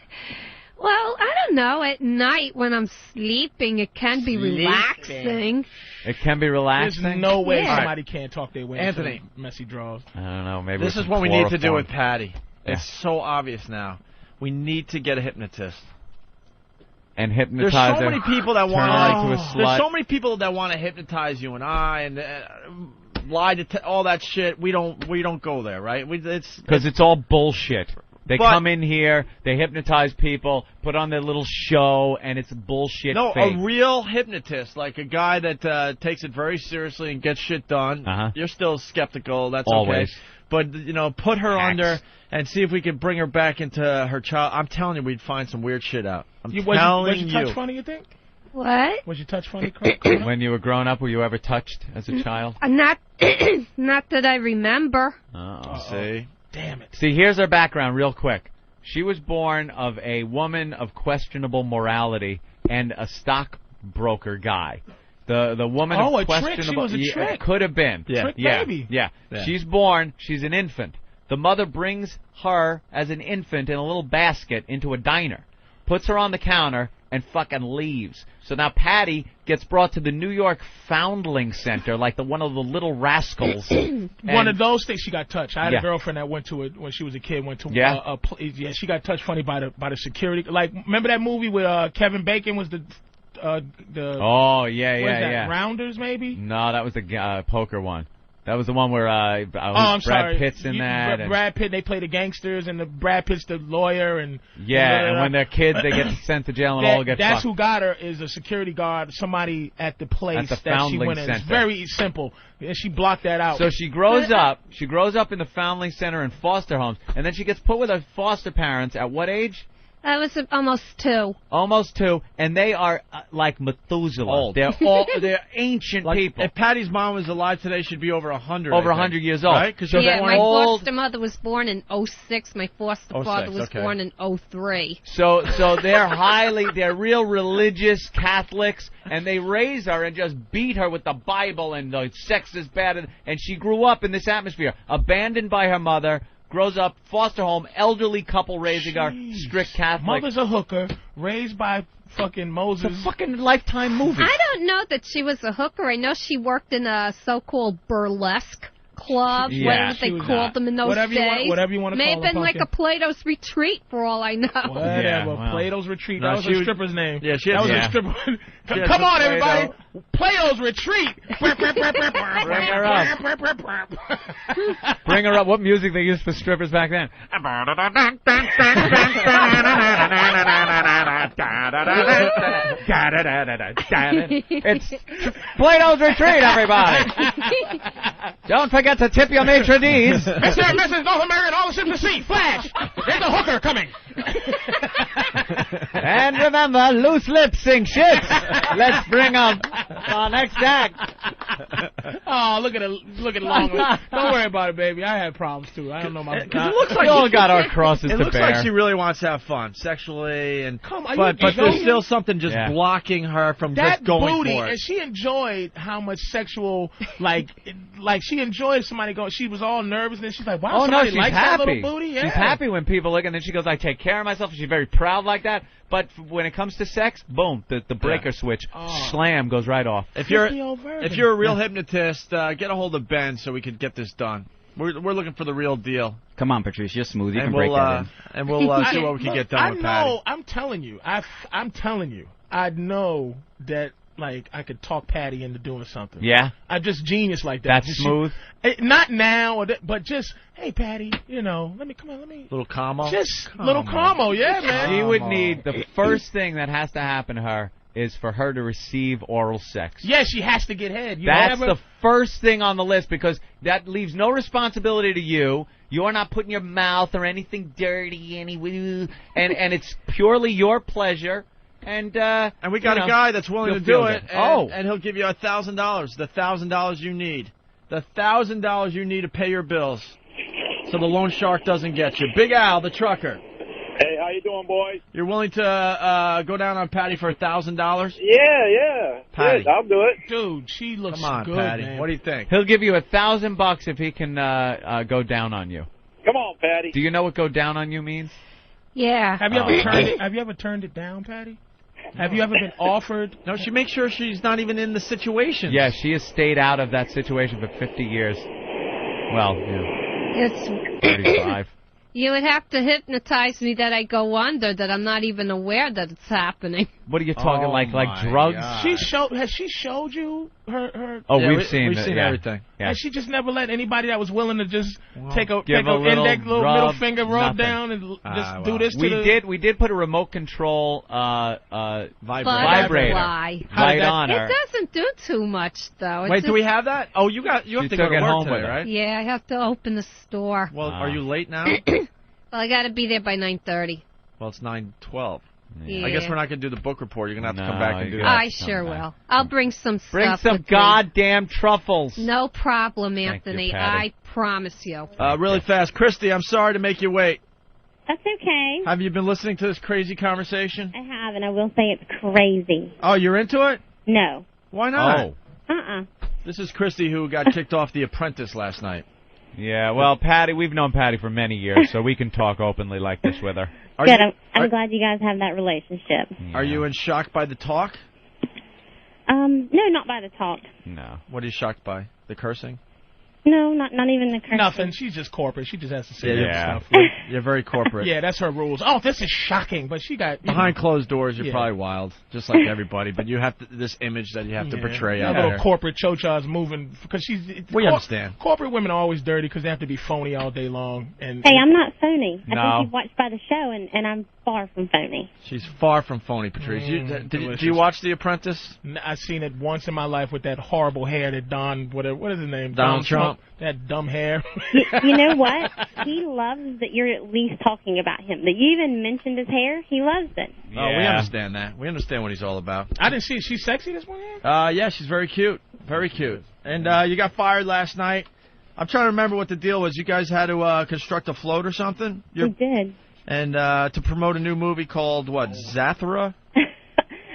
Well, I don't know. At night when I'm sleeping, it can be relaxing. It can be relaxing? There's no way somebody can't talk their way Anthony. into messy draws. I don't know. Maybe this is what we need to do with Patty. It's so obvious now. We need to get a hypnotist. And hypnotize There's so many people that want to a slut. There's so many people that want to hypnotize you and I and lie to all that shit. We don't go there, right? Because it's all bullshit. They come in here, they hypnotize people, put on their little show, and it's bullshit. No, fake. a real hypnotist, like a guy that takes it very seriously and gets shit done. You're still skeptical. That's always. Okay. But, put her under and see if we can bring her back into her child. I'm telling you, we'd find some weird shit out. Was your touch funny, you think? What? Was your touch funny? When you were growing up, were you ever touched as a child? Not that I remember. See? Damn it. See, here's her background real quick. She was born of a woman of questionable morality and a stockbroker guy. The woman of a questionable... trick. She was a trick. Could have been. Trick baby. Yeah. She's born. She's an infant. The mother brings her as an infant in a little basket into a diner, puts her on the counter, and fucking leaves. So now Patty gets brought to the New York Foundling Center, like one of the little rascals. One of those things. She got touched. I had a girlfriend that went to it when she was a kid. Went to she got touched funny by the security. Like, remember that movie where Kevin Bacon was the Rounders, maybe? No, that was the poker one. That was the one where Brad Pitt's in that. Brad Pitt, they play the gangsters, and Brad Pitt's the lawyer, and and when they're kids, they get sent to jail and all get That's fucked. who got her is a security guard, somebody at the place at the that she went in. Center. It's very simple, and she blocked that out. So she grows up. She grows up in the Foundling Center in foster homes, and then she gets put with her foster parents at what age? I was almost 2. Almost 2, and they are like Methuselah. Old. They're ancient people. If Patty's mom was alive today, she'd be over 100. Over 100 years old. Right? My foster mother was born in 06. My foster father was born in 03. So they're real religious Catholics, and they raise her and just beat her with the Bible, and the sex is bad, and she grew up in this atmosphere, abandoned by her mother. Grows up, foster home, elderly couple raising her, strict Catholic. Mother's a hooker, raised by fucking Moses. It's a fucking Lifetime movie. I don't know that she was a hooker. I know she worked in a so-called burlesque club. Whatever they called them in those days. Whatever you want to call them. May have been like a Plato's Retreat, for all I know. Whatever. Plato's Retreat. That was a stripper's name. Yeah, that was a stripper. Come on, everybody. Plato's Retreat. Bring her up. Bring her up. What music they used for strippers back then? It's Plato's Retreat, everybody. Don't forget to tip your maitre d's. Mr. and Mrs. North American, all the ships to sea. Flash. There's a hooker coming. And remember, loose lips sink ships. Let's bring up our next act. Oh, look at long. Don't worry about it, baby. I had problems too. I don't know my. It looks like we all got our crosses to bear. It looks like she really wants to have fun sexually, and but there's still something just blocking her from that just going booty, for it. And she enjoyed how much sexual like she enjoyed somebody going. She was all nervous, and then she's like, "Wow, somebody likes that little booty." Yeah. She's happy when people look, and then she goes, "I take care of myself." She's very proud like that. But when it comes to sex, boom, the breaker switch, slam, goes right off. If you're a real hypnotist, get a hold of Ben so we can get this done. We're looking for the real deal. Come on, Patrice, you're smooth. You can break that in. And we'll see what we can get done with Patty. I'm telling you. I know that like I could talk Patty into doing something. Yeah? I'm just genius like that. That's smooth? Not now, but just, hey, Patty, let me. Little combo? Just little combo, yeah, man. She would need, the first thing that has to happen to her is for her to receive oral sex. Yeah, she has to get head. That's the first thing on the list because that leaves no responsibility to you. You're not putting your mouth or anything dirty, and it's purely your pleasure. And we got a guy that's willing to do it, and he'll give you $1,000, the $1,000 you need. The $1,000 you need to pay your bills so the loan shark doesn't get you. Big Al, the trucker. Hey, how you doing, boys? You're willing to go down on Patty for $1,000? Yeah. Patty. Yes, I'll do it. Dude, she looks Come on, good, Patty. man. What do you think? He'll give you $1,000 if he can go down on you. Come on, Patty. Do you know what go down on you means? Yeah. Have you ever turned it down, Patty? Have you ever been offered? No, she makes sure she's not even in the situation. Yeah, she has stayed out of that situation for 50 years. Well, It's 35. You would have to hypnotize me that I go under, that I'm not even aware that it's happening. What are you talking, like drugs? God. Has she showed you her? Oh, yeah, we've seen everything. Yeah. And she just never let anybody that was willing to just take a little index, little middle rub, finger rub nothing. down and just do this to We did put a remote control vibrator Butterfly. on her. It doesn't do too much, though. Wait, do we have that? Oh, you have to go to work home today, with her. right? Yeah, I have to open the store. Well, are you late now? Well, I got to be there by 9:30. Well, it's 9:12. Yeah. I guess we're not going to do the book report. You're going to have to come back and do that. I sure will. I'll bring some stuff. Bring some with goddamn truffles. me. No problem, Thank Anthony. you, Patty. I promise you. Really fast. Christy, I'm sorry to make you wait. That's okay. Have you been listening to this crazy conversation? I have, and I will say it's crazy. Oh, you're into it? No. Why not? Uh-uh. This is Christy who got kicked off The Apprentice last night. Yeah, well, Patty, we've known Patty for many years, so we can talk openly like this with her. Good. I'm glad you guys have that relationship. Yeah. Are you in shock by the talk? No, not by the talk. No. What are you shocked by? The cursing? No, not even the cursing. Nothing. She's just corporate. She just has to say yeah. stuff. You're very corporate. Yeah, that's her rules. Oh, this is shocking, but she got... Behind closed doors, you're probably wild, just like everybody, but you have this image that you have to portray out little there. Corporate chochas moving, because she's... We understand. Corporate women are always dirty because they have to be phony all day long. And Hey, I'm not phony. No. I think you've watched by the show, and I'm far from phony. She's far from phony, Patrice. Do you watch The Apprentice? I've seen it once in my life with that horrible hair that Don... What is his name? Donald Trump. That dumb hair. You know what? He loves that you're at least talking about him. That you even mentioned his hair. He loves it. Yeah. Oh, we understand that. We understand what he's all about. I didn't see it. She's sexy this morning? Yeah, she's very cute. Very cute. And you got fired last night. I'm trying to remember what the deal was. You guys had to construct a float or something? We did. And to promote a new movie called, what, Zathura?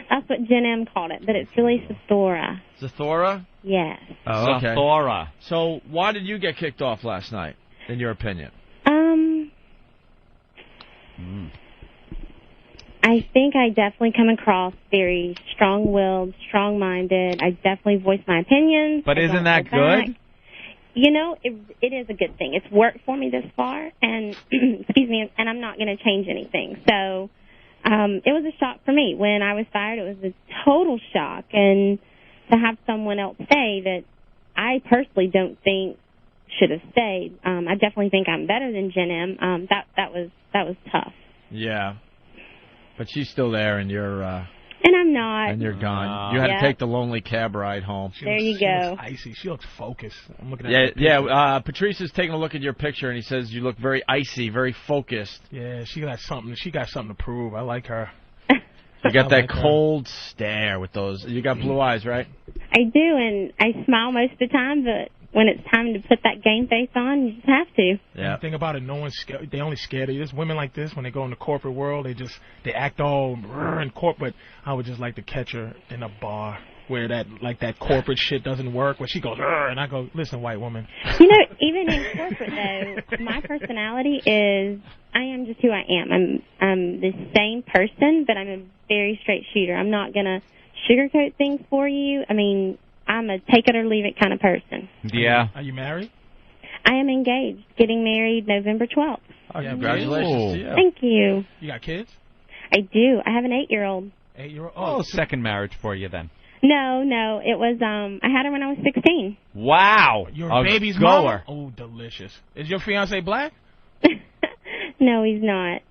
That's what Jen M called it, but it's really Zathura. Zathura? Yes. Oh, okay. Zathura. So why did you get kicked off last night, in your opinion? I think I definitely come across very strong-willed, strong-minded. I definitely voice my opinions. But isn't that good? You know, it is a good thing. It's worked for me this far, and excuse me, and I'm not going to change anything. So it was a shock for me. When I was fired, it was a total shock. And to have someone else say that I personally don't think should have stayed, I definitely think I'm better than Jen M. That was tough. Yeah. But she's still there, and you're... And I'm not. And you're gone. You had to take the lonely cab ride home. There you go. She looks icy. She looks focused. I'm looking at Patrice is taking a look at your picture, and he says you look very icy, very focused. Yeah, she got something to prove. I like her. You got that cold stare with those. You got blue eyes, right? I do, and I smile most of the time, but when it's time to put that game face on, you just have to. Yeah. The thing about it, no one's scared. They only scared of you. There's women like this, when they go in the corporate world, they act all in corporate. I would just like to catch her in a bar where that corporate shit doesn't work, where she goes, and I go, listen, white woman. You know, even in corporate, though, my personality is, I am just who I am. I'm the same person, but I'm a very straight shooter. I'm not going to sugarcoat things for you. I mean, I'm a take it or leave it kind of person. Yeah. Are you married? I am engaged, getting married November 12th. Oh, congratulations to you. Thank you. You got kids? I do. I have an 8-year-old. 8-year-old? Oh, second marriage for you then. No. It was, I had her when I was 16. Wow. Your baby's mama? Oh, delicious. Is your fiance black? No, he's not.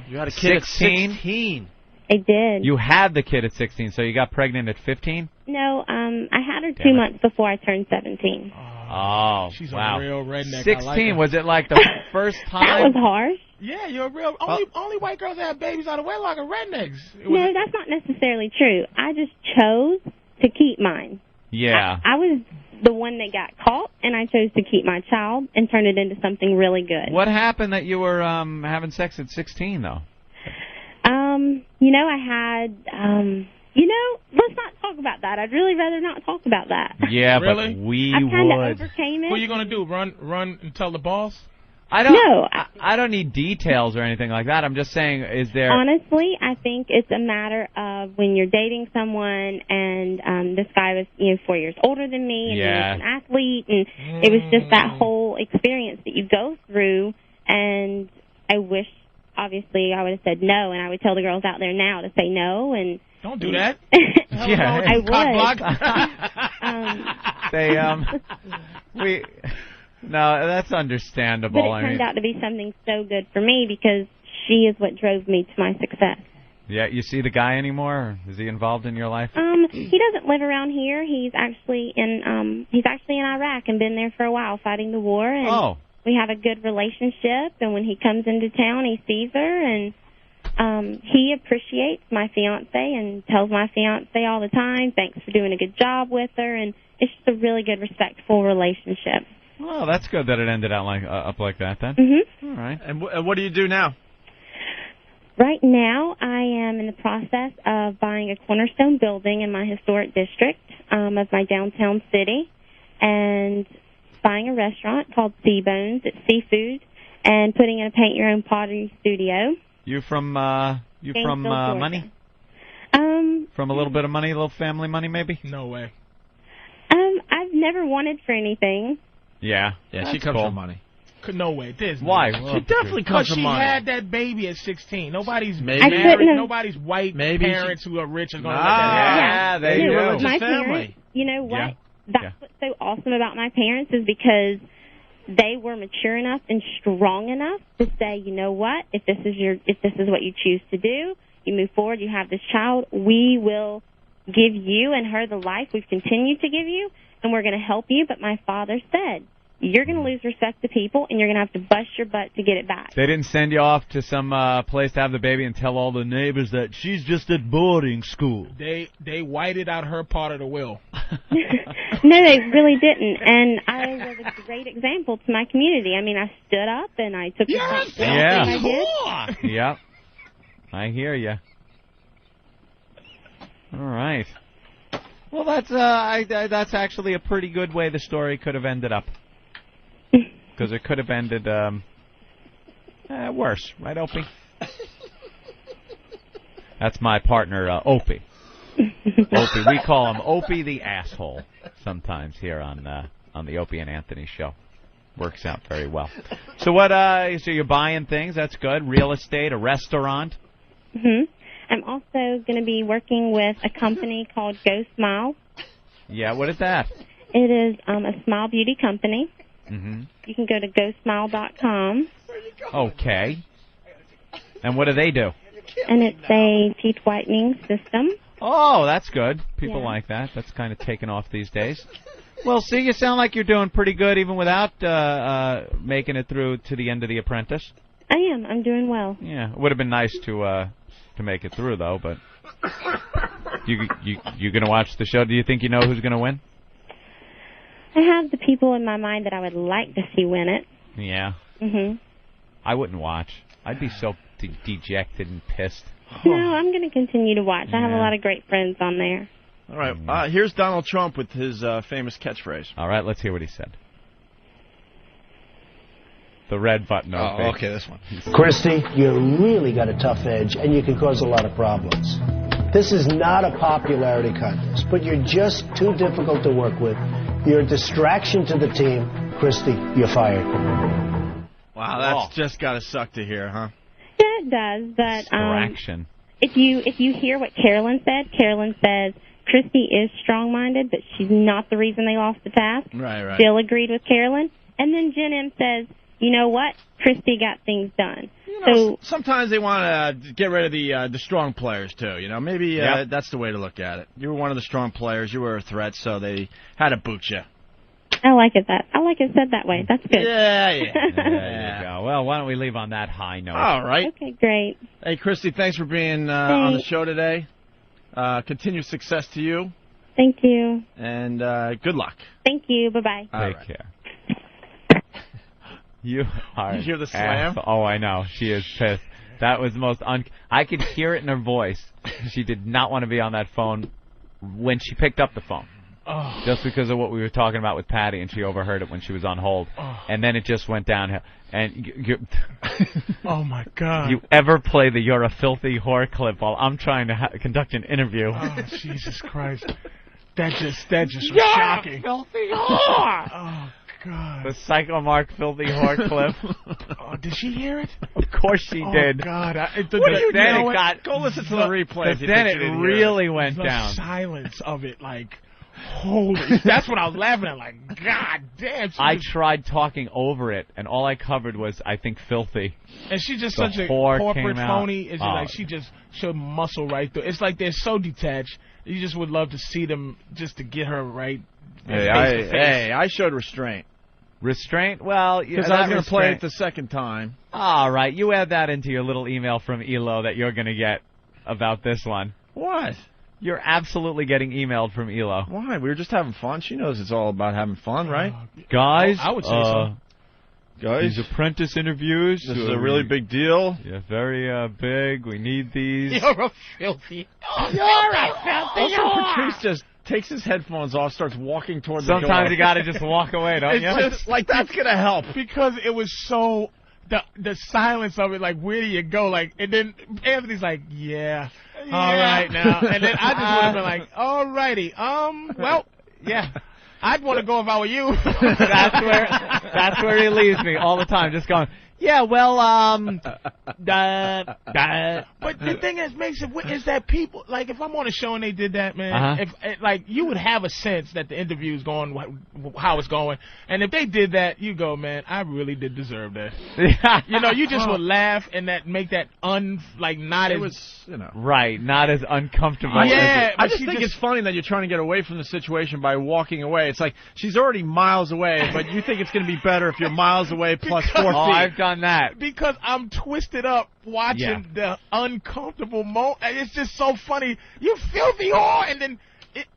You had a kid at 16? 16. I did. You had the kid at 16, so you got pregnant at 15? No, I had her 2 months before I turned 17. Oh, She's wow. a real redneck. 16, I like her. was it like the first time? That was harsh. Yeah, you're a real... Only white girls that have babies out of wedlock are rednecks. No, that's not necessarily true. I just chose to keep mine. Yeah. I was the one that got caught, and I chose to keep my child and turn it into something really good. What happened that you were having sex at 16, though? I had... let's not talk about that. I'd really rather not talk about that. Yeah, really? But we I kind of would. overcame it. What are you going to do? Run and tell the boss? I don't. No. I don't need details or anything like that. I'm just saying, is there... Honestly, I think it's a matter of when you're dating someone, and this guy was 4 years older than me, and he was an athlete, and it was just that whole experience that you go through, and I wish, obviously, I would have said no, and I would tell the girls out there now to say no, and... Don't do that. I would. No, that's understandable. But it turned out to be something so good for me because she is what drove me to my success. Yeah, you see the guy anymore? Or is he involved in your life? He doesn't live around here. He's actually in Iraq and been there for a while fighting the war. And we have a good relationship. And when he comes into town, he sees her, and he appreciates my fiance and tells my fiance all the time, thanks for doing a good job with her. And it's just a really good, respectful relationship. Well, that's good that it ended out up like that, then. Mm-hmm. All right. And what do you do now? Right now, I am in the process of buying a cornerstone building in my historic district of my downtown city, and buying a restaurant called Seabones. It's seafood, and putting in a paint-your-own pottery studio. You from money? From a little bit of money, a little family money, maybe? No way. I've never wanted for anything. Yeah. She comes from money. No way. Why? She definitely comes from money. She had that baby at 16. Nobody's nobody's white parents who are rich are going to let that happen. Yeah, they do. My parents, you know what? Yeah. That's what's so awesome about my parents is because they were mature enough and strong enough to say, you know what? If this is what you choose to do, you move forward, you have this child, we will give you and her the life we've continued to give you, and we're going to help you. But my father said, you're going to lose respect to people, and you're going to have to bust your butt to get it back. They didn't send you off to some place to have the baby and tell all the neighbors that she's just at boarding school. They whited out her part of the will. No, they really didn't. And I was a great example to my community. I mean, I stood up, and I took responsibility. I did. Yep. I hear you. All right. Well, that's actually a pretty good way the story could have ended up. Because it could have ended worse, right, Opie? That's my partner, Opie. Opie, we call him Opie the asshole sometimes here on the Opie and Anthony show. Works out very well. So so you're buying things? That's good. Real estate, a restaurant. Mhm. I'm also going to be working with a company called Go Smile. Yeah, what is that? It is a smile beauty company. Mm-hmm. You can go to GoSmile.com. Okay. And what do they do? And it's a teeth whitening system. Oh, that's good. People like that. That's kind of taken off these days. Well, see, you sound like you're doing pretty good even without making it through to the end of The Apprentice. I am. I'm doing well. Yeah, it would have been nice to make it through, though, but you going to watch the show? Do you think you know who's going to win? I have the people in my mind that I would like to see win it. Yeah. Mhm. I wouldn't watch. I'd be so dejected and pissed. No, I'm going to continue to watch. I have a lot of great friends on there. All right. Here's Donald Trump with his famous catchphrase. All right, let's hear what he said. The red button. Oh, okay, this one. Christie, you really got a tough edge, and you can cause a lot of problems. This is not a popularity contest, but you're just too difficult to work with. You're a distraction to the team. Christie, you're fired. Wow, that's just got to suck to hear, huh? Yeah, it does. But distraction. If you hear what Carolyn said, Carolyn says, Christy is strong-minded, but she's not the reason they lost the task. Right. Still agreed with Carolyn. And then Jen M says, you know what? Christy got things done. So sometimes they want to get rid of the strong players, too. You know, maybe that's the way to look at it. You were one of the strong players. You were a threat, so they had to boot you. I like it said that way. That's good. Yeah. There you go. Well, why don't we leave on that high note? All right. Okay, great. Hey, Christy, thanks for being on the show today. Continued success to you. Thank you. And good luck. Thantake you. Bye-bye. Take care. You are. You hear the slam? Oh, I know. She is pissed. That was the most I could hear it in her voice. She did not want to be on that phone when she picked up the phone. Oh. Just because of what we were talking about with Patty, and she overheard it when she was on hold. Oh. And then it just went downhill. And oh, my God. You ever play the "You're a Filthy Whore" clip while I'm trying to conduct an interview? Oh, Jesus Christ. That just was shocking. Filthy whore! Oh, God. The Psycho Mark Filthy Whore clip. Oh, did she hear it? Of course she did. Oh, God. What are you doing? Go listen to the replay. Then it really went down. The silence of it, like, holy. That's what I was laughing at, like, God damn. I tried talking over it, and all I covered was, I think, filthy. And she's just The such a whore corporate came out. phony. It's like she just showed muscle right through. It's like they're so detached. You just would love to see them just to get her right. Hey, I showed restraint. Restraint? Well, because I was going to play it the second time. All right, you add that into your little email from Elo that you're going to get about this one. What? You're absolutely getting emailed from Elo. Why? We were just having fun. She knows it's all about having fun, right? Guys, I would say so. These apprentice interviews. This is a really big deal. Yeah, very big. We need these. You're a filthy. You're a filthy whore. Patrice just takes his headphones off, starts walking toward the door. Sometimes you got to just walk away, don't you? It's just like that's gonna help because it was so the silence of it. Like, where do you go? Like, and then Anthony's like, yeah. All right now, and then I just would have been like, all righty, well, yeah. I'd want to go if I were you. That's where he leaves me all the time, just going, yeah, well, But the thing that makes it is that people, like, if I'm on a show and they did that, man, if like, you would have a sense that the interview is going, how it's going, and if they did that, you go, man, I really did deserve that. You know, you just would laugh and that make that not as, right, not as uncomfortable. Yeah, I just think it's funny that you're trying to get away from the situation by walking away. It's like she's already miles away, but you think it's going to be better if you're miles away plus 4 feet. I've done that. Because I'm twisted up watching the uncomfortable moment. It's just so funny. You filthy whore! And then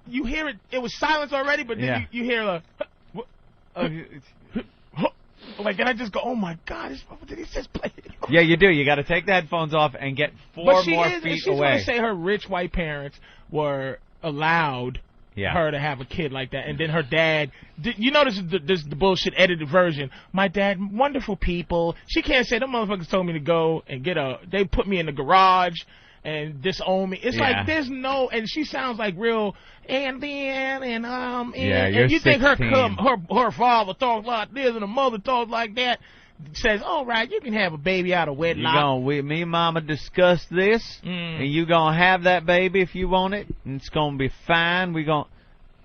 you hear it. It was silence already, but then you hear like, and I just go, oh my God, did he just play it? Yeah, you do. You got to take the headphones off and get 4 more feet she's away. going to say her rich white parents were allowed her to have a kid like that, and then her dad. You know, this is the bullshit edited version. My dad, wonderful people. She can't say them motherfuckers told me to go and they put me in the garage and disown me. It's like there's no, and she sounds like real. And then and you think her father talks like this and her mother talks like that. Says, all right, you can have a baby out of wedlock. Me and Mama discussed this, and you gonna have that baby if you want it, and it's gonna be fine. We gonna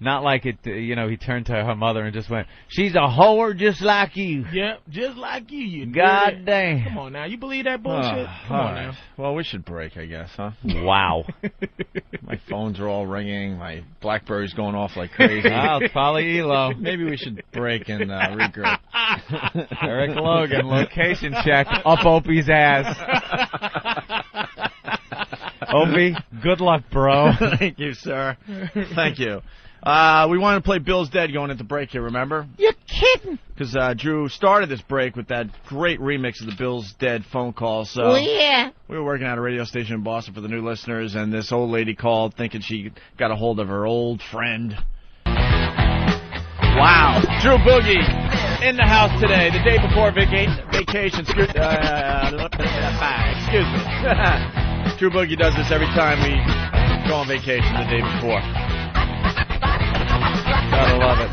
not like it. He turned to her mother and just went, "She's a whore just like you." Yep, just like you. You God damn. Come on now, you believe that bullshit? Come on now. Well, we should break, I guess, huh? Wow. My phones are all ringing. My BlackBerry's going off like crazy. Wow, it's probably Elo. Maybe we should break and regroup. Eric Logan, location check, up Opie's ass. Opie, good luck, bro. Thank you, sir. Thank you. We wanted to play Bill's Dead going into break here, remember? You're kidding. Because Drew started this break with that great remix of the Bill's Dead phone call. So oh, yeah. We were working at a radio station in Boston for the new listeners, and this old lady called thinking she got a hold of her old friend. Wow. Drew Boogie in the house today, the day before vacation. Excuse me. Drew Boogie does this every time we go on vacation the day before. Gotta love it.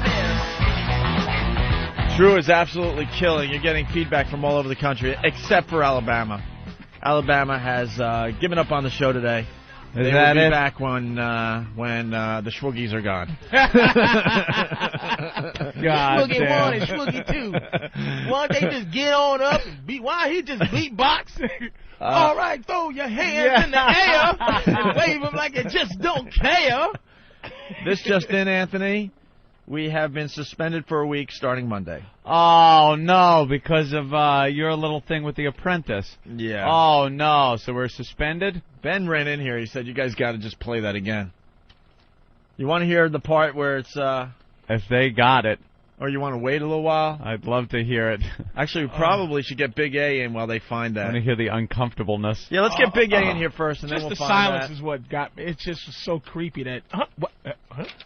Drew is absolutely killing. You're getting feedback from all over the country, except for Alabama. Alabama has given up on the show today. Is They that will be it? back when the Schwoogies are gone. God Schwoogie damn. 1 and Schwoogie 2. Why don't they just get on up and beat? Why he just beatbox? All right, throw your hands in the air and wave them like you just don't care. This just in, Anthony. We have been suspended for a week starting Monday. Oh, no, because of your little thing with The Apprentice. Yeah. Oh, no, so we're suspended? Ben ran in here. He said, you guys got to just play that again. You want to hear the part where it's... If they got it. Or you want to wait a little while? I'd love to hear it. Actually, we probably should get Big A in while they find I that. want to hear the uncomfortableness. Yeah, let's get Big A in here first, and Just then we'll the find silence that. is what got me. It's just so creepy that. What?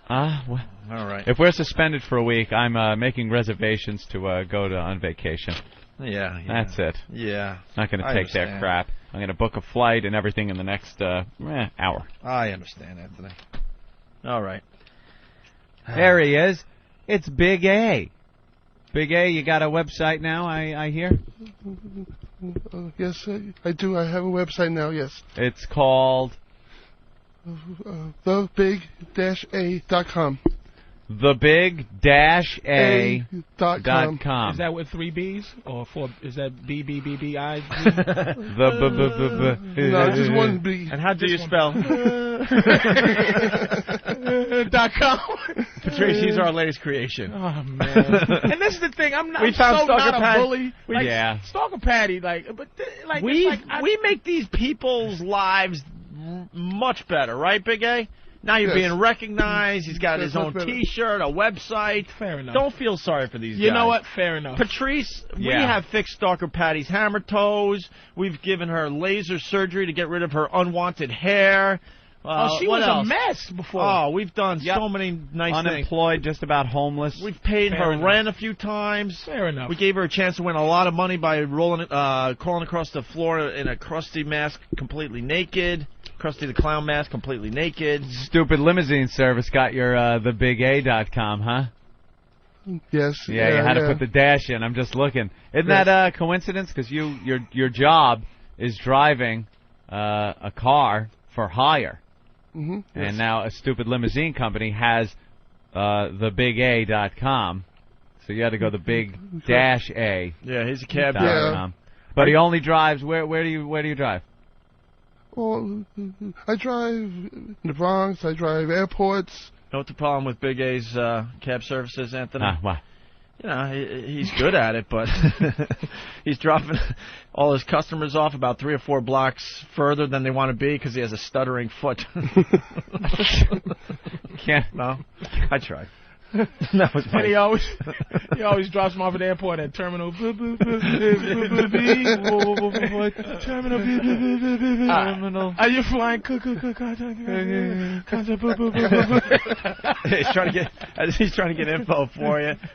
Well, all right. If we're suspended for a week, I'm making reservations to go on vacation. Yeah. That's it. Yeah. Not going to I take their understand. crap. I'm going to book a flight and everything in the next hour. I understand, Anthony. All right. There he is. It's Big A. Big A, you got a website now, I hear? Yes, I do. I have a website now, yes. It's called... thebig-a.com. thebig-a.com. Is that with 3 B's or 4? Is that B-B-B-B-I? No, just one B. And how do you spell? .com. Patrice, he's our latest creation. Oh man! And this is the thing. I'm We found so Stalker not a Patty. bully. Like, Yeah. Stalker Patty. Like, but like, We it's like we make these people's lives much better, right, Big A? Now you're Yes. being recognized. He's got his Yes, own much better. T-shirt, a website. Fair enough. Don't feel sorry for these guys. You know what? Fair enough. Patrice, we Yeah. have fixed Stalker Patty's hammer toes. We've given her laser surgery to get rid of her unwanted hair. She what was else? a mess before. Oh, we've done Yep. so many nice things. Unemployed, just about homeless. We've paid Fair her enough. rent a few times. Fair enough. We gave her a chance to win a lot of money by crawling across the floor in a Krusty mask, completely naked. Krusty the Clown mask, completely naked. Stupid limousine service got your thebigA.com, huh? Yes. Yeah, you had to put the dash in. I'm just looking. Isn't that a coincidence? Because your job is driving a car for hire. Mm-hmm. And now a stupid limousine company has thebigA.com. So you had to go the big-a. Yeah, he's a cab .com. driver. But he only drives. Where do you drive? Well, I drive in the Bronx. I drive airports. Know what the problem with Big A's cab services, Anthony? Why? You know, he's good at it, but he's dropping all his customers off about 3 or 4 blocks further than they want to be because he has a stuttering foot. Can't. No, I tried. That was And he funny. always drops him off at the airport at Terminal B. Terminal. Are you flying? He's trying to get info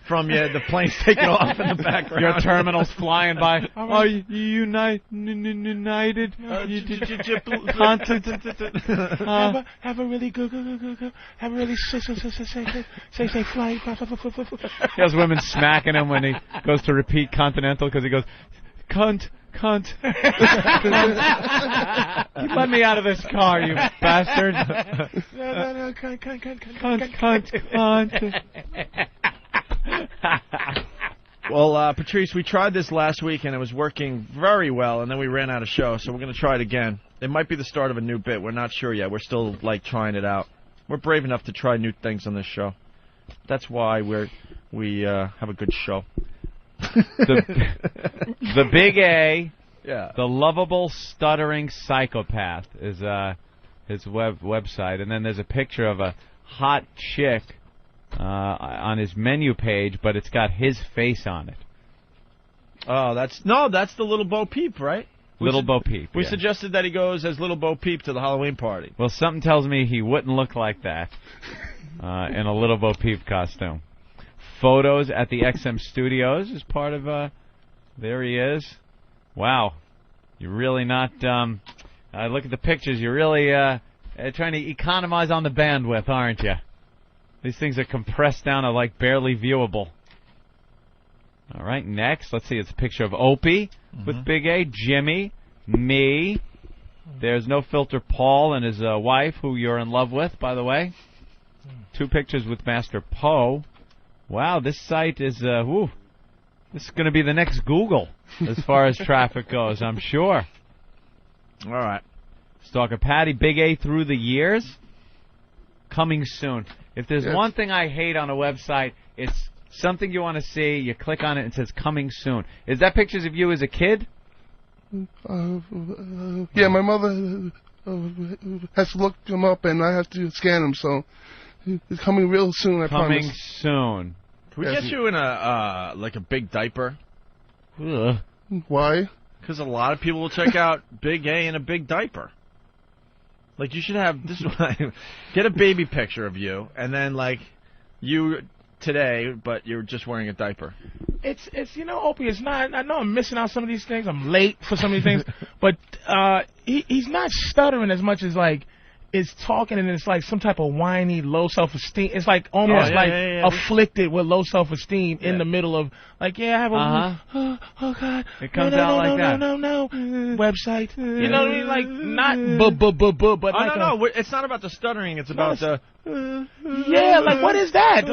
from you. The plane's taking off in the background. Your terminal's flying by. Are you united? Have a really good, have a really safe flight. He has women smacking him when he goes to repeat Continental because he goes, cunt. You let me out of this car, you bastard. No, Cunt. Well, Patrice, we tried this last week and it was working very well, and then we ran out of show, so we're going to try it again. It might be the start of a new bit. We're not sure yet. We're still trying it out. We're brave enough to try new things on this show. That's why we have a good show. The Big A, yeah, the lovable stuttering psychopath is his website, and then there's a picture of a hot chick on his menu page, but it's got his face on it. Oh, that's the Little Bo Peep, right? Little Bo Peep. We yeah. suggested that he goes as Little Bo Peep to the Halloween party. Well, something tells me he wouldn't look like that in a Little Bo Peep costume. Photos at the XM Studios is part of. There he is. Wow, you're really not. Look at the pictures. You're really trying to economize on the bandwidth, aren't you? These things are compressed down to like barely viewable. All right, next, let's see. It's a picture of Opie with Big A, Jimmy, me, There's No Filter Paul and his wife, who you're in love with, by the way. 2 pictures with Master Poe. Wow, this site is, this is going to be the next Google as far as traffic goes, I'm sure. All right. Stalker Patty, Big A through the years. Coming soon. If there's one thing I hate on a website, it's something you want to see, you click on it and it says coming soon. Is that pictures of you as a kid? Yeah, my mother has to look them up and I have to scan them, so it's coming real soon, I promise. Coming soon. Can we get you in a like a big diaper? Ugh. Why? Because a lot of people will check out Big A in a big diaper. Like, you should have this one. Get a baby picture of you, and then, like, you today, but you're just wearing a diaper. It's Opie, it's not, I know I'm missing out some of these things. I'm late for some of these things. But he's not stuttering as much as, like, it's talking and it's like some type of whiny, low self-esteem. It's like almost afflicted with low self-esteem in the middle of, like, I have a, oh, God. It comes out like that. No, website. You know what I mean? Like, not but like no, it's not about the stuttering. It's about the... yeah, like, what is that?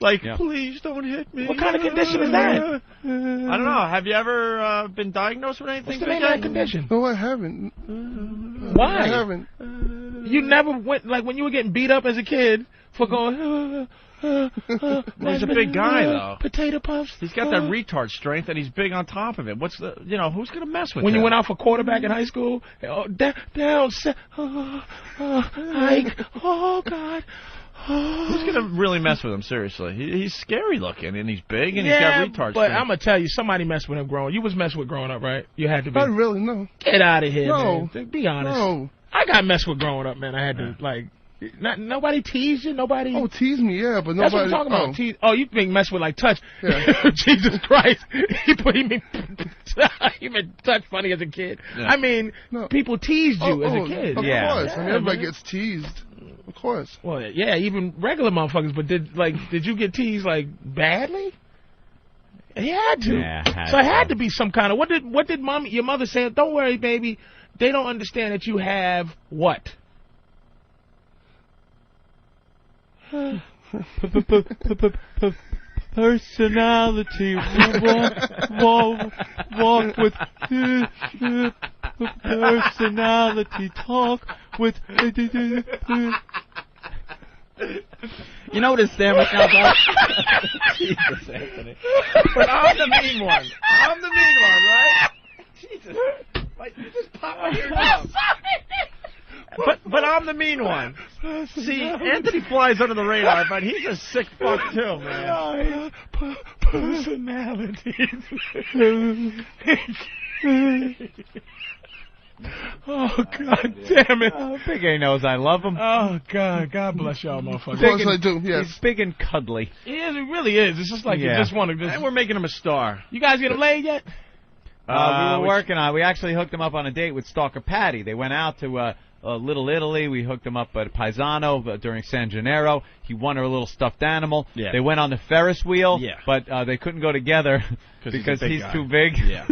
Like, please don't hit me. What kind of condition is that? I don't know. Have you ever been diagnosed with anything? What's the name of that condition? No, I haven't. Why? I haven't. You never went, like, when you were getting beat up as a kid for going... he's a big guy, though. Potato puffs. He's got that retard strength, and he's big on top of it. What's the, who's going to mess with him? When you went out for quarterback in high school, down, hike, oh, God. Who's going to really mess with him, seriously? He's scary looking, and he's big, and he's got retard but strength. I'm going to tell you, somebody messed with him growing. You was messed with growing up, right? You had to be. Not really, no. Get out of here, no. man. Be honest. No. I got messed with growing up, man. I had to, like... nobody teased you? Nobody? Oh, tease me, yeah, but nobody... That's what I'm talking about. You think mess with, like, touch. Yeah. Jesus Christ. He made touch funny as a kid. Yeah. I mean, people teased you as a kid. Of course. I mean, everybody gets teased. Of course. Well, yeah, even regular motherfuckers, but did you get teased, like, badly? He had to. Yeah, so it had to be some kind of... What did your mother say? Don't worry, baby. They don't understand that you have what? Personality. Walk with personality. Talk with. You know what his stammer sounds like? Jesus, Anthony. But I'm the mean one. Right? Jesus. Like, you just pop my ear down. But I'm the mean one. See, Anthony flies under the radar, but he's a sick fuck too, man. Personality. Oh, God damn it. Big A knows I love him. Oh, God bless y'all, motherfuckers. Of course I do, yes. He's big and cuddly. He is, he really is. It's just like you just want to... And we're making him a star. You guys get him laid yet? We were working on it. We actually hooked him up on a date with Stalker Patty. They went out to Little Italy. We hooked him up at Paisano during San Gennaro. He won her a little stuffed animal. Yeah. They went on the Ferris wheel, but they couldn't go together because he's too big. Yeah.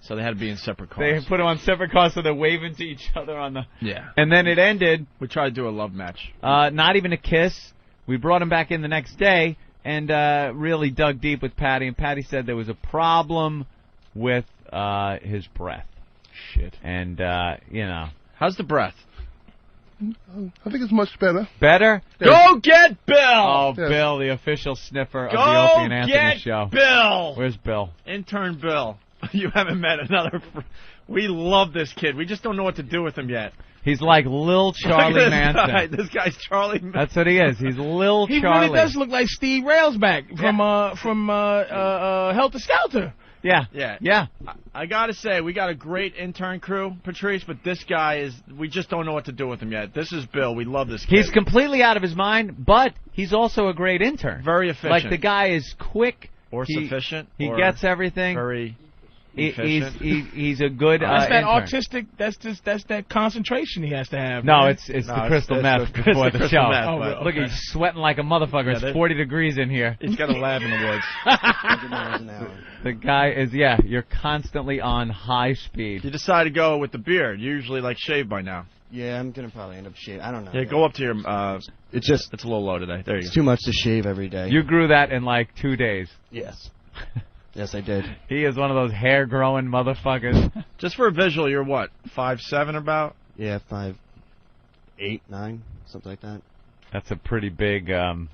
So they had to be in separate cars. They put them on separate cars so they're waving to each other on the... Yeah. And then it ended. We tried to do a love match. Not even a kiss. We brought him back in the next day and really dug deep with Patty. And Patty said there was a problem with his breath. Shit. And, How's the breath? I think it's much better. Better? Yeah. Go get Bill! Oh, yes. Bill, the official sniffer of the Opie and Anthony show. Bill! Where's Bill? Intern Bill. You haven't met another... We love this kid. We just don't know what to do with him yet. He's like Lil Charlie Manson. This guy's Charlie Manson. That's what he is. He's Lil Charlie. He really does look like Steve Railsback from Helter Skelter. Yeah. I gotta say, we got a great intern crew, Patrice, but this guy we just don't know what to do with him yet. This is Bill. We love this kid. He's completely out of his mind, but he's also a great intern. Very efficient. Like, the guy is quick. Or sufficient. He gets everything. Very... He's a good. That's that intern. autistic. That's that concentration he has to have. No, man. it's the crystal meth before the show. Look, he's sweating like a motherfucker. It's 40 degrees in here. He's got a lab in the woods. The guy is, you're constantly on high speed. You decide to go with the beard. You usually shaved by now. Yeah, I'm gonna probably end up shaving. I don't know. Yeah, go up to your. It's a little low today. There you go. It's too much to shave every day. You grew that in 2 days. Yes. Yes, I did. He is one of those hair-growing motherfuckers. Just for a visual, you're what, 5'7" about? Yeah, 5'8", 9, something like that. That's a pretty big, from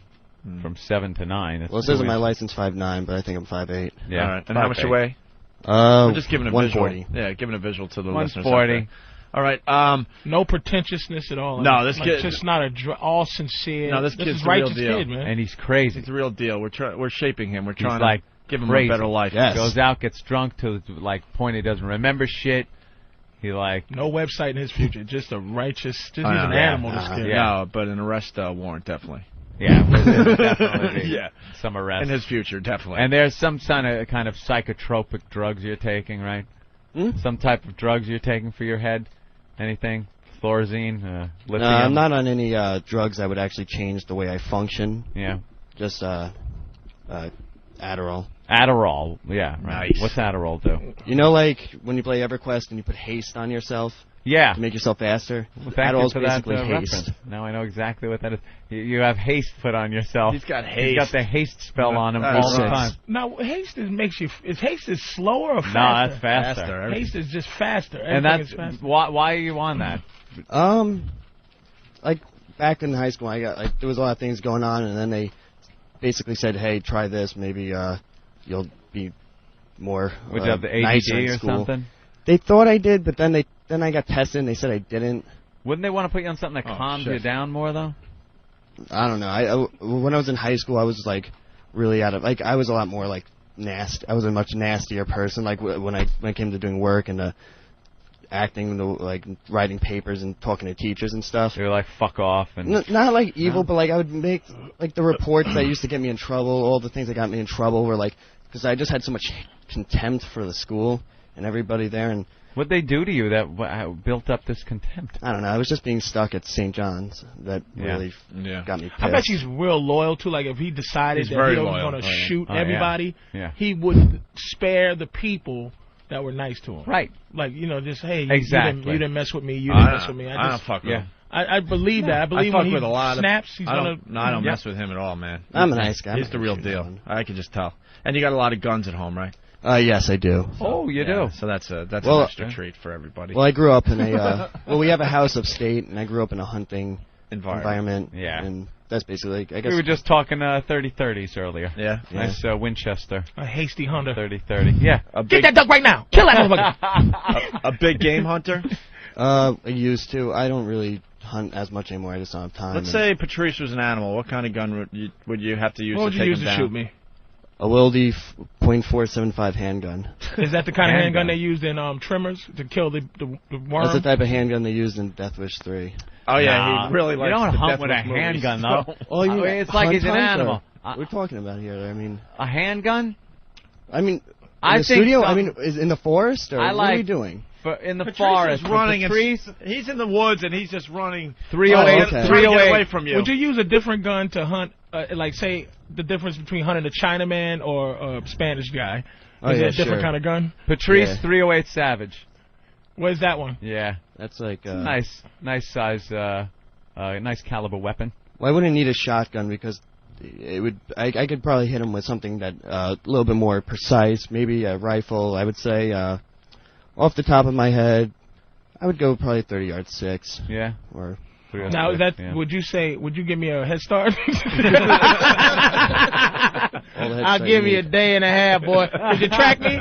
7 to 9. That's Well, it says on my license 5'9", but I think I'm 5'8". Yeah. All right. And how much you weigh? We're just giving a 140. visual. Yeah, giving a visual to the 140. listeners. All right. No pretentiousness at all. No, this kid just not all sincere. No, this kid's is the real righteous deal, kid, man. And he's crazy. It's a real deal. We're shaping him. We're trying to give him crazy. a better life. Yes. Goes out, gets drunk to point he doesn't remember shit. He no website in his future. Just a righteous. Just he's an yeah. animal. This kid. No, but an arrest warrant definitely. Yeah, definitely. Some arrest in his future, definitely. And there's some kind of psychotropic drugs you're taking, right? Some type of drugs you're taking for your head. Anything? Thorazine, lithium? No, I'm not on any drugs that would actually change the way I function. Yeah. Just Adderall. Adderall, yeah. Right. Nice. What's Adderall do? You know, when you play EverQuest and you put haste on yourself? Yeah. To make yourself faster? Well, Adderall's for basically that, haste. reference. Now I know exactly what that is. You have haste put on yourself. He's got haste. He's got the haste spell on him all the time. Now, haste is haste slower or faster? No, that's faster. Haste is just faster. And that's why are you on that? Back in high school, there was a lot of things going on, and then they basically said, "Hey, try this. Maybe you'll be more Would you have the nicer ADD in or school." Something? They thought I did, but then I got tested, and they said I didn't. Wouldn't they want to put you on something that calms you down more, though? I don't know. When I was in high school, I was really out of I was a lot more nasty. I was a much nastier person. When it came to doing work and acting, writing papers and talking to teachers and stuff. You're like, fuck off. And not evil, but I would make the reports that used to get me in trouble. All the things that got me in trouble were because I just had so much contempt for the school and everybody there. And what'd they do to you that built up this contempt? I don't know. I was just being stuck at St. John's. That really got me pissed. I bet he's real loyal too. If he decided that he was going to shoot everybody, he would spare the people that were nice to him. Right. Just, hey, exactly. you didn't mess with me. You didn't mess with me. I don't fuck with him. I believe that. I believe when he snaps, he's going to... No, I don't mess with him at all, man. I'm a nice guy. He's the real deal. I can just tell. And you got a lot of guns at home, right? Yes, I do. Oh, you do? So that's an extra treat for everybody. Well, I grew up in a... we have a house upstate, and I grew up in a hunting environment. Yeah. And that's basically, I guess... We were just talking 30-30s earlier. Yeah. Nice Winchester. A hasty hunter. 30-30. Yeah. Get that duck right now. Kill that motherfucker. A big game hunter? I used to. I don't really hunt as much anymore. I just don't have time. Let's say Patrice was an animal. What kind of gun would you have to use to take him down? What would you use to shoot me? A Wildy .475 handgun. Is that the kind of handgun they used in Tremors to kill the worm? That's the type of handgun they used in Death Wish 3. Oh, yeah, he really likes You don't the hunt Death with a Wish movies. handgun, though. It's like he's an animal. What are we talking about here? A handgun? In the studio? Is in the forest? Or what are you doing? In the Patrice forest. Is running he's in the woods, and he's just running 308 okay. 308 away from you. Would you use a different gun to hunt, say, the difference between hunting a Chinaman or a Spanish guy? Is it a different kind of gun? Patrice 308 Savage. Where's that one? Yeah. That's like... nice size, nice caliber weapon. Well, I wouldn't need a shotgun because it would. I could probably hit him with something that a little bit more precise. Maybe a rifle. I would say, off the top of my head, I would go probably 30-06. Yeah. Or. Now, would you give me a head start? I'll give you a day and a half, boy. Could you track me?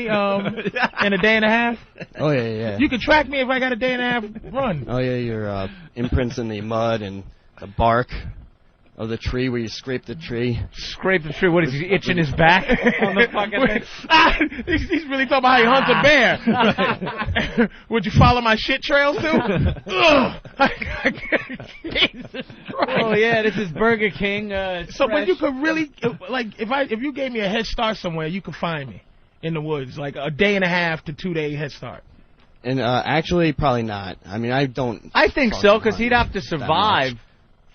In a day and a half? Oh, yeah. You could track me if I got a day and a half run. Oh, yeah, your imprints in the mud and the bark of the tree where you scrape the tree. Scrape the tree? What, is he itching his back on the fucking thing? He's really talking about how he hunts a bear. Would you follow my shit trails, too? Jesus Christ. Oh, yeah, this is Burger King. But you could really, if you gave me a head start somewhere, you could find me. in the woods, like a day and a half to 2 day head start? And actually, probably not. I mean, I don't. I think fucking so, because hunt he'd have to that survive much.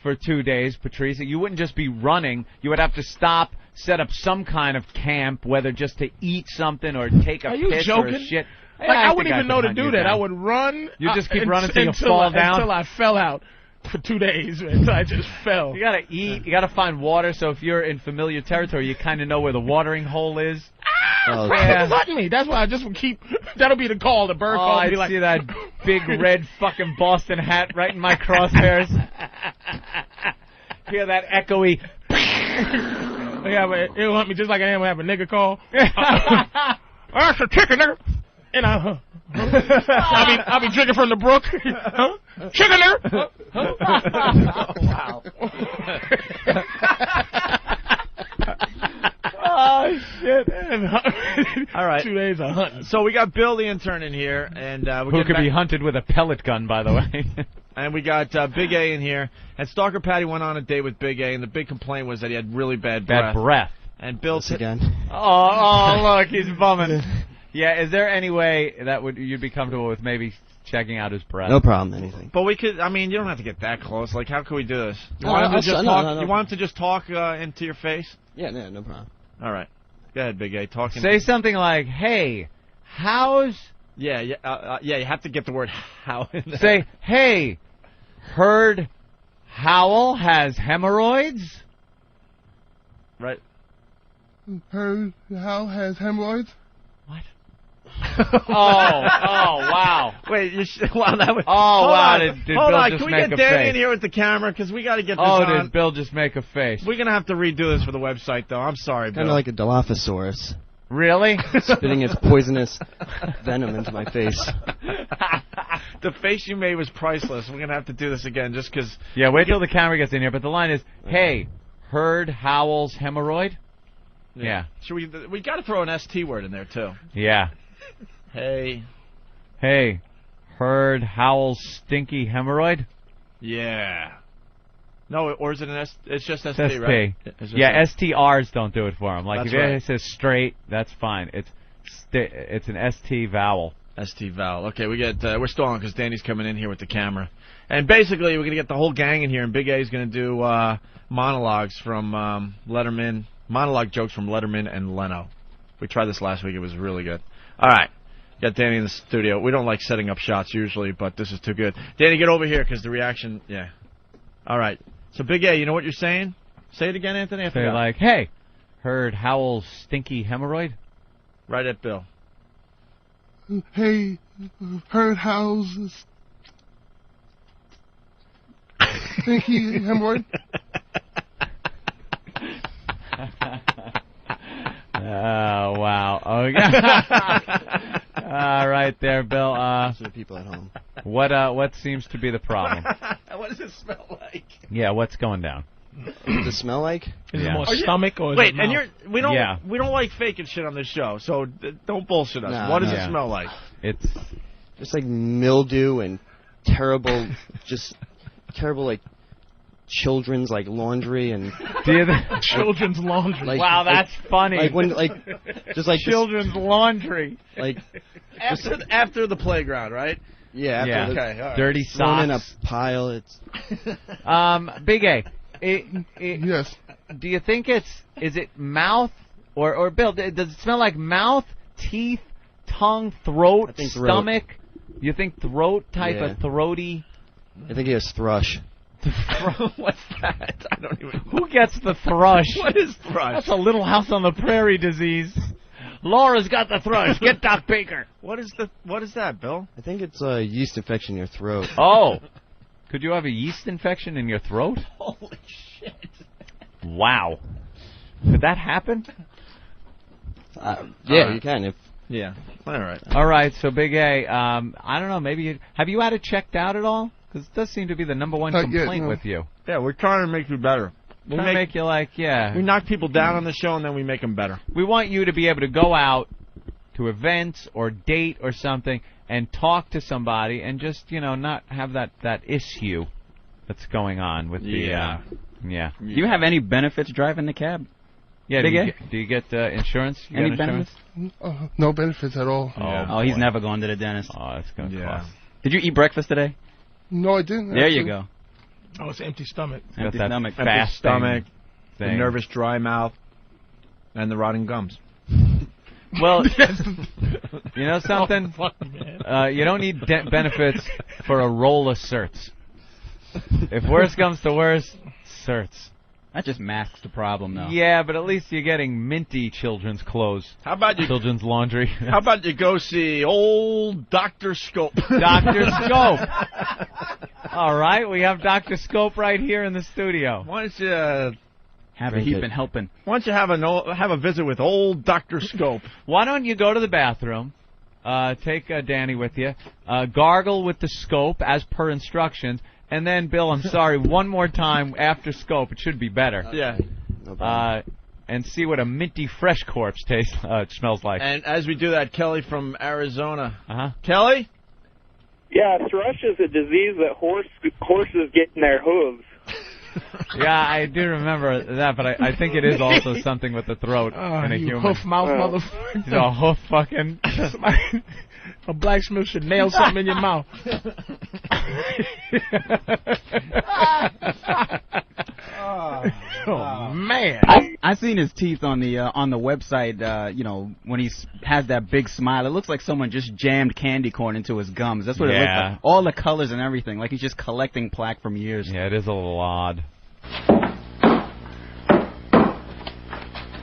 for 2 days, Patrice. You wouldn't just be running. You would have to stop, set up some kind of camp, whether just to eat something or take a Are you piss joking? or a shit. Like, Yeah, I wouldn't think even know could to hunt do you that. I down. would run. You just keep running until you fall down? Until I fell out for 2 days, until I just fell. You gotta eat. You gotta find water. So if you're in familiar territory, you kind of know where the watering hole is. Oh, Yeah. Button me. That's why I just would keep. That'll be the call. The bird call. I'd Be like, see that big red fucking Boston hat right in my crosshairs. Hear that echoey. Yeah, but it'll hunt me just like I am. Have a nigga call. That's a chicken, nigga. And I'll be drinking from the brook. Huh? Chicken, nigga. Wow. Oh, shit. All right. 2 days of hunting. So we got Bill the intern in here, and Who could be hunted with a pellet gun, by the way. And we got Big A in here. And Stalker Patty went on a date with Big A, and the big complaint was that he had really bad breath. And Bill again. Oh, look, he's bumming. Yeah, is there any way that you'd be comfortable with maybe checking out his breath? No problem, anything. But we could, I mean, you don't have to get that close. Like, how could we do this? You No, want him no, to just no, talk? no, no. You want him to just talk into your face? Yeah, no problem. All right. Go ahead, Big A. Talking. Say something like, "Hey, how's?" Yeah, you have to get the word "how" in there. Say, "Hey, heard Howell has hemorrhoids." Right. Heard Hal has hemorrhoids? Wow. Wait, wow, that was... wow, did Hold Bill on, just can we make get a Danny face? in here with the camera? Because we got to get this on. Did Bill just make a face? We're going to have to redo this for the website, though. I'm sorry, Bill. Kind of like a Dilophosaurus. Really? Spitting its poisonous venom into my face. The face you made was priceless. We're going to have to do this again just because... Yeah, wait till the camera gets in here. But the line is, "Hey, heard Howell's hemorrhoid?" Yeah. Should we got to throw an ST word in there, too. Yeah. Hey, heard Howell's stinky hemorrhoid? Yeah. No, or is it an S? It's just ST, It's right? ST. It's just Yeah, STRs don't do it for him. Like That's if right. it says straight, that's fine. It's an ST vowel. ST vowel. Okay, we're stalling because Danny's coming in here with the camera. And basically, we're going to get the whole gang in here, and Big A's going to do monologues from Letterman, monologue jokes from Letterman and Leno. We tried this last week. It was really good. All right. Got Danny in the studio. We don't like setting up shots usually, but this is too good. Danny, get over here because the reaction, yeah. All right. So, Big A, you know what you're saying? Say it again, Anthony. I Say forgot. like, "Hey, heard Howell's stinky hemorrhoid?" Right at Bill. Hey, heard Hal's stinky hemorrhoid? Oh, wow. Okay. All right there, Bill. To the people at home. What seems to be the problem? What does it smell like? Yeah, what's going down? Does it smell like? Is Yeah. it more stomach or is Wait, it and mouth? we don't like faking shit on this show, so don't bullshit us. Nah, What does no. it smell like? It's Just like mildew and terrible, just terrible like children's like laundry and children's laundry. like, wow, that's funny. Like when like just like children's laundry. Like After the playground, right? yeah, Yeah. after Okay, all right. Dirty thrown in a socks. pile. It's Big A. Yes. Do you think is it mouth or Bill? Does it smell like mouth, teeth, tongue, throat, I think throat. stomach? You think throat type Yeah. of throaty? I think he has thrush. What's that? I don't even. Who gets the thrush? What is thrush? That's a Little House on the Prairie disease. Laura's got the thrush. Get Doc Baker. What is that, Bill? I think it's a yeast infection in your throat. Oh, could you have a yeast infection in your throat? Holy shit! Wow, could that happen? Yeah, you can. If Yeah. All right. All right, so Big A, I don't know, maybe have you had it checked out at all? Because it does seem to be the number one complaint with you. Yeah, we're trying to make you better. We make you like, yeah. We knock people down on the show and then we make them better. We want you to be able to go out to events or date or something and talk to somebody and just, not have that issue that's going on with the... Yeah. Yeah. Do you have any benefits driving the cab? Yeah, Big do you get insurance? You Any got insurance? benefits? No benefits at all. Oh, he's never going to the dentist. Oh, that's going to cost. Did you eat breakfast today? No, I didn't. There actually. you go. Oh, it's empty stomach. Empty stomach. Empty stomach, the thing. nervous dry mouth, and the rotting gums. Well, you know something? You don't need benefits for a roll of certs. If worse comes to worse, certs. That just masks the problem, though. Yeah, but at least you're getting minty children's clothes. How about you? Children's laundry. How about you go see old Dr. Scope? Dr. Scope. All right, we have Dr. Scope right here in the studio. Why don't you have a heap and helping? Why don't you have a visit with old Dr. Scope? Why don't you go to the bathroom, take Danny with you, gargle with the scope as per instructions, and then, Bill, I'm sorry, one more time after scope. It should be better. Yeah. And see what a minty fresh corpse smells like. And as we do that, Kelly from Arizona. Uh-huh. Kelly? Yeah, thrush is a disease that horses get in their hooves. Yeah, I do remember that, but I think it is also something with the throat in a you human. hoof mouth motherfucker. It's a hoof fucking... A blacksmith should nail something in your mouth. Oh man! I seen his teeth on the website. You know, when he has that big smile, it looks like someone just jammed candy corn into his gums. That's what it looks like. All the colors and everything, like he's just collecting plaque from years. Yeah, it is a little odd.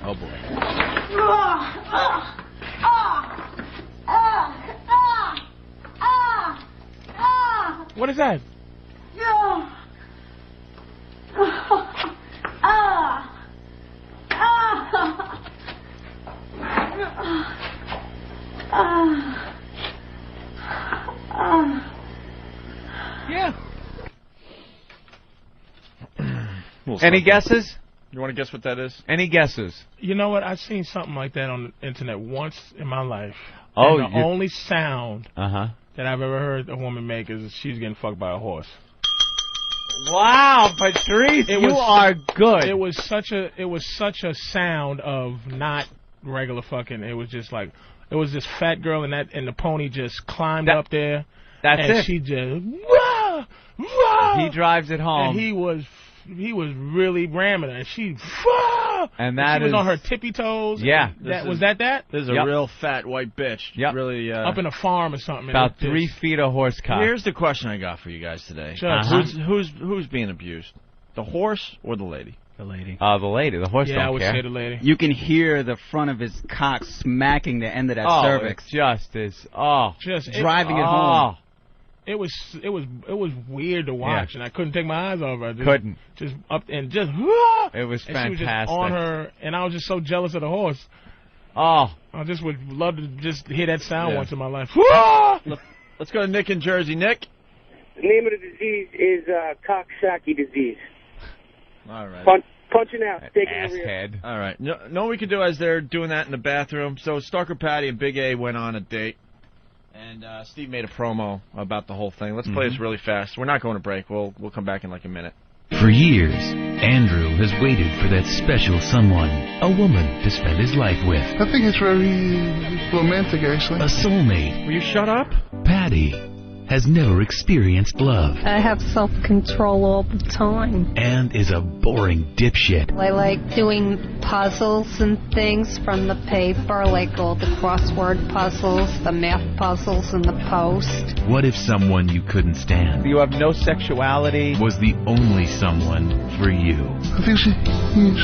Oh boy. What is that? Yeah. Any guesses? You want to guess what that is? Any guesses? You know what? I've seen something like that on the internet once in my life. Oh, and the only sound that I've ever heard a woman make is she's getting fucked by a horse. Wow, Patrice, you are good. It was such a sound of not regular fucking. It was just like it was this fat girl and the pony just climbed up there. That's and it. She just wah, wah, He drives it home. and he was really ramming her. And she and that she was is on her tippy toes. Yeah. Was that? This is a real fat white bitch. Yep. Really Up in a farm or something. About 3 feet of horse cock. Here's the question I got for you guys today. Sure. Who's being abused? The horse or the lady? The lady. The lady. The horse Yeah, don't I would care. say the lady. You can hear the front of his cock smacking the end of that cervix. It just is. Just driving it home. It was weird to watch, and I couldn't take my eyes off her. Couldn't. Just up and just. It was and fantastic. She was just on her, and I was just so jealous of the horse. Oh. I just would love to just hear that sound once in my life. Let's go to Nick in Jersey. Nick? The name of the disease is Coxsackie disease. All right. Punching out, taking the rear. Asshead. All right. No, what we could do as they're doing that in the bathroom. So Stalker Patty and Big A went on a date. And Steve made a promo about the whole thing. Let's play this really fast. We're not going to break. We'll come back in like a minute. For years, Andrew has waited for that special someone, a woman to spend his life with. I think it's very romantic, actually. A soulmate. Will you shut up? Patty has never experienced love I have self-control all the time. and is a boring dipshit. I like doing puzzles and things from the paper, like all the crossword puzzles, the math puzzles, and the post. What if someone you couldn't stand You have no sexuality. was the only someone for you? I think she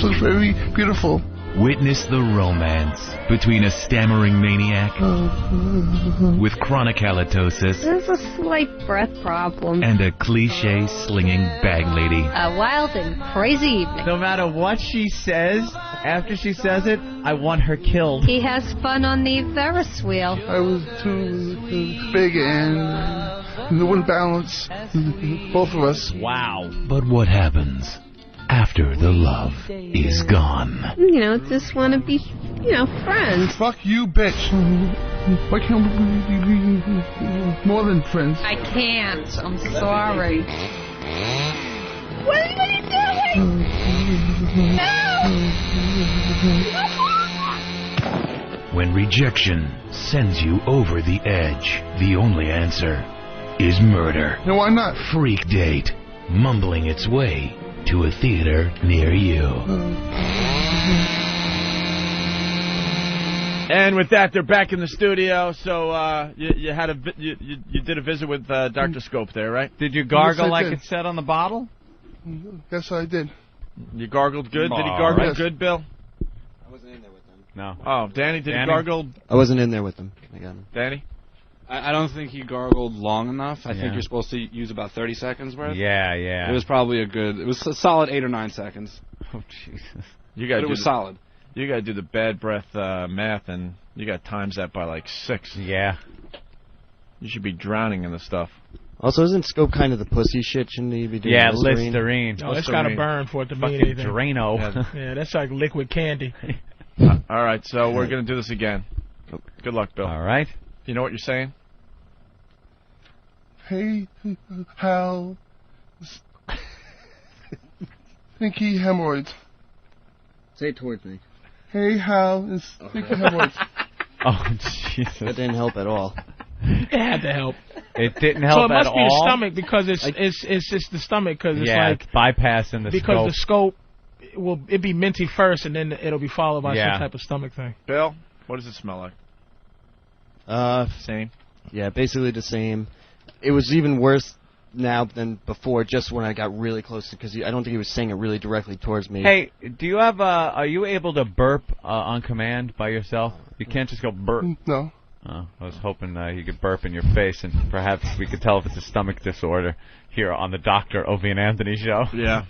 looks very beautiful. Witness the romance between a stammering maniac with chronic halitosis There's a slight breath problem. and a cliche-slinging bag lady. A wild and crazy evening. No matter what she says, after she says it, I want her killed. He has fun on the Ferris wheel. I was too big and it wouldn't balance both of us. Wow. But what happens after the love is gone? You know, just want to be, friends. Fuck you, bitch. Why can't we be more than friends? I can't. I'm sorry. What are you doing? When rejection sends you over the edge, the only answer is murder. No, why not? Freak Date, mumbling its way to a theater near you. And with that, they're back in the studio. So you had you did a visit with Dr. Scope there, right? Did you gargle Yes, I like did. it said on the bottle? Yes, I did. You gargled good? Did he gargle Yes. good, Bill? I wasn't in there with them. No. Oh, Danny, did Danny? he gargle? I wasn't in there with them. I got him. Danny? I don't think he gargled long enough. I Yeah. think you're supposed to use about 30 seconds worth. Yeah, yeah. It was probably it was a solid 8 or 9 seconds. Oh, Jesus. You got But it was solid. You got to do the bad breath math, and you got times that by like 6. Yeah. You should be drowning in the stuff. Also, isn't Scope kind of the pussy shit? Shouldn't he be doing Yeah, Listerine? Listerine. No, it's got to burn for it to mean Fucking anything. Drano. Yeah, that's like liquid candy. All right, so we're going to do this again. Good luck, Bill. All right. You know what you're saying? Hey, Hal. Stinky hemorrhoids. Say it towards me. Hey, Hal. It's stinky hemorrhoids. Oh, Jesus. That didn't help at all. It had to help. It didn't help So it must at be all. the stomach because it's just the stomach because it's Yeah, like it's bypassing the because scope. the scope will it be minty first and then it'll be followed by Yeah. some type of stomach thing. Bill, what does it smell like? Same. Yeah, basically the same. It was even worse now than before, just when I got really close because I don't think he was saying it really directly towards me. Hey, do you have are you able to burp on command by yourself? You can't just go burp. No. Oh, I was hoping you could burp in your face, and perhaps we could tell if it's a stomach disorder here on the Dr. Opie and Anthony show. Yeah.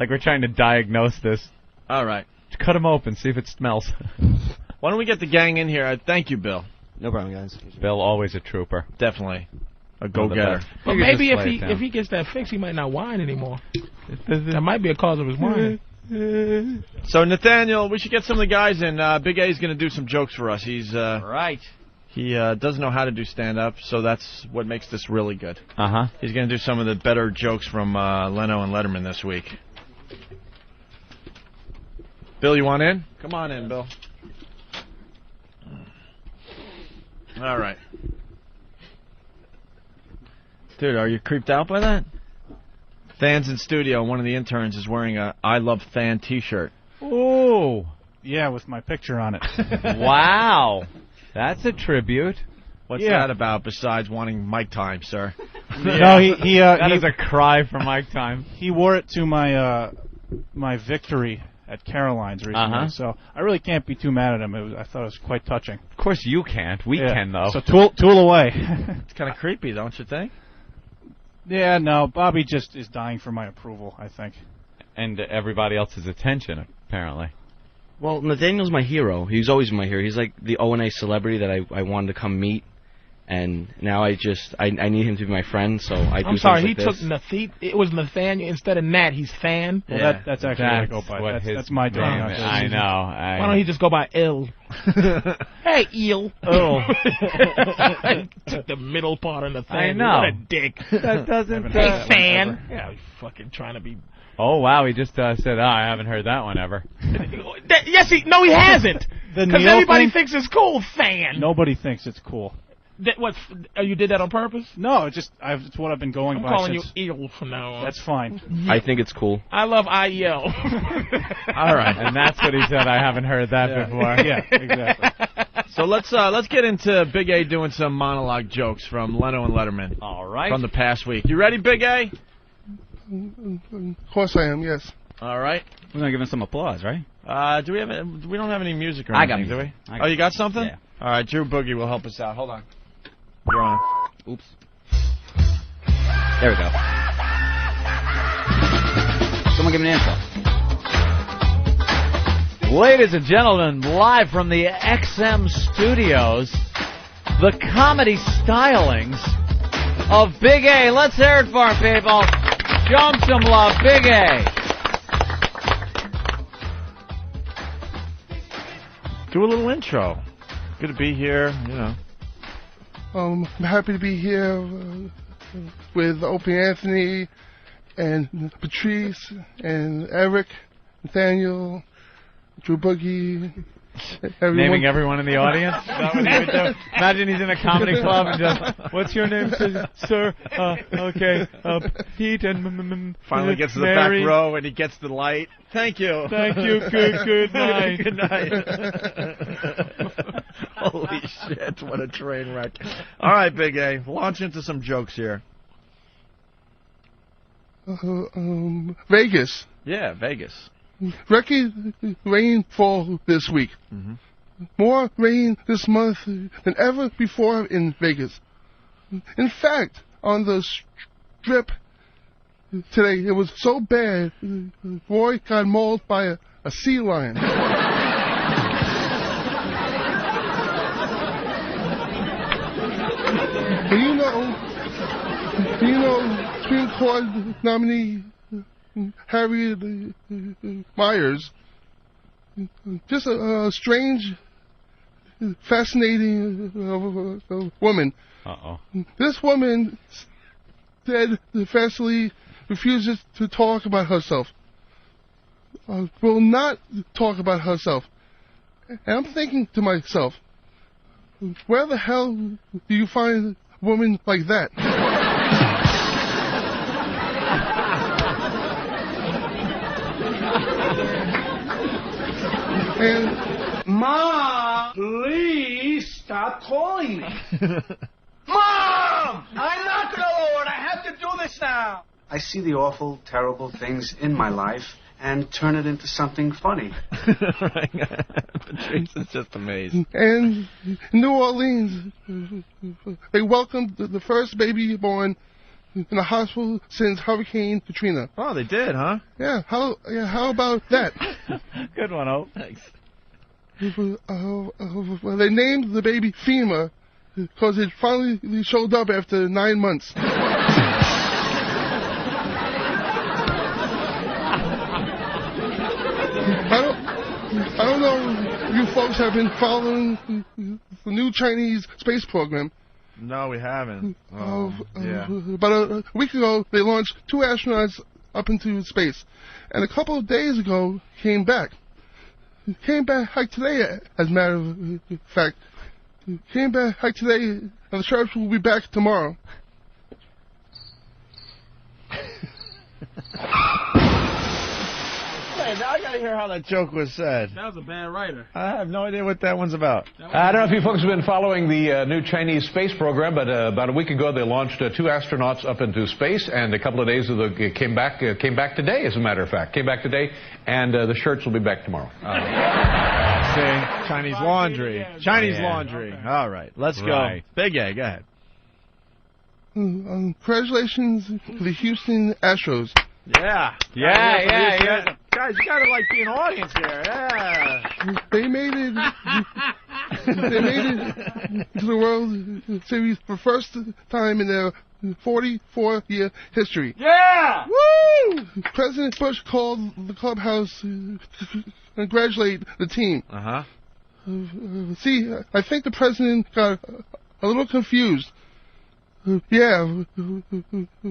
Like we're trying to diagnose this. All right. Cut him open, see if it smells. Why don't we get the gang in here? Thank you, Bill. No problem, guys. Bill, always a trooper. Definitely. A go-getter. But maybe if he gets that fix, he might not whine anymore. That might be a cause of his whining. So, Nathaniel, we should get some of the guys in. Big A's going to do some jokes for us. He's right. He doesn't know how to do stand-up, so that's what makes this really good. Uh-huh. He's going to do some of the better jokes from Leno and Letterman this week. Bill, you want in? Come on in, Bill. All right. Dude, are you creeped out by that? Fans in studio, one of the interns is wearing a I Love Fan t-shirt. Ooh. Yeah, with my picture on it. Wow. That's a tribute. What's that about besides wanting mic time, sir? No, he that is a cry for mic time. He wore it to my my victory at Caroline's recently, so I really can't be too mad at him. I thought it was quite touching. Of course you can't. We can, though. So tool away. It's kind of creepy, don't you think? Yeah, no, Bobby just is dying for my approval, I think. And everybody else's attention, apparently. Well, Nathaniel's my hero. He's always my hero. He's like the O&A celebrity that I wanted to come meet. And now I need him to be my friend, so I do I'm sorry, he things took it was Nathaniel instead of Nat. He's Fan. Well, that's actually what I go by. That's my name. I know. Why don't he just go by Il? Hey, Eel. Oh. Took the middle part of Nathaniel. I know. What a dick. That doesn't. Hey, Fan. Yeah, he's fucking trying to be. Oh wow, he just said, I haven't heard that one ever. Yes, he hasn't. Because Neal everybody thing? thinks it's cool. Fan. Nobody thinks it's cool. You did that on purpose? No, it's what I've been going I'm by calling since. you Eel from now on. That's fine. I think it's cool. I love IEL. All right. And that's what he said. I haven't heard that before. Yeah, exactly. So let's get into Big A doing some monologue jokes from Leno and Letterman. All right. From the past week. You ready, Big A? Of course I am, yes. All right. We're going to give him some applause, right? We don't have any music or I got anything, do music. we? You got something? Yeah. All right, Drew Boogie will help us out. Hold on. You're on. Oops. There we go. Someone give me an intro. Ladies and gentlemen, live from the XM studios, the comedy stylings of Big A. Let's hear it for him, people. Show him some love, Big A. Do a little intro. Good to be here, you know. I'm happy to be here with Opie Anthony and Patrice, and Eric, Nathaniel, Drew Boogie. Everyone. Naming everyone in the audience? Is that what he would do? Imagine he's in a comedy club and just, what's your name, sir? Okay, Pete and finally gets to the Mary. back row and he gets the light. Thank you. Thank you. Good night. Good night. Holy shit, what a train wreck. All right, Big A, launch into some jokes here. Vegas. Yeah, Vegas. Record rainfall this week. More rain this month than ever before in Vegas. In fact, on the strip today, it was so bad, Roy got mauled by a sea lion. And you know, Supreme Court nominee Harriet Myers, just a strange, fascinating woman. This woman said fastly refuses to talk about herself. Will not talk about herself. And I'm thinking to myself, where the hell do you find a woman like that? And Mom, please stop calling me. Mom! I'm not gonna Lord. I have to do this now. I see the awful, terrible things in my life and turn it into something funny. Patrice is just amazing. And in New Orleans, they welcomed the first baby born in a hospital since Hurricane Katrina. Oh, they did, huh? Yeah. How about that? Good one, Hope. Thanks. Well, they named the baby FEMA because it finally showed up after 9 months. I don't know if you folks have been following the new Chinese space program. No, we haven't. Yeah. About a week ago, they launched 2 astronauts up into space. And a couple of days ago, came back. Came back like today, as a matter of fact. Came back like today, and the sheriff will be back tomorrow. Hey, now I gotta hear how that joke was said. That was a bad writer. I have no idea what that one's about. I don't know if you folks have been following the new Chinese space program, but about a week ago they launched 2 astronauts up into space, and a couple of days ago came back today, as a matter of fact. Came back today, and the shirts will be back tomorrow. See, Chinese laundry. Chinese laundry. Okay. All right, let's go. Big A, go ahead. Congratulations to the Houston Astros. Yeah. Guys, you gotta like be an audience here. Yeah. They made it. They made it to the World Series for the first time in their 44-year history. Yeah! Woo! President Bush called the clubhouse to congratulate the team. See, I think the president got a little confused. Yeah,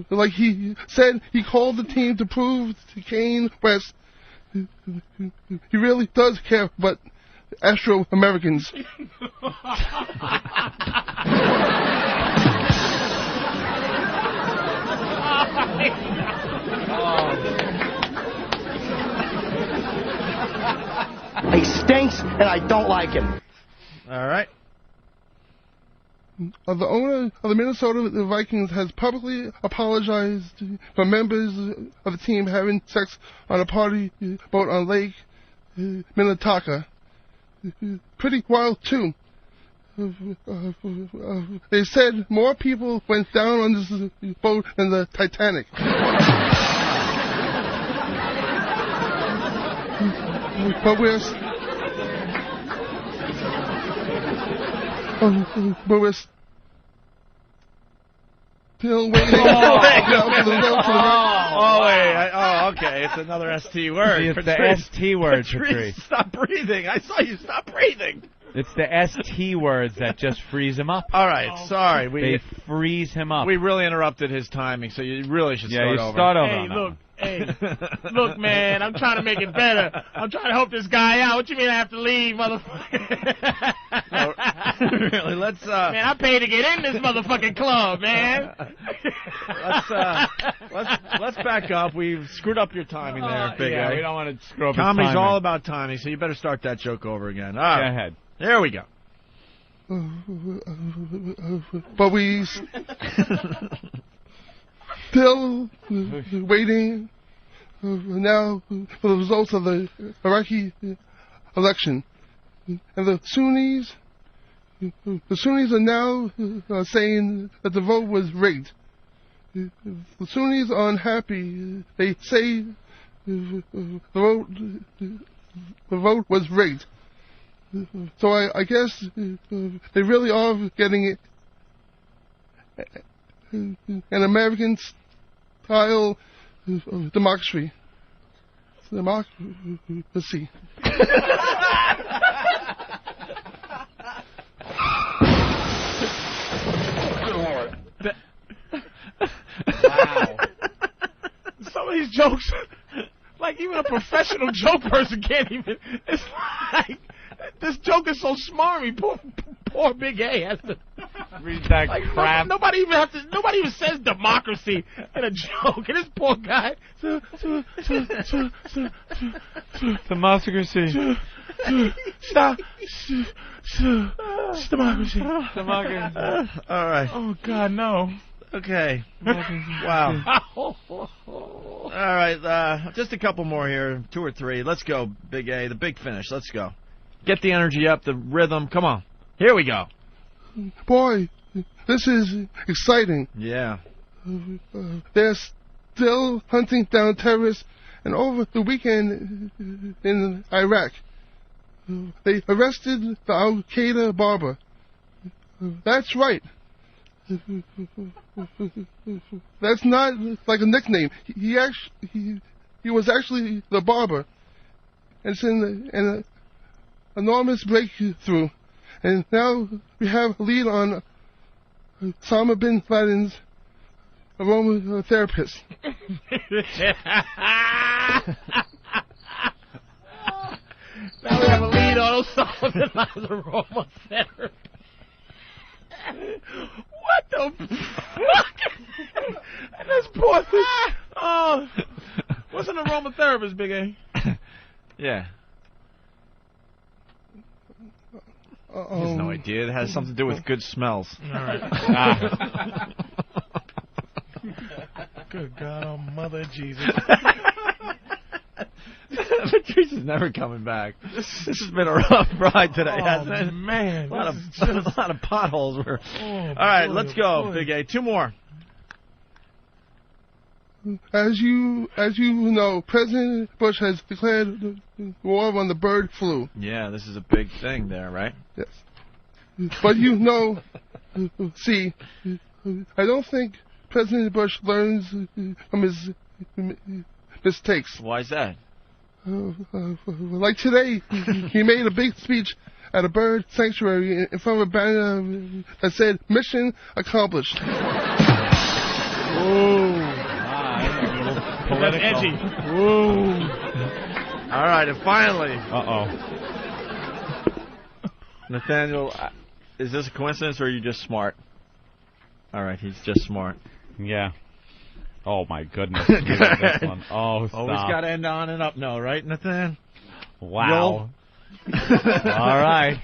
like he said, he called the team to prove to Kane West he really does care about Afro-Americans. He stinks, and I don't like him. All right. The owner of the Minnesota Vikings has publicly apologized for members of the team having sex on a party boat on Lake Minnetonka. Pretty wild, too. They said more people went down on this boat than the Titanic. But we're still waiting. Okay. It's another ST word. It's the ST word, Patrice. Stop breathing. I saw you stop breathing. It's the ST words that just freeze him up. All right, sorry. They freeze him up. We really interrupted his timing, so you really should start over. Start over. Hey, look. Hey, look, man, I'm trying to make it better. I'm trying to help this guy out. What you mean I have to leave, motherfucker? Really, let's. Man, I paid to get in this motherfucking club, man. Let's back up. We've screwed up your timing there, Big A. We don't want to screw up Comedy's his timing. all about timing, so you better start that joke over again. All right. Go ahead. There we go. But we still waiting now for the results of the Iraqi election. And the Sunnis are now saying that the vote was rigged. The Sunnis are unhappy. They say the vote was rigged. So I guess they really are getting an American-style democracy. Democracy. Wow. Some of these jokes, like even a professional joke person can't even. It's like this joke is so smarmy. Poor Big A has to read that crap. Nobody even says democracy in a joke. And this poor guy. Democracy. Stop. Democracy. Democracy. All right. Oh God, no. Okay. Wow. All right. Just a couple more here. 2 or 3. Let's go, Big A. The big finish. Let's go. Get the energy up, the rhythm. Come on. Here we go. Boy, this is exciting. Yeah. They're still hunting down terrorists, and over the weekend in Iraq, they arrested the Al-Qaeda barber. That's right. That's not like a nickname. He was actually the barber. It's an enormous breakthrough. And now we have a lead on Osama bin Laden's aromatherapist. Now we have a lead on Osama bin Laden's aromatherapist. What the fuck? And this poor thing. Oh, what's an aromatherapist, Big A? Yeah. He has no idea. It has something to do with good smells. All right. Good God, oh Mother Jesus. Patrice is never coming back. This has been a rough ride today, hasn't it? Man, a lot of potholes. All right, let's go, Big A. 2 more. As you know, President Bush has declared war on the bird flu. Yeah, this is a big thing there, right? Yes. But see, I don't think President Bush learns from his mistakes. Why is that? Like today, he made a big speech at a bird sanctuary in front of a banner that said, "Mission accomplished." Whoa. That's edgy. Whoa. All right, and finally. Uh-oh. Nathaniel, is this a coincidence or are you just smart? All right, he's just smart. Yeah. Oh, my goodness. This one. Oh, stop. Always got to end on and up, no, right, Nathan? Wow. All right.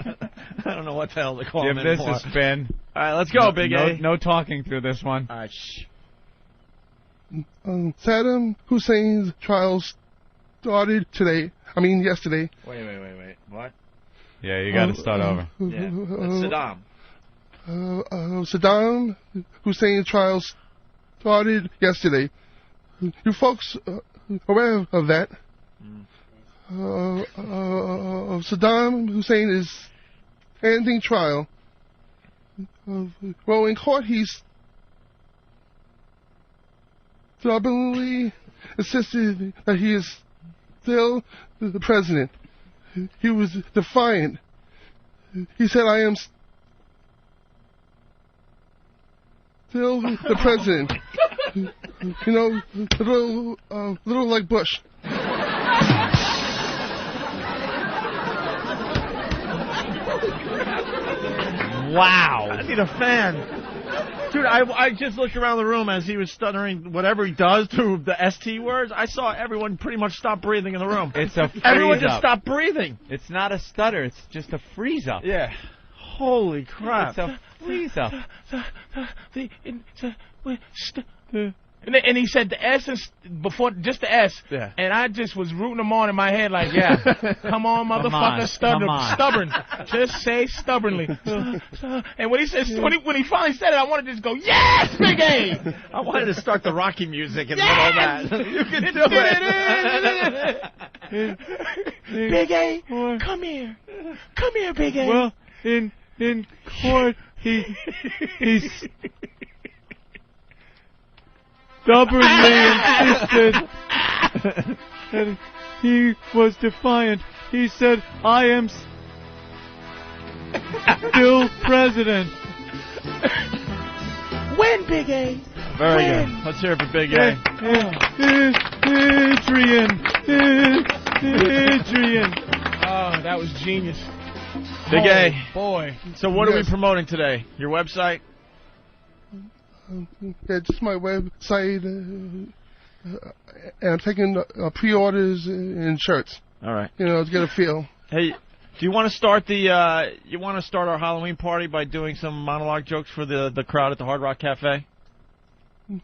I don't know what the hell to call him Give this anymore. a spin. All right, let's go, Big A. No talking through this one. All right, shh. Saddam Hussein's trial started yesterday. Wait. What? Yeah, you got to start over. Yeah, that's Saddam. Saddam Hussein's trial started yesterday. You folks aware of that? Saddam Hussein is ending trial. Well, in court, he's stubbornly insisted that he is still the president. He was defiant. he said I am still the president. You know, little like Bush. Wow. I need a fan. Dude, I just looked around the room as he was stuttering whatever he does through the ST words. I saw everyone pretty much stop breathing in the room. It's a freeze Everyone just up. stopped breathing. It's not a stutter. It's just a freeze up. Yeah. Holy crap. It's a freeze up. And he said the S before just the S, yeah. And I just was rooting him on in my head like, yeah, come on, motherfucker, stubborn, just say stubbornly. And when he said when he finally said it, I wanted to just go, yes, Big A. I wanted to start the Rocky music in the middle of that. You can do it. Big A, come here, Big A. Well, in court, he's stubbornly insisted, and he was defiant. He said, I am still president. When, Big A? Very good. Let's hear it for Big A. Adrian. Oh, that was genius. Big A. Boy. So what are we promoting today? Your website? Yeah, just my website, and I'm taking pre-orders in shirts. All right. You know, to get a feel. Hey, do you want to start our Halloween party by doing some monologue jokes for the crowd at the Hard Rock Cafe?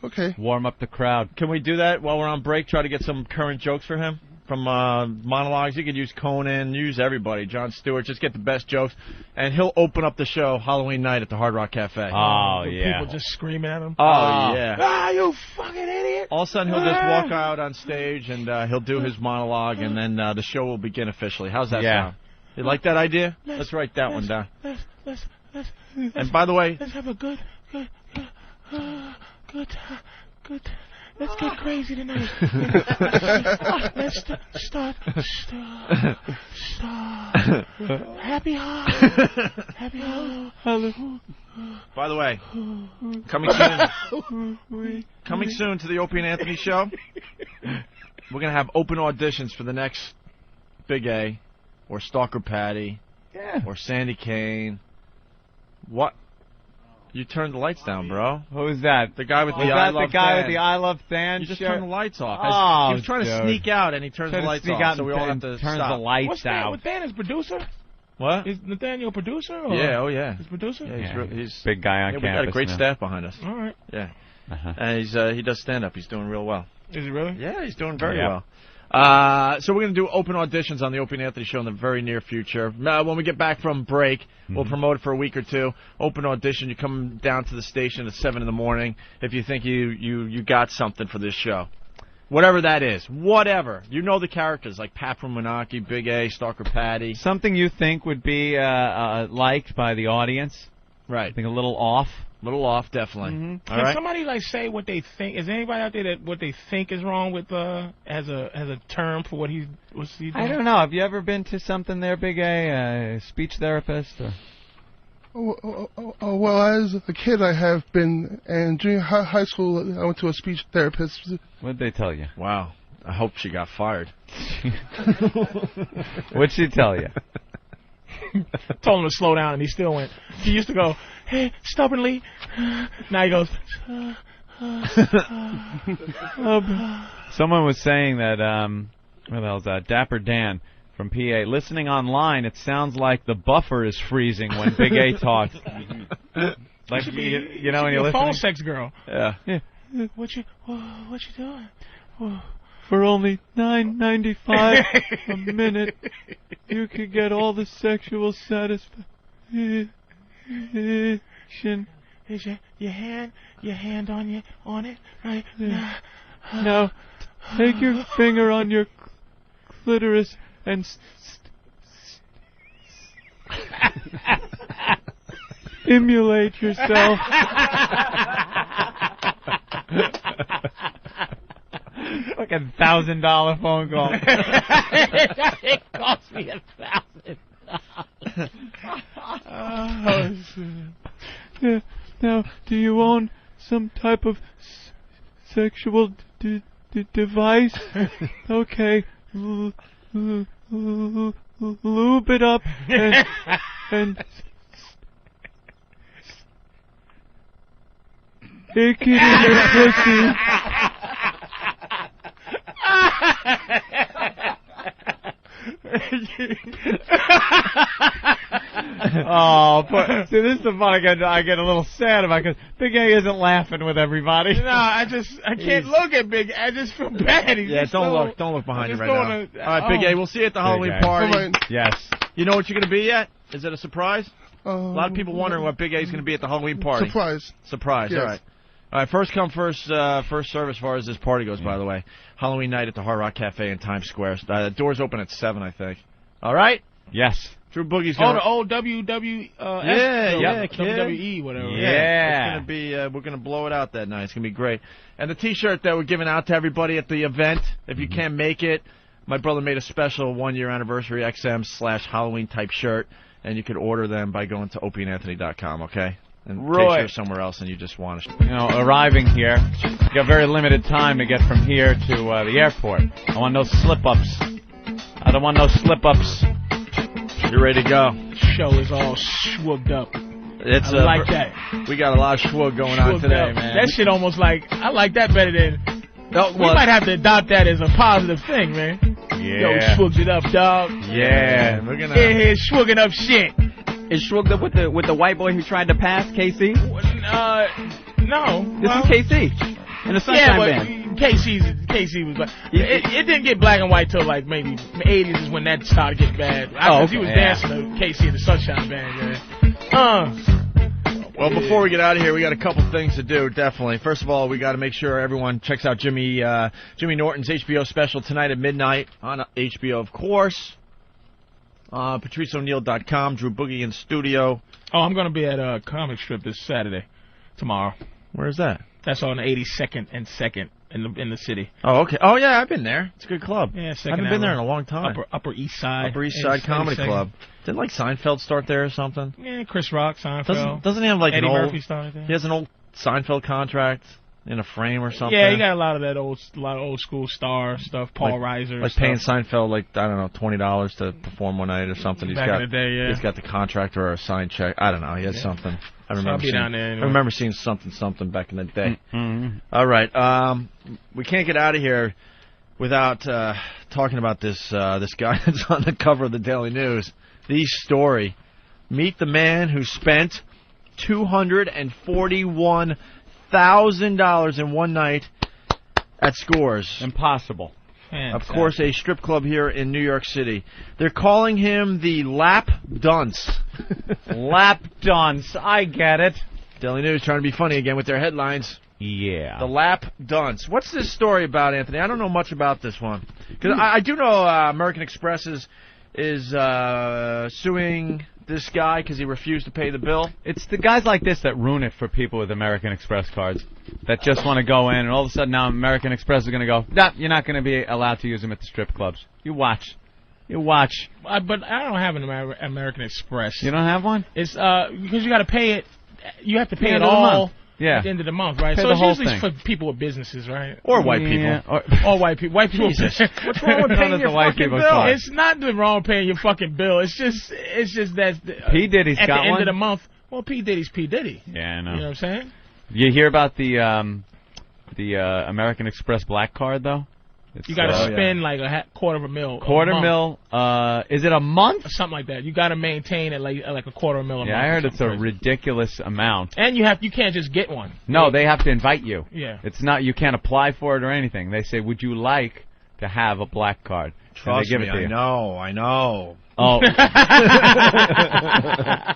Okay. Warm up the crowd. Can we do that while we're on break? Try to get some current jokes for him from monologues. You could use Conan, use everybody. Jon Stewart, just get the best jokes, and he'll open up the show Halloween night at the Hard Rock Cafe. Oh yeah. People just screaming at him. Oh yeah. Ah, you fucking idiot! All of a sudden he'll just walk out on stage and he'll do his monologue, and then the show will begin officially. How's that sound? You like that idea? Let's write that one down. And by the way, let's have a good. Let's get crazy tonight. Let's start. Happy Halloween. By the way, coming soon to the Opie and Anthony show, we're going to have open auditions for the next Big A, or Stalker Patty, or Sandy Kane. What? You turned the lights down, bro. Who was that? The guy with the I I love Love the guy Sand. with the I Love Sand You just shirt? turned the lights off. Oh, he was trying to sneak out, and he turns the lights off, so we all have to turns stop. the lights What's out. What's Nathaniel's producer? What? Is Nathaniel a producer? Or Yeah, oh yeah. He's a producer? Yeah, he's big guy on campus. campus. We got a great now. staff behind us. All right. Yeah. And he does stand-up. He's doing real well. Is he really? Yeah, he's doing very well. So we're going to do open auditions on the Opie and Anthony show in the very near future. When we get back from break, we'll promote it for a week or two. Open audition, you come down to the station at 7 in the morning if you think you got something for this show. Whatever that is. Whatever. You know the characters, like Pat from Menaki, Big A, Stalker Patty. Something you think would be liked by the audience. Right. I think a little off. Little off, definitely. Mm-hmm. All Can right. somebody say what they think? Is there anybody out there that what they think is wrong with as a term for what what's he doing? I don't know. Have you ever been to something there, Big A speech therapist? Or? Well, as a kid, I have been, and during high school, I went to a speech therapist. What'd they tell you? Wow. I hope she got fired. What'd she tell you? Told him to slow down, and he still went. He used to go, hey, stubbornly. Now he goes. Someone was saying that, what the hell's that? Dapper Dan from PA. Listening online, it sounds like the buffer is freezing when Big A talks. Like, you know, when you're listening. Phone sex girl. Yeah. What you doing? For only $9.95 a minute, you could get all the sexual satisfaction. Is your hand on it right now? Now, take your finger on your clitoris and stimulate yourself. Like $1,000 phone call. It cost me $1,000. Yeah. Now, do you own some type of sexual device? Okay. Lube it up and stick it in your pussy. Oh, but see, this is the fun I get a little sad about because Big A isn't laughing with everybody. No, I can't look at Big A. I just feel bad. Don't look behind you right now. All right, Big A, we'll see you at the Halloween party. Right. Yes. You know what you're going to be yet? Is it a surprise? A lot of people wondering what Big A is going to be at the Halloween party. Surprise. Yes. All right. All right, first come, first serve as far as this party goes, by the way. Halloween night at the Hard Rock Cafe in Times Square. Doors open at 7, I think. All right? Yes. Drew Boogie's going the old WWF. WWE, whatever. Yeah. It's gonna be, we're going to blow it out that night. It's going to be great. And the T-shirt that we're giving out to everybody at the event, if you can't make it, my brother made a special 1-year anniversary XM/Halloween type shirt, and you could order them by going to opieandanthony.com, okay? In case you're somewhere else and you just want to. Arriving here, you got very limited time to get from here to the airport. I want no slip-ups. I don't want no slip-ups. You're ready to go. Show is all schwooged up. It's I like that. We got a lot of schwoog going on today, man. That shit almost like, I like that better than, we might have to adopt that as a positive thing, man. Yeah. Yo, schwooged it up, dog. Yeah. We're gonna. Here, schwooging up shit. Is Schwooged up with the white boy who tried to pass, KC? No. This is KC. In the Sunshine Band. KC was like, it didn't get black and white till like maybe 80s is when that started getting bad. He was dancing to KC in the Sunshine Band, man. Well, before we get out of here, we got a couple things to do, definitely. First of all, we got to make sure everyone checks out Jimmy Norton's HBO special tonight at midnight on HBO, of course. PatriceO'Neal.com, Drew Boogie in studio. Oh, I'm going to be at a comic strip this Saturday, tomorrow. Where's that? That's on 82nd and 2nd in the city. Oh, okay. Oh, yeah, I've been there. It's a good club. Yeah, I haven't been there in a long time. Upper East Side. Upper East Side Comedy Club. Didn't like Seinfeld start there or something? Yeah, Chris Rock, Seinfeld. Doesn't he have like Eddie an old? Murphy started there. He has an old Seinfeld contract in a frame or something. Yeah, he got a lot of old school star stuff. Paul Reiser, like paying Seinfeld like I don't know $20 to perform one night or something. Back in the day, yeah. He's got the contract or a signed check. I don't know. He has something. I remember seeing. Down there anyway. I remember seeing something back in the day. All right, we can't get out of here without talking about this guy that's on the cover of the Daily News. The story. Meet the man who spent $241,000 in one night at Scores. Impossible. Of course, a strip club here in New York City. They're calling him the Lap Dunce. Lap Dunce. I get it. Daily News trying to be funny again with their headlines. Yeah. The Lap Dunce. What's this story about, Anthony? I don't know much about this one. Because I do know American Express is suing this guy because he refused to pay the bill. It's the guys like this that ruin it for people with American Express cards that just want to go in, and all of a sudden now American Express is going to go, nah, you're not going to be allowed to use them at the strip clubs. You watch. But I don't have an American Express. You don't have one? It's because you got to pay it. You have to pay it all. Yeah. At the end of the month, right? Pay so the it's whole usually thing. for people with businesses, right? Or white people. Or white people. White people. Jesus. What's wrong with paying your fucking bill? Card. It's not the wrong paying your fucking bill. It's just that P. Diddy's at got the end one? of the month. Well, P. Diddy's P. Diddy. Yeah, I know. You know what I'm saying? You hear about the American Express black card though? You got to spend like a $250,000. $250,000. Is it a month? Or something like that. You got to maintain it like a $250,000 a month. Yeah, I heard it's a ridiculous amount. And you can't just get one. No, they have to invite you. Yeah. It's not, you can't apply for it or anything. They say, would you like to have a black card? Trust and they give me, it to you. I know. Oh. I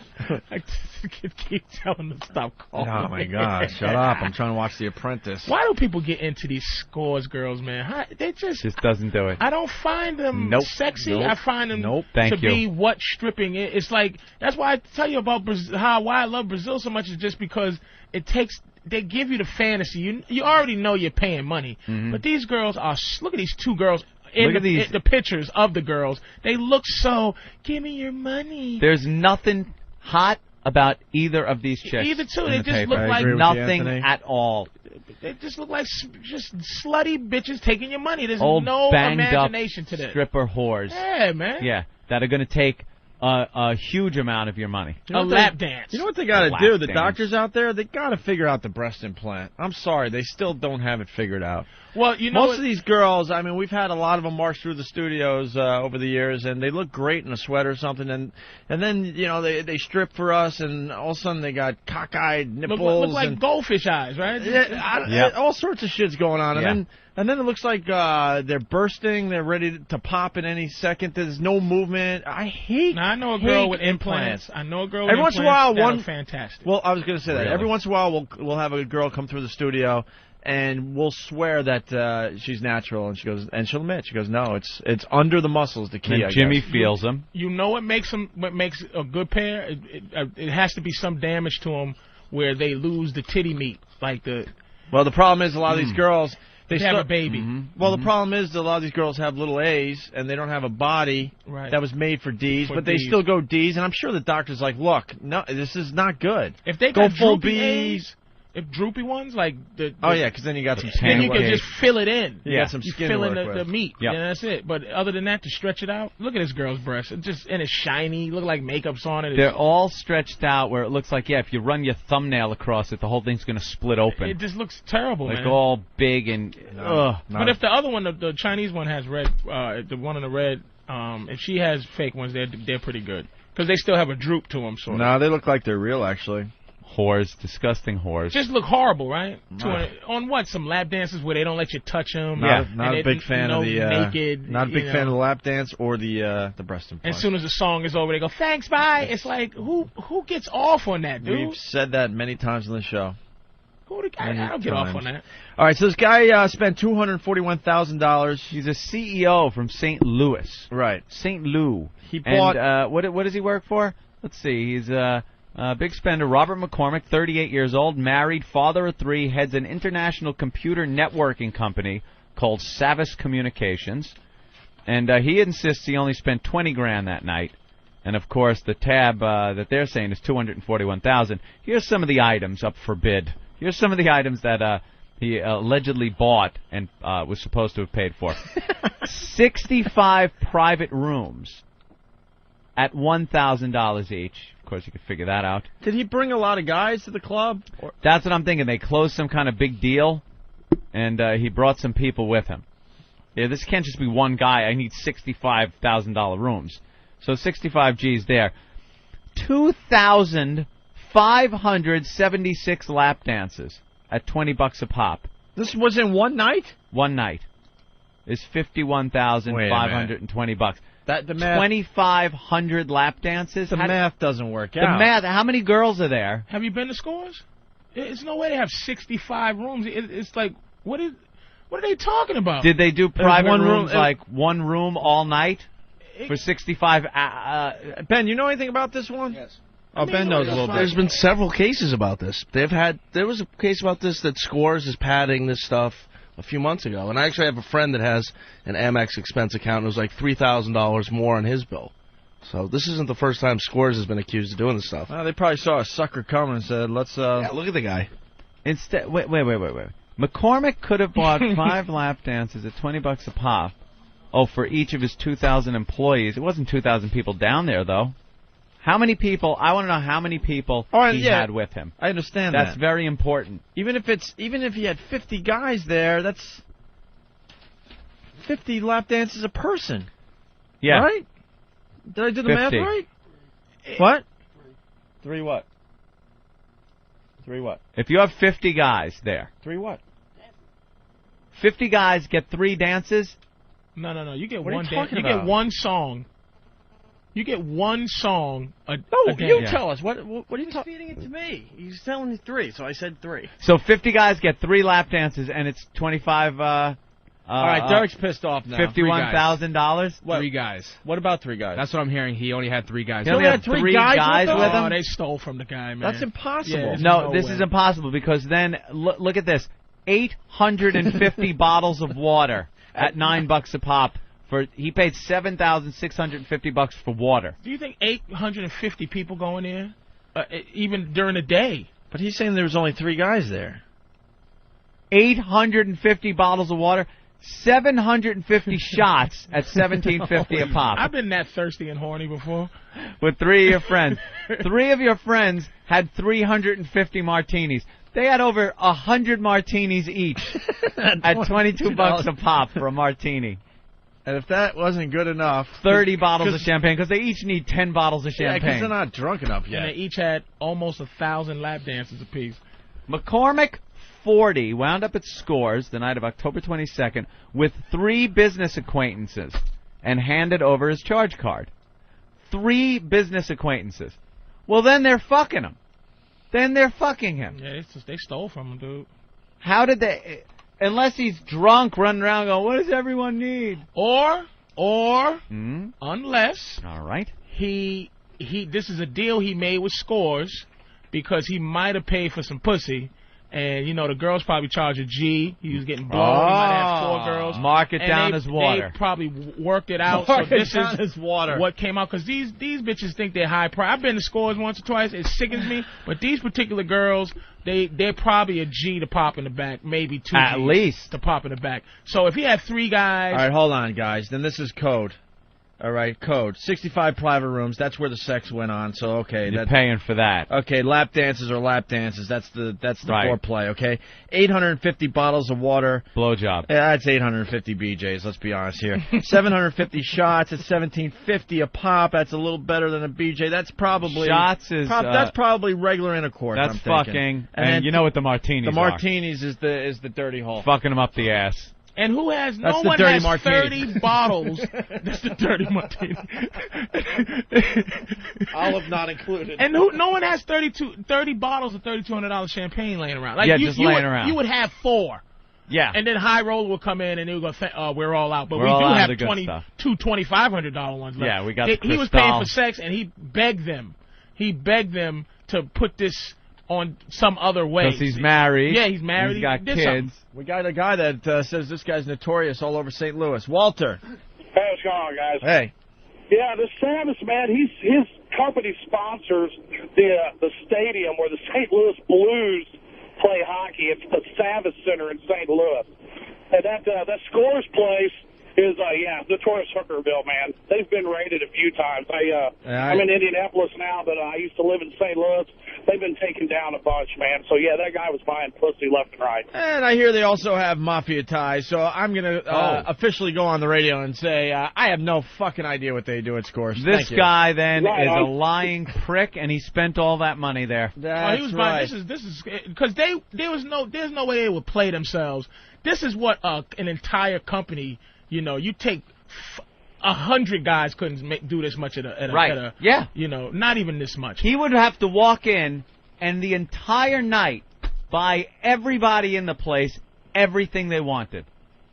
keep telling them to stop calling. Oh my God! Shut up! I'm trying to watch The Apprentice. Why do people get into these Scores girls, man? They just doesn't do it. I don't find them sexy. Nope. I find them to Thank you. be what stripping is. It's like that's why I tell you about Brazil, why I love Brazil so much is just because they give you the fantasy. You already know you're paying money, but these girls are. Look at these two girls. The pictures of the girls, they look so. Give me your money. There's nothing hot about either of these chicks. Either two, in they the just paper. look like nothing at all. They just look like just slutty bitches taking your money. There's Old no banged imagination up to this. stripper whores. Yeah, man. Yeah, that are going to take a huge amount of your money. A lap dance. You know what they got to Lap do? The dance. doctors out there, they got to figure out the breast implant. I'm sorry, they still don't have it figured out. Well, you know, most of these girls, I mean, we've had a lot of them march through the studios over the years, and they look great in a sweater or something, and then you know they strip for us, and all of a sudden they got cockeyed nipples, look like and, goldfish eyes, right? all sorts of shit's going on, and then it looks like they're bursting, they're ready to pop at any second. There's no movement. I hate. Now, I know a girl with implants. I know a girl with every implants. once in a while, that one are fantastic. Well, I was going to say that Really? every once in a while we'll have a girl come through the studio. And we'll swear that she's natural, and she'll admit, no, it's under the muscles, the key. And I Jimmy guess. feels them. You know what makes a good pair? It has to be some damage to them where they lose the titty meat, like the. Well, the problem is a lot of these girls they have a baby. Well, the problem is that a lot of these girls have little A's, and they don't have a body that was made for D's, but they still go D's. And I'm sure the doctor's like, look, no, this is not good. If they go got full droopy B's. A's, if droopy ones like the because then you got some skin. then you can just fill it in. You got some you skin fill to in work the with. meat, Yep. and that's it. But other than that, to stretch it out, look at this girl's breast. And it's shiny. Look like makeup's on it. They're all stretched out where it looks like, if you run your thumbnail across it, the whole thing's going to split open. It just looks terrible, like man. all big and But if the other one, the Chinese one has red, the one in the red, if she has fake ones, they're pretty good because they still have a droop to them. Sort of. No, they look like they're real, actually. Whores, disgusting whores. Just look horrible, right? On what? Some lap dances where they don't let you touch them. Not a big fan of the naked. Not a big fan of the lap dance or the breast implant. And as soon as the song is over, they go, "Thanks, bye." It's like who gets off on that, dude? We've said that many times on the show. I don't get off on that. All right, so this guy spent $241,000. He's a CEO from St. Louis. Right. St. Lou. He bought. And, what does he work for? Let's see. He's a big spender. Robert McCormick, 38 years old, married, father of three, heads an international computer networking company called Savvis Communications. And he insists he only spent $20,000 that night. And of course, the tab that they're saying is $241,000. Here's some of the items up for bid. Here's some of the items that he allegedly bought and was supposed to have paid for. 65 private rooms at $1,000 each. Of course, you can figure that out. Did he bring a lot of guys to the club? That's what I'm thinking. They closed some kind of big deal, and he brought some people with him. Yeah, this can't just be one guy. I need $65,000 rooms. So 65 G's there. 2,576 lap dances at $20 a pop. This was in one night? One night is $51,520. That the math, 2,500 lap dances. The math doesn't work out. The math. How many girls are there? Have you been to Scores? It's no way they have 65 rooms. It's like what are they talking about? Did they do private one room, rooms like one room all night for 65? Ben, you know anything about this one? Yes. Oh, Ben knows a little bit. There's been several cases about this. There was a case about this that Scores is padding this stuff a few months ago, and I actually have a friend that has an Amex expense account, and it was like $3,000 more on his bill. So this isn't the first time Scores has been accused of doing this stuff. Well, they probably saw a sucker coming and said, "Let's." Yeah, look at the guy. Instead, wait. McCormick could have bought 5 lap dances at $20 a pop. Oh, for each of his 2,000 employees. It wasn't 2,000 people down there, though. How many people? I want to know how many people he had with him. I understand That's very important. Even if he had 50 guys there, that's 50 lap dances a person. Yeah. Right? Did I do the 50. math right? What? 3 what? 3 what? If you have 50 guys there. 3 what? 50 guys get 3 dances? No. You get What are one you dance. talking You about? get one song. You get one song a No, a you dance. tell us. What are you feeding it to me? He's telling me 3, so I said 3. So 50 guys get 3 lap dances, and it's 25. All right, Derek's pissed off now. $51,000. 3 guys. What about 3 guys? That's what I'm hearing. He only had 3 guys. He only had 3 guys with him? Oh, they stole from the guy, man. That's impossible. Yeah, No, this way. is impossible because then look at this: 850 bottles of water at $9 a pop He paid $7,650 for water. Do you think 850 people go in there, even during the day? But he's saying there was only 3 guys there. 850 bottles of water, 750 shots at $17.50 a pop. I've been that thirsty and horny before. With 3 of your friends. 3 of your friends had 350 martinis. They had over 100 martinis each at $22 a pop for a martini. And if that wasn't good enough... 30 bottles of champagne, because they each need 10 bottles of champagne. Yeah, because they're not drunk enough yet. And they each had almost 1,000 lap dances apiece. McCormick, 40, wound up at Scores the night of October 22nd with 3 business acquaintances and handed over his charge card. 3 business acquaintances. Well, then they're fucking him. Then they're fucking him. Yeah, they stole from him, dude. How did they... Unless he's drunk, running around going, what does everyone need? Or unless... All right. This is a deal he made with Scores because he might have paid for some pussy. And, you know, the girls probably charge a G. He was getting blown. He might have 4 girls. Mark it down as water. They probably worked it out. Mark so it this down is as water. What came out. Because these bitches think they're high price. I've been to Scores once or twice. It sickens me. But these particular girls, they're probably a G to pop in the back. Maybe 2 At Gs least. to pop in the back. So if he had 3 guys. All right, hold on, guys. Then this is code. All right, code. 65 private rooms. That's where the sex went on. So okay, you're paying for that. Okay, lap dances are lap dances. That's the right. foreplay. Okay, 850 bottles of water. Blowjob. Yeah, that's 850 BJs. Let's be honest here. 750 shots at $17.50 a pop. That's a little better than a BJ. That's probably shots is that's probably regular intercourse. That's I'm fucking. And you know what the martinis are. The martinis is the dirty hole. Fucking them up the ass. And who has That's no one dirty has martini. 30 bottles. That's the dirty martini. Olive not included. And no one has 30 bottles of $3,200 champaign laying around. Like yeah, just laying around. You would have 4. Yeah. And then High Roller will come in and they will go, we're all out. But we're we do have two $2,500 ones left. Yeah, we got He was paying for sex and he begged them. He begged them to put this on some other way. Because he's married. Yeah, he's married. He's got kids. Something. We got a guy that says this guy's notorious all over St. Louis. Walter. Hey, what's going on, guys? Hey. Yeah, the Savas, man, his company sponsors the stadium where the St. Louis Blues play hockey. It's the Savas Center in St. Louis. And that Scores place is, notorious Hookerville, man. They've been raided a few times. I'm in Indianapolis now, but I used to live in St. Louis. They've been taken down a bunch, man. So, yeah, that guy was buying pussy left and right. And I hear they also have mafia ties, so I'm going to officially go on the radio and say I have no fucking idea what they do at Scores. This guy, then, is a lying prick, and he spent all that money there. That's he was right. buying, this is because there's no way they would play themselves. This is what an entire company, you take 100 guys couldn't do this much at a yeah. Not even this much. He would have to walk in and the entire night buy everybody in the place everything they wanted.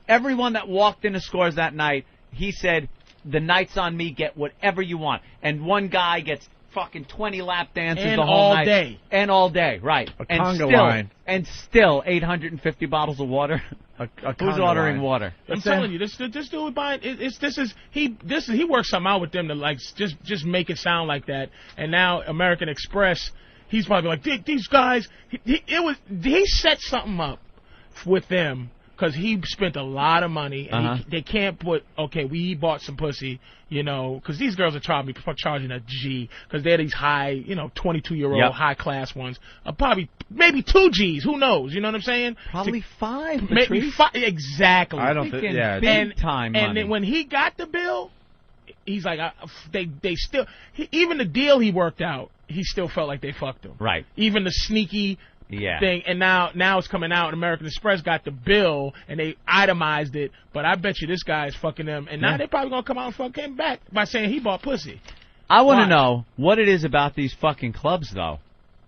Everyone that walked into Scores that night, he said, the night's on me, get whatever you want. And one guy gets fucking 20 lap dances and the whole night. Day. And all day, right. A conga line. And still 850 bottles of water. Who's ordering water? I'm telling you, this dude buying he works something out with them to like just make it sound like that. And now American Express, he's probably like these guys. He set something up with them because he spent a lot of money and they can't put we bought some pussy. Because these girls are charging a G because they're these high, 22-year-old high-class ones. Probably, maybe 2 Gs. Who knows? You know what I'm saying? Probably 5, Patrice. Maybe 5. Exactly. I don't think, big time money. And then when he got the bill, he's like, they still, even the deal he worked out, he still felt like they fucked him. Right. Even the sneaky thing, and now it's coming out, and American Express got the bill, and they itemized it, but I bet you this guy is fucking them, and now they're probably going to come out and fuck him back by saying he bought pussy. I want to know what it is about these fucking clubs, though,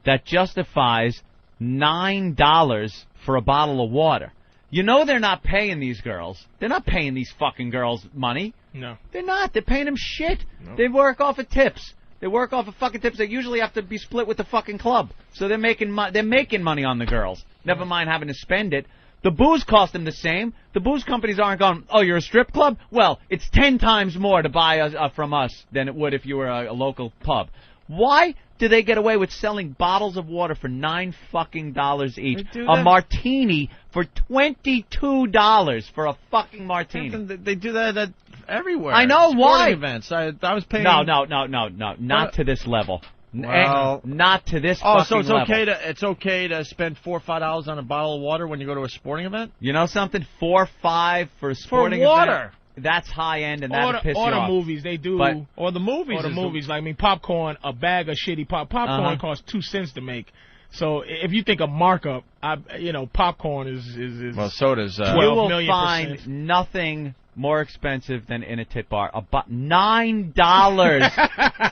that justifies $9 for a bottle of water. They're not paying these girls. They're not paying these fucking girls money. No. They're not. They're paying them shit. No. They work off of tips. They work off of fucking tips that usually have to be split with the fucking club. So they're making money on the girls. Never mind having to spend it. The booze cost them the same. The booze companies aren't going, oh, you're a strip club? Well, it's 10 times more to buy from us than it would if you were a local pub. Why do they get away with selling bottles of water for $9 fucking each? A martini for $22 for a fucking martini. They do that everywhere. I know. Sporting Why? Events. I was paying. No. Not to this level. Well, not to this. Oh, fucking so it's level. it's okay to spend $4 or $5 on a bottle of water when you go to a sporting event? You know something? $4 or $5 for a sporting for water. event. That's high end, and that'll piss you or the off. movies they do, But, or the movies. Like I mean, popcorn, a bag of shitty popcorn costs 2 cents to make. So if you think of markup, popcorn is well, so does 12 you will million find %. nothing more expensive than in a tit bar. $9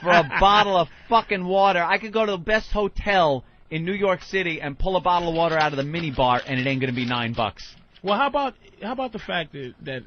for a bottle of fucking water. I could go to the best hotel in New York City and pull a bottle of water out of the mini bar, and it ain't gonna be $9. Well, how about the fact that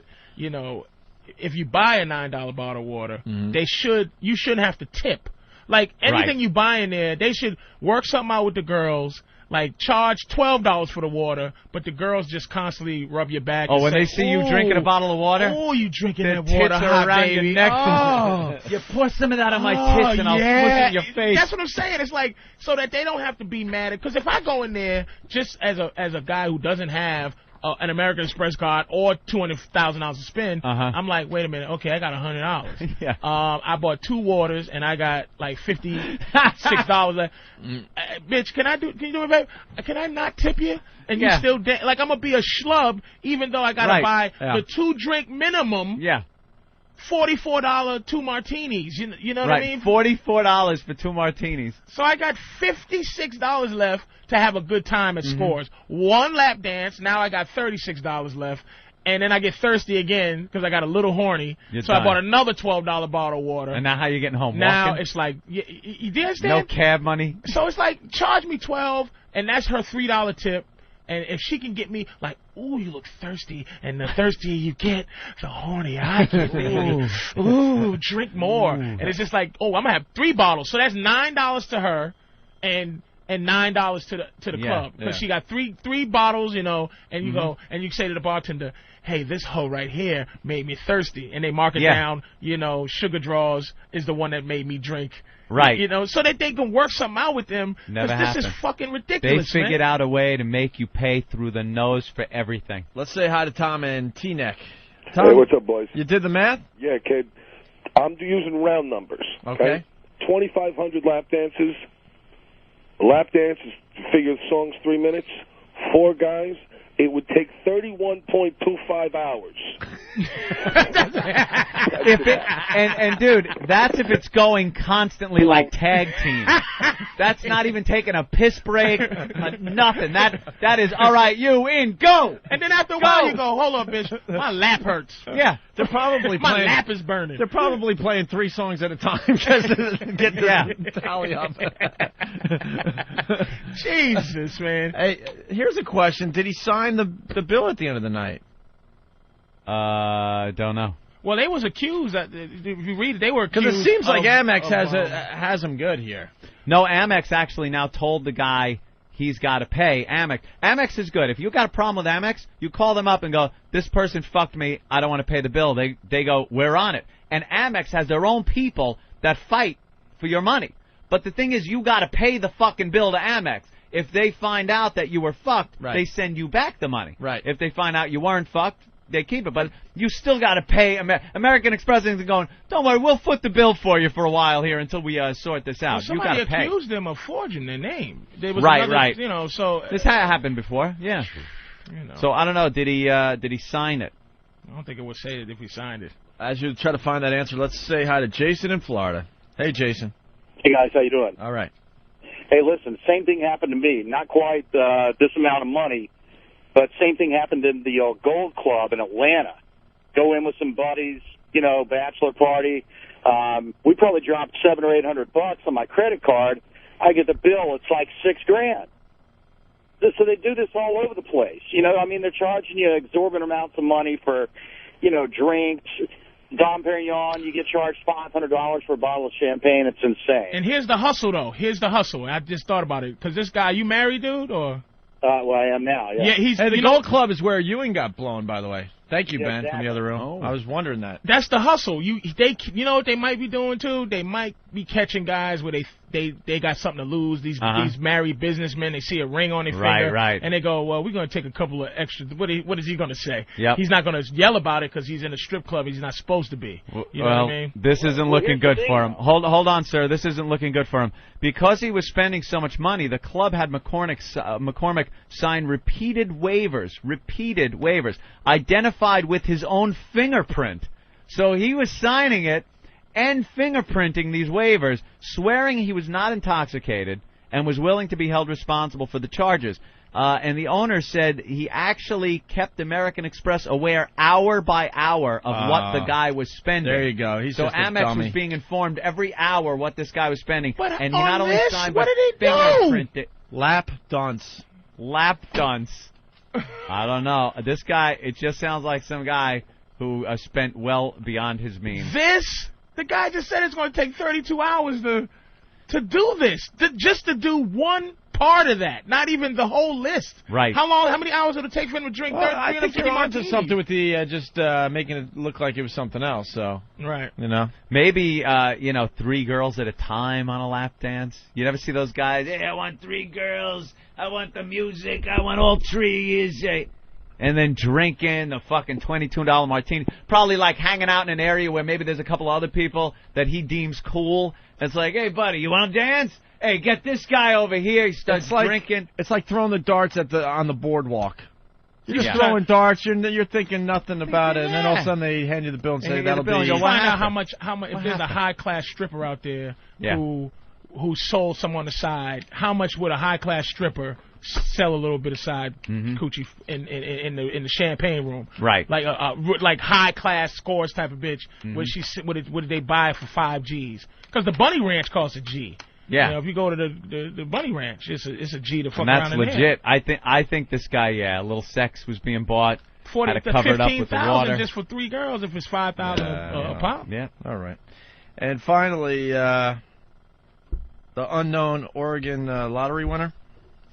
if you buy a $9 bottle of water, you shouldn't have to tip. Like anything you buy in there, they should work something out with the girls. Like charge $12 for the water, but the girls just constantly rub your back. Oh, and when say, they see you drinking a bottle of water? Oh, you drinking their that water, tits are hot around baby. your neck. Oh. You pour some of that on my tits and I'll push it in your face. That's what I'm saying. It's like so that they don't have to be mad. Because if I go in there just as a guy who doesn't have an American Express card or $200,000 to spend, I'm like, wait a minute, okay, I got $100. Yeah. I bought 2 waters and I got like $56 left. Bitch, can you do it, babe? Can I not tip you? And you still like I'm gonna be a schlub even though I gotta buy the 2-drink minimum. Yeah. $44 2 martinis. You know what I mean? $44 for 2 martinis. So I got $56 left to have a good time at Scores. 1 lap dance. Now I got $36 left. And then I get thirsty again because I got a little horny. I bought another $12 bottle of water. And now how you getting home? Now Walking? it's like, you understand? No cab money. So it's like, charge me $12, and that's her $3 tip. And if she can get me, like, ooh, you look thirsty, and the thirstier you get, the hornier I get, baby. Ooh, drink more. And it's just like, oh, I'm going to have 3 bottles. So that's $9 to her, and $9 to the club. Because she got three bottles, and you go, and you say to the bartender, hey, this hoe right here made me thirsty. And they mark it down, Sugar Draws is the one that made me drink. Right. So that they can work something out with them. Never Because this is fucking ridiculous, They figured out a way to make you pay through the nose for everything. Let's say hi to Tom and T-Neck. Tom, hey, what's up, boys? You did the math? Yeah, kid. I'm using round numbers. Okay. 2,500 lap dances. A lap dance is, figure the song's 3 minutes. 4 guys. It would take 31.25 hours. Dude, that's if it's going constantly like tag team. That's not even taking a piss break, nothing. That is all right. You in, go. And then after a while you go, hold up, bitch, my lap hurts. Yeah, they're probably my playing, lap is burning. They're probably playing 3 songs at a time just to get the tally up. Jesus, man. Hey, here's a question: did he sign the bill at the end of the night? Don't know. Well, they was accused. If you read it, they were accused. Because it seems like Amex has him good here. No, Amex actually now told the guy he's got to pay. Amex is good. If you got a problem with Amex, you call them up and go, this person fucked me. I don't want to pay the bill. They go, we're on it. And Amex has their own people that fight for your money. But the thing is, you got to pay the fucking bill to Amex. If they find out that you were fucked, they send you back the money. Right. If they find out you weren't fucked, they keep it. But you still got to pay. American Express is going, don't worry, we'll foot the bill for you for a while here until we sort this out. Well, you got to pay. somebody accused them of forging their name. There was right. So this happened before. Yeah. So I don't know. Did he sign it? I don't think it would say it if he signed it. As you try to find that answer, let's say hi to Jason in Florida. Hey, Jason. Hey, guys. How you doing? All right. Hey, listen, same thing happened to me. Not quite this amount of money, but same thing happened in the Gold Club in Atlanta. Go in with some buddies, bachelor party. We probably dropped $700 or $800 on my credit card. I get the bill. It's like $6,000. So they do this all over the place. They're charging you exorbitant amounts of money for, drinks. Dom Perignon, you get charged $500 for a bottle of champagne. It's insane. And here's the hustle, though. Here's the hustle. I just thought about it. Because this guy, you married, dude, or? Well, I am now. Yeah. Hey, the Gold Club is where Ewing got blown, by the way. Thank you, Yeah, Ben, exactly. from the other room. Oh. I was wondering that. That's the hustle. You know what they might be doing too? They might be catching guys where they got something to lose. These married businessmen, they see a ring on their finger, right. and they go, well, we're going to take a couple of extra. What is he going to say? Yep. He's not going to yell about it because he's in a strip club. He's not supposed to be. You know what I mean? This isn't looking good for him. Hold on, sir. This isn't looking good for him. Because he was spending so much money, the club had McCormick sign repeated waivers, identified with his own fingerprint. So he was signing it and fingerprinting these waivers, swearing he was not intoxicated and was willing to be held responsible for the charges. And the owner said he actually kept American Express aware hour by hour of what the guy was spending. There you go. He's so just a Amex dummy. was being informed every hour what this guy was spending. But and he on not only this, signed what but did he do? fingerprinted. Lap dunce. Lap dunce. I don't know. This guy, it just sounds like some guy who spent well beyond his means. The guy just said it's going to take 32 hours to do this, just to do one part of that, not even the whole list. Right. How many hours would it take for him to drink? Well, I think 350 you're onto martinis? something with the just making it look like it was something else. So Right. you know, Maybe 3 girls at a time on a lap dance. You never see those guys? Hey, I want 3 girls. I want the music. I want all 3. And then drinking the fucking $22 martini. Probably like hanging out in an area where maybe there's a couple other people that he deems cool. It's like, hey, buddy, you want to dance? Hey, get this guy over here. He starts drinking. It's like throwing the darts on the boardwalk. You're just Yeah. throwing darts. You're thinking nothing about it, and then all of a sudden they hand you the bill and say that'll be. You find out how much if there's a high class stripper out there who sold some on the side. How much would a high class stripper sell a little bit of side coochie in the champagne room? Right. Like high class scores type of bitch. What did they buy for 5 G's? Because the Bunny Ranch costs a G. Yeah. You know, if you go to the Bunny Ranch, it's a G to fuck And that's around in legit. I think this guy, a little sex was being bought. 40 had to it covered up with the 15,000 water. just for 3 girls. If it's 5,000 a pop. Yeah. All right. And finally, the unknown Oregon lottery winner.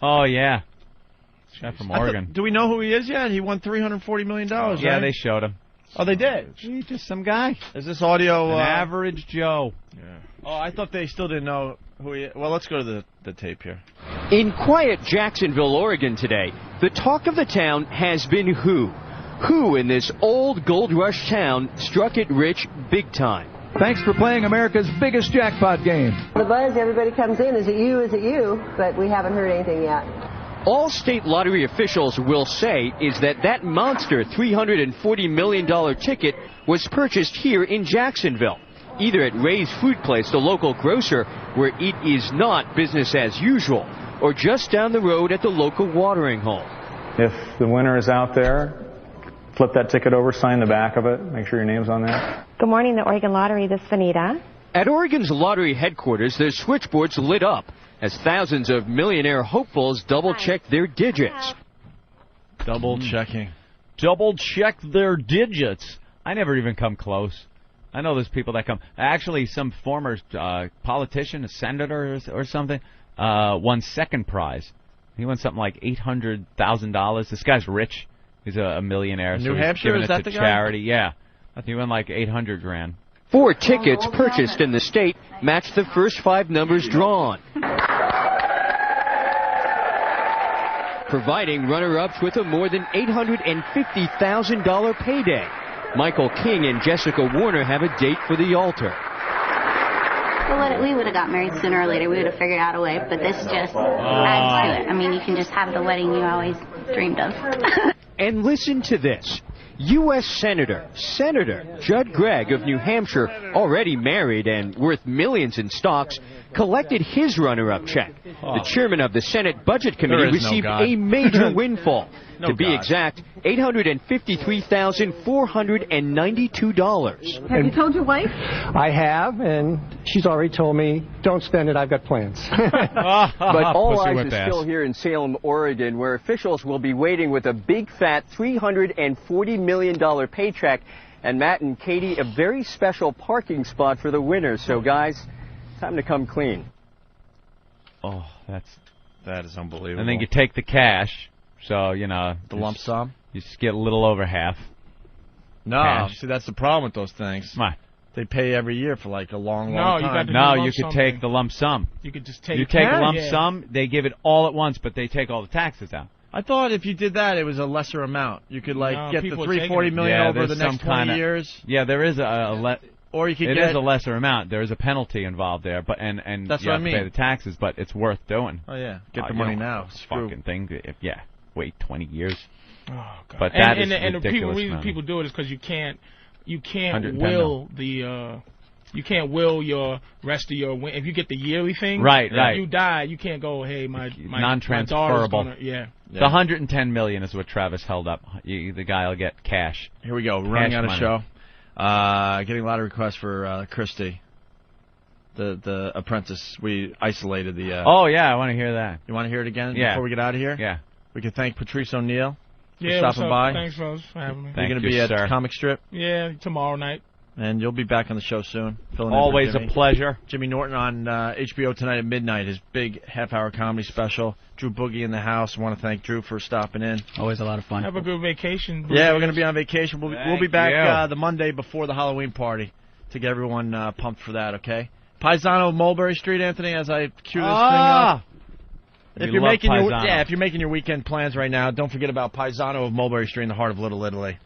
Oh yeah. Guy from Oregon. Do we know who he is yet? He won $340 million. Yeah, right? they showed him. Oh, they did. He's just some guy. Is this audio? An average Joe. Yeah. Oh, I thought they still didn't know who he. Well, let's go to the tape here. In quiet Jacksonville, Oregon today, the talk of the town has been who? Who in this old gold rush town struck it rich big time? Thanks for playing America's biggest jackpot game. The buzz, everybody comes in, is it you? But we haven't heard anything yet. All state lottery officials will say is that monster $340 million ticket was purchased here in Jacksonville, either at Ray's Food Place, the local grocer, where it is not business as usual, or just down the road at the local watering hole. If the winner is out there, flip that ticket over, sign the back of it, make sure your name's on there. Good morning, the Oregon Lottery. This is Vanita. At Oregon's lottery headquarters, their switchboards lit up as thousands of millionaire hopefuls double-check their digits. Double-checking. Double-check their digits. I never even come close. I know there's people that come. Actually, some former politician, a senator or something, won second prize. He won something like $800,000. This guy's rich. He's a millionaire. New so he's Hampshire, giving is it that to the guy? charity. Yeah. I think he won like $800,000. 4 tickets purchased in the state matched the first 5 numbers drawn, providing runner-ups with a more than $850,000 payday. Michael King and Jessica Warner have a date for the altar. Well, we would have got married sooner or later. We would have figured out a way, but this just adds to it. I mean, you can just have the wedding you always dreamed of. And listen to this. U.S. Senator Judd Gregg of New Hampshire, already married and worth millions in stocks, collected his runner-up check. The chairman of the Senate Budget Committee received a major windfall. To be exact, $853,492. Have you told your wife? I have, and she's already told me, don't spend it, I've got plans. But all eyes are still here in Salem, Oregon, where officials will be waiting with a big, fat $340 million paycheck. And Matt and Katie, a very special parking spot for the winners. So, guys, time to come clean. Oh, that's That is unbelievable. And then you take the cash, so, you know. The lump sum? You just get a little over half. No, cash. see, that's the problem with those things. What? They pay every year for like a long time. You could take the lump sum. You could just take. You take a lump sum. They give it all at once, but they take all the taxes out. I thought if you did that, it was a lesser amount. You could get the $340 million over the next 20 years. Yeah, there is or you could it is a lesser amount. There is a penalty involved there, but and that's you what have I mean. to pay the taxes, but it's worth doing. Oh yeah, get the money now. Fucking thing. Yeah, wait 20 years. Oh God. But that is and ridiculous. The reason people do it is because you can't will your rest of your if you get the yearly thing. Right. You die, you can't go. Hey, my non-transferable. My yeah. The $110 million is what Travis held up. The guy will get cash. Here we go. Running out of show. Getting a lot of requests for Christy, the apprentice. We isolated the. Oh yeah, I want to hear that. You want to hear it again? Yeah. Before we get out of here. Yeah. We can thank Patrice O'Neal for stopping stopping by. Thanks, fellas, for having me. You're going to be at Comic Strip. Yeah, tomorrow night. And you'll be back on the show soon. Always a pleasure. Jimmy Norton on HBO tonight at midnight, his big half-hour comedy special. Drew Boogie in the house. I want to thank Drew for stopping in. Always a lot of fun. Have a good vacation. Yeah, we're going to be on vacation. We'll be back the Monday before the Halloween party to get everyone pumped for that, okay? Paisano of Mulberry Street, Anthony, as I cue this thing up. If you're making your weekend plans right now, don't forget about Paisano of Mulberry Street in the heart of Little Italy.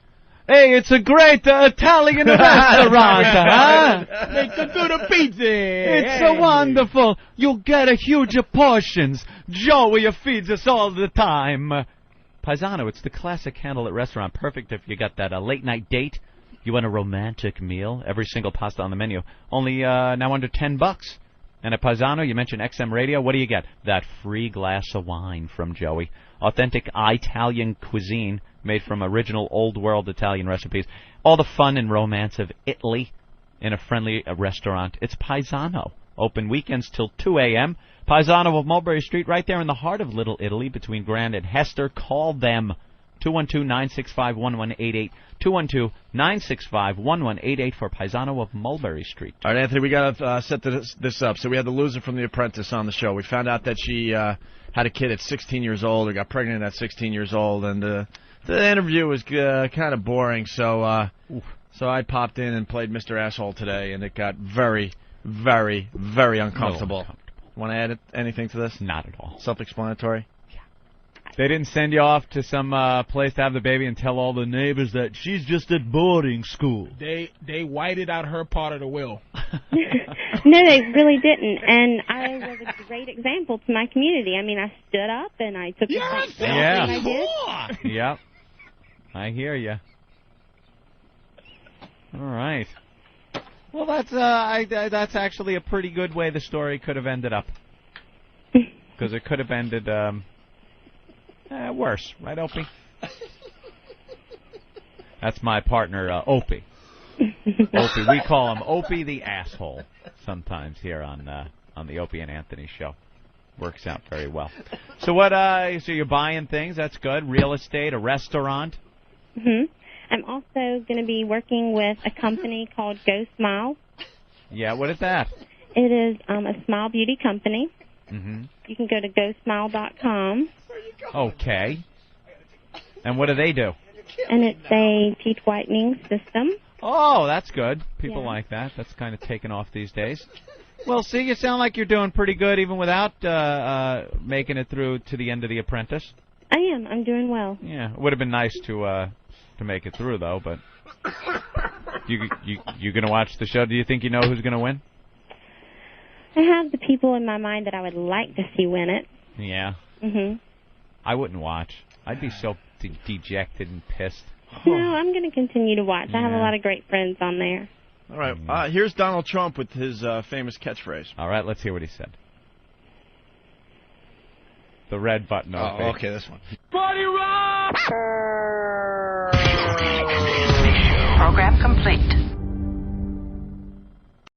Hey, it's a great Italian restaurant, huh? Make them do the pizza. It's so wonderful. You get a huge portions. Joey feeds us all the time. Paisano, it's the classic candlelit restaurant. Perfect if you got that late-night date. You want a romantic meal. Every single pasta on the menu. Only now under $10. And at Paisano, you mentioned XM Radio. What do you get? That free glass of wine from Joey. Authentic Italian cuisine made from original old-world Italian recipes. All the fun and romance of Italy in a friendly restaurant. It's Paisano. Open weekends till 2 a.m. Paisano of Mulberry Street, right there in the heart of Little Italy between Grand and Hester. Call them. 212-965-1188. 212-965-1188 for Paisano of Mulberry Street. All right, Anthony, we got to set this up. So we had the loser from The Apprentice on the show. We found out that she had a kid at 16 years old or got pregnant at 16 years old, and the interview was kind of boring. So I popped in and played Mr. Asshole today, and it got very, very, very uncomfortable. Want to add anything to this? Not at all. Self-explanatory? They didn't send you off to some place to have the baby and tell all the neighbors that she's just at boarding school. They whited out her part of the will. No, they really didn't. And I was a great example to my community. I mean, I stood up and I took responsibility. Yeah. I did. Yep. I hear you. All right. Well, that's actually a pretty good way the story could have ended up. Because it could have ended worse, right, Opie? That's my partner, Opie. Opie, we call him Opie the Asshole sometimes here on the Opie and Anthony show. Works out very well. So so you're buying things, that's good. Real estate, a restaurant. Mm-hmm. I'm also going to be working with a company called Go Smile. Yeah, what is that? It is a smile beauty company. Mm-hmm. You can go to GoSmile.com. Okay. And what do they do? And it's a teeth whitening system. Oh, that's good. People like that. That's kind of taken off these days. Well, see, you sound like you're doing pretty good even without making it through to the end of The Apprentice. I am. I'm doing well. Yeah, it would have been nice to make it through, though, but you going to watch the show? Do you think you know who's going to win? I have the people in my mind that I would like to see win it. Yeah. Mm-hmm. I wouldn't watch. I'd be so dejected and pissed. No, I'm going to continue to watch. I have a lot of great friends on there. All right. Here's Donald Trump with his famous catchphrase. All right, let's hear what he said. The red button. Oh, okay, this one. Body rock! Program complete.